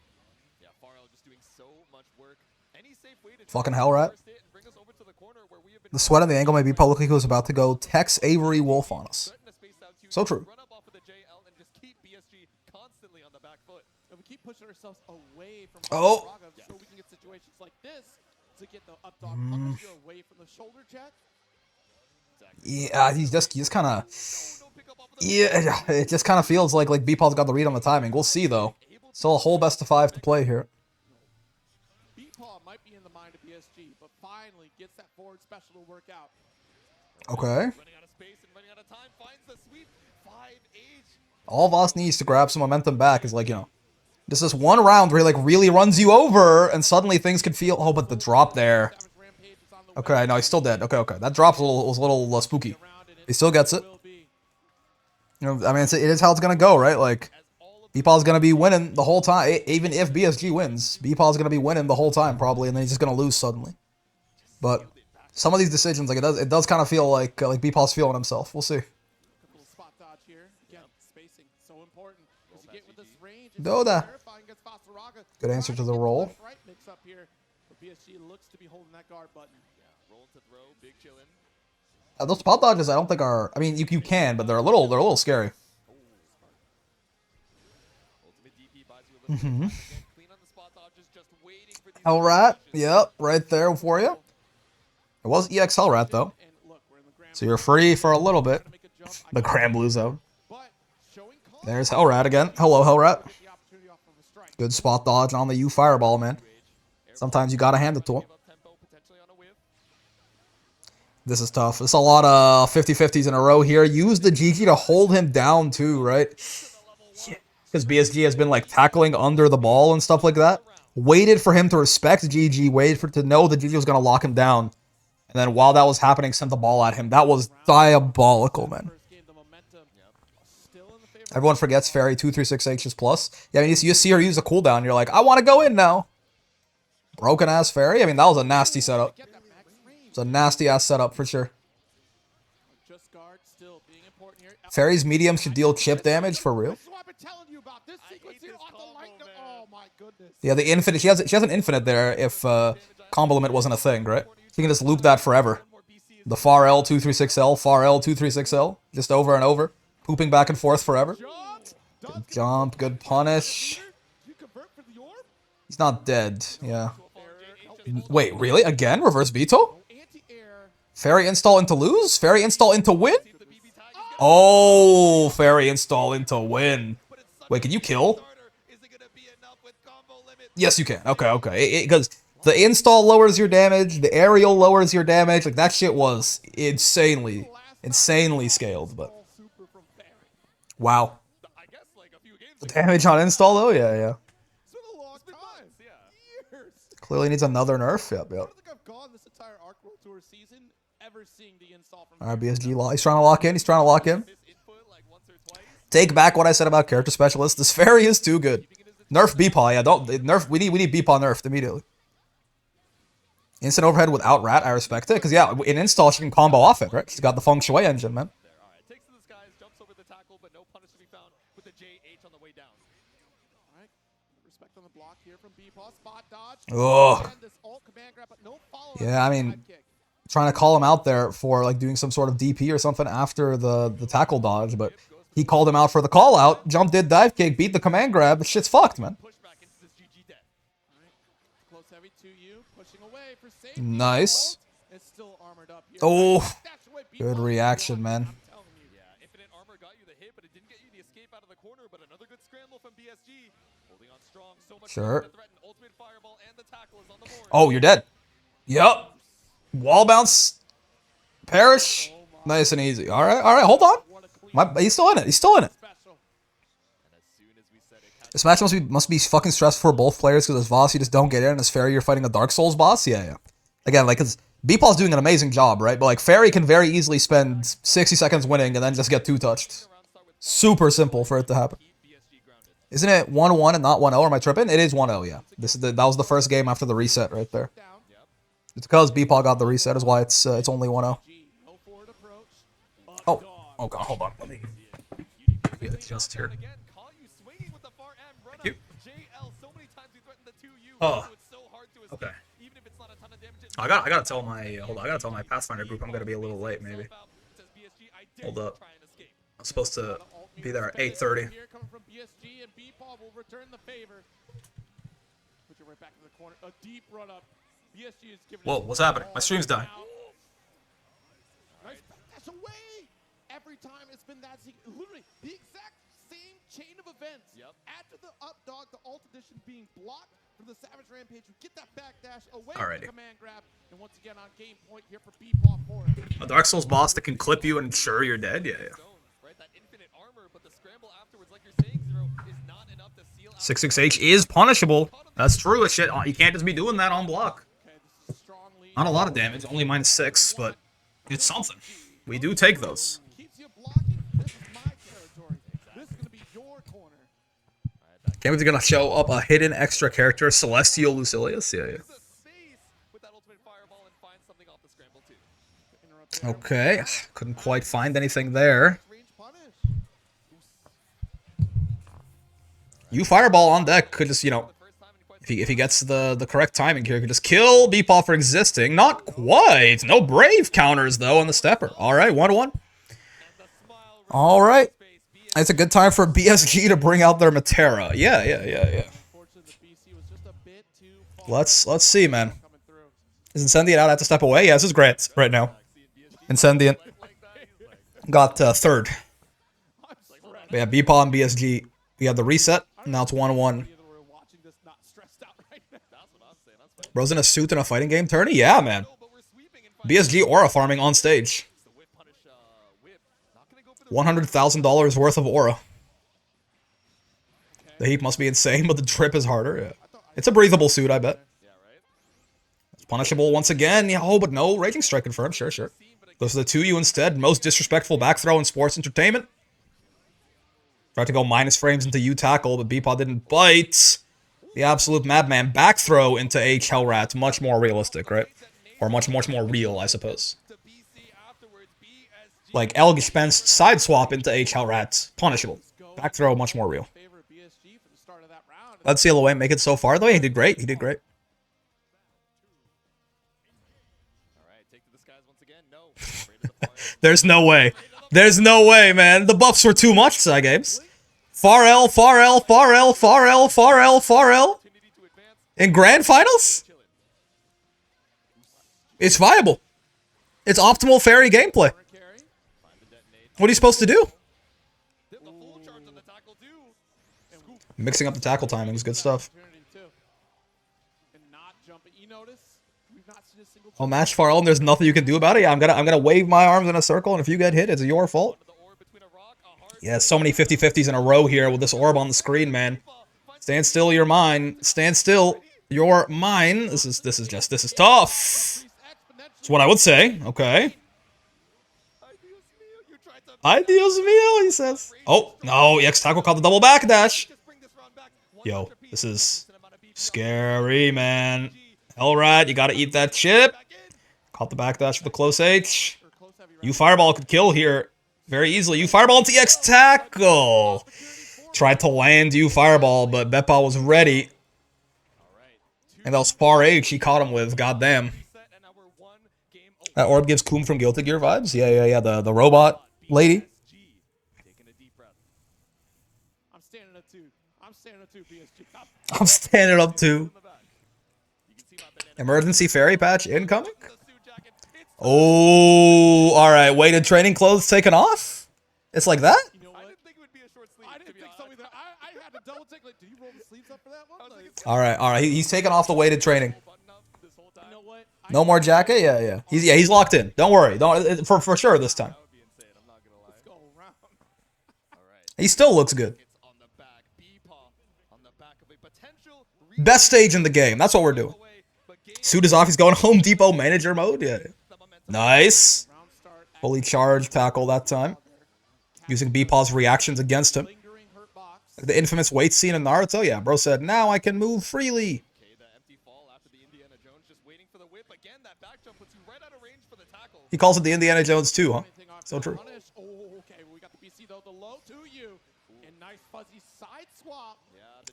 Yeah, Farrell just doing so much work. Any safe way to Fucking hell rat. first hit and bring us over to the corner where we have been The sweat on the angle may be publicly who's about to go Tex Avery Wolf on us. threatening to space out to So true. run up off of the JL and just keep BSG constantly on the back foot. And we keep pushing ourselves away from Oh. Vasaraga so we can get situations like this to get the up dog punish you away from the shoulder check. Yeah, he's just kind of. No pick up off of the Yeah, it just kind of feels like Beepal's got the read on the timing. We'll see though. Still a whole best of 5 to play here. Beatpaw might be in the mind of BSG, but finally gets that forward special to work out. Okay. running out of space and running out of time, finds the sweep. 5H. All Voss needs to grab some momentum back is like, just this one round where he really runs you over and suddenly things can feel. Oh, but the drop there. Savage Rampage is on the Okay, no, he's still dead. Okay. That drop was a little spooky. way around, and He still gets it. will be. I mean, it is how it's gonna go, right? Like, Beepal's gonna be winning the whole time, even if BSG wins. Beepal's gonna be winning the whole time probably, and then he's just gonna lose suddenly. But some of these decisions, it does kind of feel like Beepal's feeling himself. We'll see. Little spot dodge here. Again, spacing so important. As you get with this range, it's Doda. terrifying against Vasaraga. Good answer Trying to the get roll. left-right mix up here, but BSG looks to be holding that guard button. Roll to throw, big chillin'. Those spot dodges, I don't think are. I mean, you can, but they're a little scary. Ultimate DP buys you a little bit of time. Again, clean on the spot dodges, just waiting for these Hellrat, situations. yep, right there for you. It was EX Hellrat though, And look, we're in the Grand so you're free for a little bit. to make a jump. The Grand Blue Zone. But showing caution, There's Hellrat again. Hello, Hellrat. get the opportunity off of a strike. Good spot dodge on the U Fireball, man. Sometimes you gotta hand it to him. Give up tempo, potentially on a whiff. This is tough. This is a lot of 50-50s in a row here. Use the GG to hold him down too, right? Because BSG has been tackling under the ball and stuff like that. Waited for him to respect GG. Waited for to know that GG was gonna lock him down. And then while that was happening, sent the ball at him. That was diabolical, man. First game, the momentum still in the favor. Everyone forgets Ferry 236H's plus. Yeah, I mean, you see her use a cooldown. You're like, I want to go in now. Broken ass Ferry. I mean, that was a nasty setup. Get that max range. It's a nasty ass setup for sure. Ferry's medium should deal chip damage for real. This is what I've been telling you about. This sequence here on the light. Oh my goodness. Yeah, the infinite. She has an infinite there if combo limit wasn't a thing, right? She can just loop that forever. The far L 236L, far L 236L, just over and over, pooping back and forth forever. Good jump, good punish. He's not dead. Yeah. Wait, really? Again? Reverse veto? Ferry install into lose? Ferry install into win? Oh, Ferry install into win. Wait, can you kill? Yes, you can. Okay, okay. Because the install lowers your damage, the aerial lowers your damage. Like, that shit was insanely scaled, but... Wow. The damage on install, though? Yeah, yeah. Clearly needs another nerf. Yep, yep. Alright, BSG lock. He's trying to lock in. He's trying to lock in. Take back what I said about character specialists. This Ferry is too good. Nerf Beepaw, yeah. Don't nerf. We need Beepaw nerfed immediately. Instant overhead without rat. I respect it because yeah, in install she can combo off it, right? She's got the feng shui engine, man. Oh. Yeah, I mean, trying to call him out there for like doing some sort of DP or something after the tackle dodge, but he called him out for the call out. Jump, did dive kick, beat the command grab. The shit's fucked, man. Nice. Oh, good reaction, man. Sure. Oh, you're dead. Yup. Wall bounce. Perish. Nice and easy. All right, hold on. He's still in it. He's still in it. This match must be fucking stressful for both players because as Voss, you just don't get in, and as Ferry, you're fighting a Dark Souls boss. Yeah, yeah. Again, like, because Beepaw's doing an amazing job, right? But, like, Ferry can very easily spend 60 seconds winning and then just get 2-touched. Super simple for it to happen. Isn't it 1-1 and not 1-0? Or am I tripping? It is 1-0, yeah. That was the first game after the reset right there. It's because Beepaw got the reset is why it's only 1-0. Oh, God, hold on. Let me adjust here. Thank you. Oh, okay. I gotta tell my hold on. I gotta tell my Pathfinder group I'm gonna be a little late, maybe. Hold up. I'm supposed to be there at 8:30. Whoa, what's happening? My stream's dying. That's away. Every time it's been that literally the exact same chain of events. Yep. After the up dog, the ult edition being blocked from the Savage Rampage, we get that backdash away from the command grab, and once again on game point here for Beepaw for it. A Dark Souls boss that can clip you and ensure you're dead. Yeah, yeah. 66H is punishable. That's true as shit. You can't just be doing that on block. Not a lot of damage, only -6, but it's something. We do take those. Can't wait, they're gonna show up a hidden extra character, Celestial Lucilius. Yeah, yeah. Okay, couldn't quite find anything there. You Fireball on deck could just, you know, if he gets the correct timing here, could just kill Beepaw for existing. Not quite. No Brave counters, though, on the Stepper. All right, 1-1. All right. It's a good time for BSG to bring out their Matera. Yeah. Let's see, man. Is Incendiary out? I have to step away? Yeah, this is great right now. Incendiary got third. But yeah, Beepaw and BSG. We had the reset. Now it's 1-1. Bro's in a suit in a fighting game tourney? Yeah, man. BSG aura farming on stage. $100,000 worth of aura. The heat must be insane, but the drip is harder. Yeah. It's a breathable suit, I bet. It's punishable once again. Yeah, oh, but no. Raging Strike confirmed. Sure. Goes to the 2U instead. Most disrespectful back throw in sports entertainment. Tried to go minus frames into U tackle, but Beepaw didn't bite. The absolute madman back throw into H Hellrat. Much more realistic, right? Or much more real, I suppose. Like, L dispensed side swap into H Hellrat. Punishable. Back throw, much more real. Let's see Lowain make it so far, though. He did great. He did great. There's no way. There's no way, man. The buffs were too much, side games. Far L, far L, far L, far L, far L, far L. In grand finals? It's viable. It's optimal Ferry gameplay. What are you supposed to do? Mixing up the tackle timing is good stuff. Oh, match far L and there's nothing you can do about it? Yeah, I'm gonna wave my arms in a circle, and if you get hit, it's your fault. Yeah, so many 50-50s in a row here with this orb on the screen, man. Stand still, you're mine. Stand still, you're mine. This is tough. That's what I would say. Okay. Ay, Dios mío, he says. Oh, no, EX Tackle caught the double backdash. Yo, this is scary, man. Hellrat, you gotta eat that chip. Caught the backdash with the close H. You Fireball could kill here very easily. You Fireball into EX Tackle. Tried to land you Fireball, but Bepa was ready. And that was far H he caught him with. Goddamn. That orb gives Koom from Guilty Gear vibes. Yeah. The robot lady. I'm standing up too. I'm standing up too, PSG. I'm standing up too. Emergency Ferry patch incoming? Oh, alright. Weighted training clothes taken off? It's like that? You know what? I didn't think it would be a short sleeve. I didn't think so either. I had to double check. Like, do you roll the sleeves up for that one? Alright. He's taking off the weighted training. No more jacket? Yeah. He's locked in. Don't worry. Don't for sure this time. He still looks good. Best stage in the game. That's what we're doing. Suit is off. He's going Home Depot manager mode. Yeah. Nice. Fully charged tackle that time. Using Beepaw's reactions against him. The infamous wait scene in Naruto. Yeah, bro said, now I can move freely. He calls it the Indiana Jones 2, huh? So true.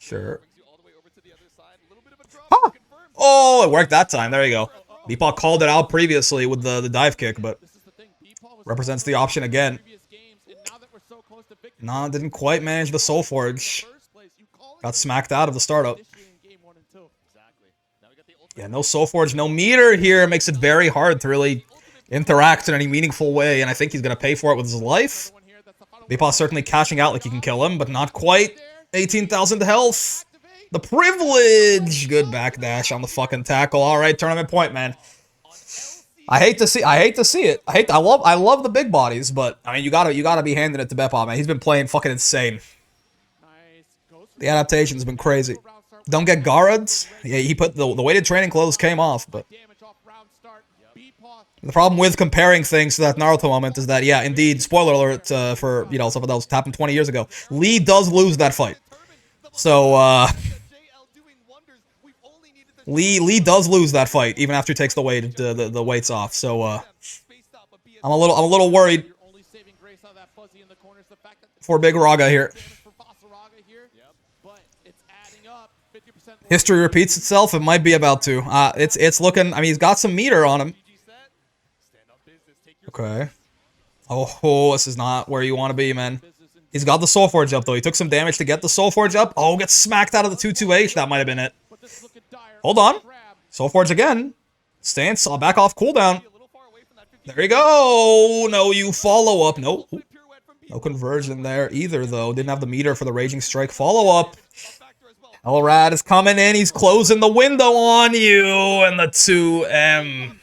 Sure. Huh. Oh, it worked that time. There you go. Beepaw called it out previously with the dive kick, but represents the option again. Nah, didn't quite manage the Soul Forge. Got smacked out of the startup. Yeah, no Soul Forge, no meter here. Makes it very hard to really interact in any meaningful way, and I think he's going to pay for it with his life. Beepaw's certainly cashing out like he can kill him, but not quite. 18,000 health. The privilege. Good backdash on the fucking tackle. All right, tournament point, man. I hate to see it. I love the big bodies, but I mean, you gotta be handing it to Bepa, man. He's been playing fucking insane. The adaptation's been crazy. Don't get Garrod. Yeah, he put the weighted training clothes came off, but the problem with comparing things to that Naruto moment is that, yeah, indeed, spoiler alert for, you know, something else happened 20 years ago. Lee does lose that fight. So, Lee does lose that fight even after he takes the weights off. So, I'm a little worried for Big Raga here. History repeats itself. It might be about to. It's looking. I mean, he's got some meter on him. Okay. Oh, this is not where you want to be, man. He's got the Soul Forge up, though. He took some damage to get the Soul Forge up. Oh, gets smacked out of the 2-2H. That might have been it. Hold on. Soul Forge again. Stance. I'll back off cooldown. There you go. No, you follow up. Nope. No conversion there either, though. Didn't have the meter for the Raging Strike follow-up. Elrad is coming in. He's closing the window on you. And the 2M.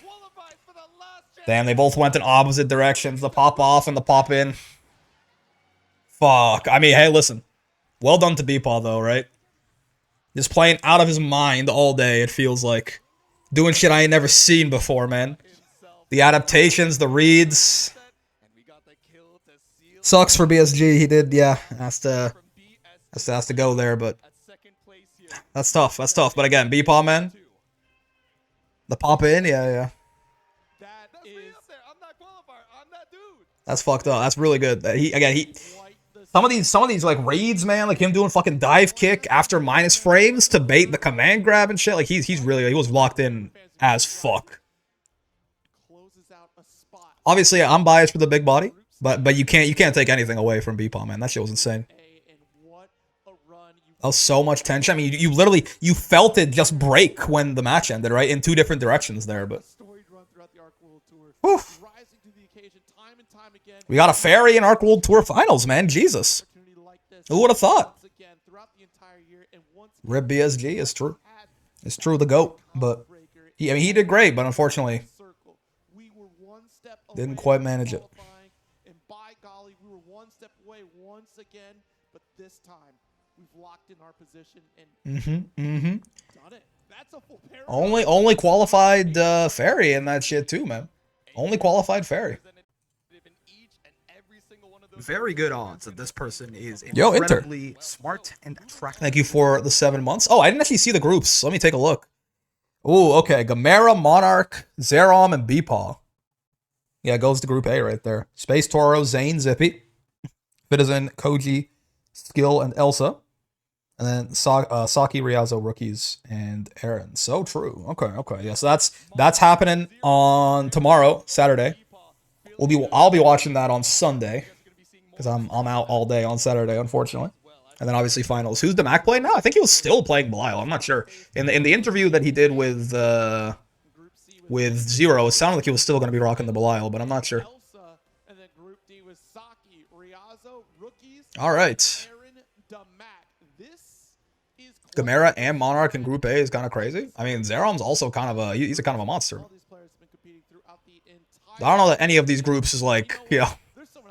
Damn, they both went in opposite directions. The pop off and the pop in. Fuck. I mean, hey, listen. Well done to Beepaw, though, right? Just playing out of his mind all day, it feels like. Doing shit I ain't never seen before, man. The adaptations, the reads. Sucks for BSG. He did, yeah. Has to go there, but that's tough. That's tough. But again, Beepaw, man. The pop in, yeah. That's fucked up. That's really good. Some of these like raids, man, like him doing fucking dive kick after minus frames to bait the command grab and shit. Like he was locked in as fuck. Obviously, I'm biased for the big body, but you can't take anything away from Beepaw, man. That shit was insane. That was so much tension. I mean, you literally felt it just break when the match ended, right? In two different directions there, but. Whew. We got a Ferry in Arc World Tour Finals, man. Jesus. Who would have thought? Rip BSG is true. It's true, the GOAT. But he did great, but unfortunately didn't quite manage it. And by golly, we were one step away once again, but this time we've locked in our position and done it. That's a full paradigm. Only qualified Ferry in that shit too, man. Only qualified Ferry. Very good odds that this person is Inter. incredibly smart and attractive. Thank you for the 7 months. Oh, I didn't actually see the groups. Let me take a look. Ooh, okay. Gamera, Monarch, Zerom, and Beepaw. Yeah, it goes to Group A right there. Space Toro, Zane, Zippy, Citizen, Koji, Skill, and Elsa. And then Saki, Riazo, Rookies, and Aaron. So true. Okay. Yeah, so that's happening on tomorrow, Saturday. I'll be watching that on Sunday. Because I'm out all day on Saturday, unfortunately. And then obviously finals. Who's Demac playing now? I think he was still playing Belial. I'm not sure. In the interview that he did with Zero, it sounded like he was still going to be rocking the Belial, but I'm not sure. All right. Gamera and Monarch in Group A is kind of crazy. I mean, Zerom's also kind of he's a kind of a monster. I don't know that any of these groups is like, yeah.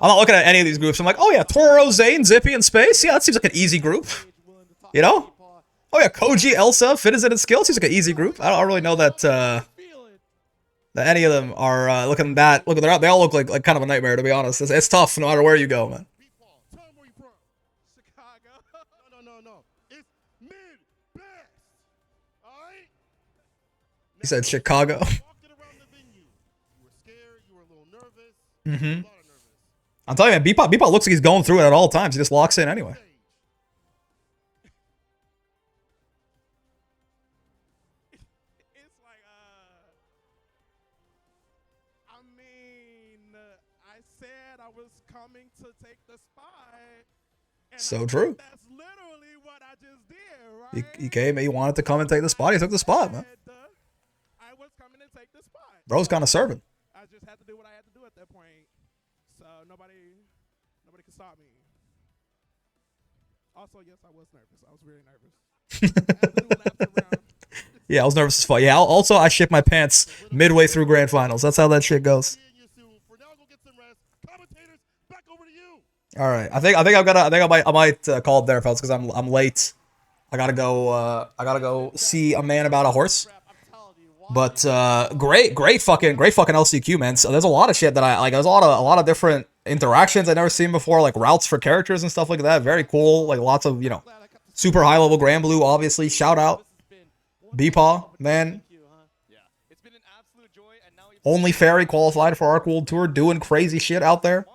I'm not looking at any of these groups. I'm like, oh yeah, Toro, Zane, Zippy, and Space. Yeah, that seems like an easy group. You know? Oh yeah, Koji, Elsa, Citizen, and Skill seems like an easy group. I don't really know that that any of them are looking that. Look, they all look like kind of a nightmare, to be honest. It's tough no matter where you go, man. He said Chicago. I'm telling you, man, Beepaw looks like he's going through it at all times. He just locks in anyway. It's like, I mean, I said I was coming to take the spot. So true. That's literally what I just did, right? He came, he wanted to come and take the spot. He took the spot, man. I was coming to take the spot. Bro's kind of serving. I just had to do what I had to do at that point. So nobody can stop me. Also, yes, I was nervous. I was really nervous. Yeah, I was nervous as fuck. Yeah, also I shit my pants midway through grand finals. That's how that shit goes. All right, I might call it there, fellas, because I'm late. I gotta go see a man about a horse. But great fucking LCQ, man. So there's a lot of shit that I like. There's a lot of different interactions I've never seen before, like routes for characters and stuff like that. Very cool. Like lots of super high level Grand Blue, obviously. Shout out Beepaw, man. Only Ferry qualified for Arc World Tour, doing crazy shit out there.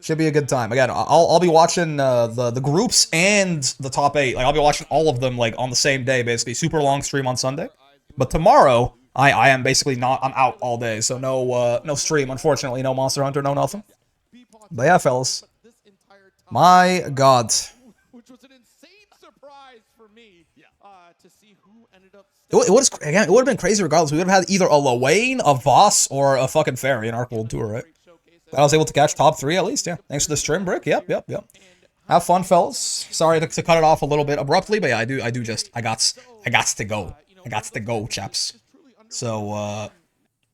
Should be a good time. Again, I'll be watching the groups and the top 8. Like I'll be watching all of them like on the same day, basically. Super long stream on Sunday. But tomorrow, I am basically not. I'm out all day, so no stream. Unfortunately, no Monster Hunter, no nothing. But yeah, fellas, my God. Which was an insane surprise for me to see who ended up. It would have been crazy regardless. We would have had either a Lowain, a Voss, or a fucking Ferry in Arc World Tour, right? But I was able to catch top 3 at least, yeah. Thanks for the stream, Brick. Yep. Have fun, fellas. Sorry to cut it off a little bit abruptly, but yeah, I got to go. I got to go, chaps. So,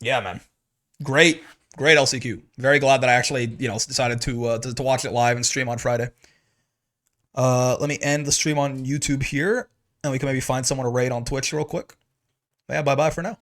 yeah, man. Great LCQ. Very glad that I actually, decided to watch it live and stream on Friday. Let me end the stream on YouTube here, and we can maybe find someone to raid on Twitch real quick. But yeah, bye-bye for now.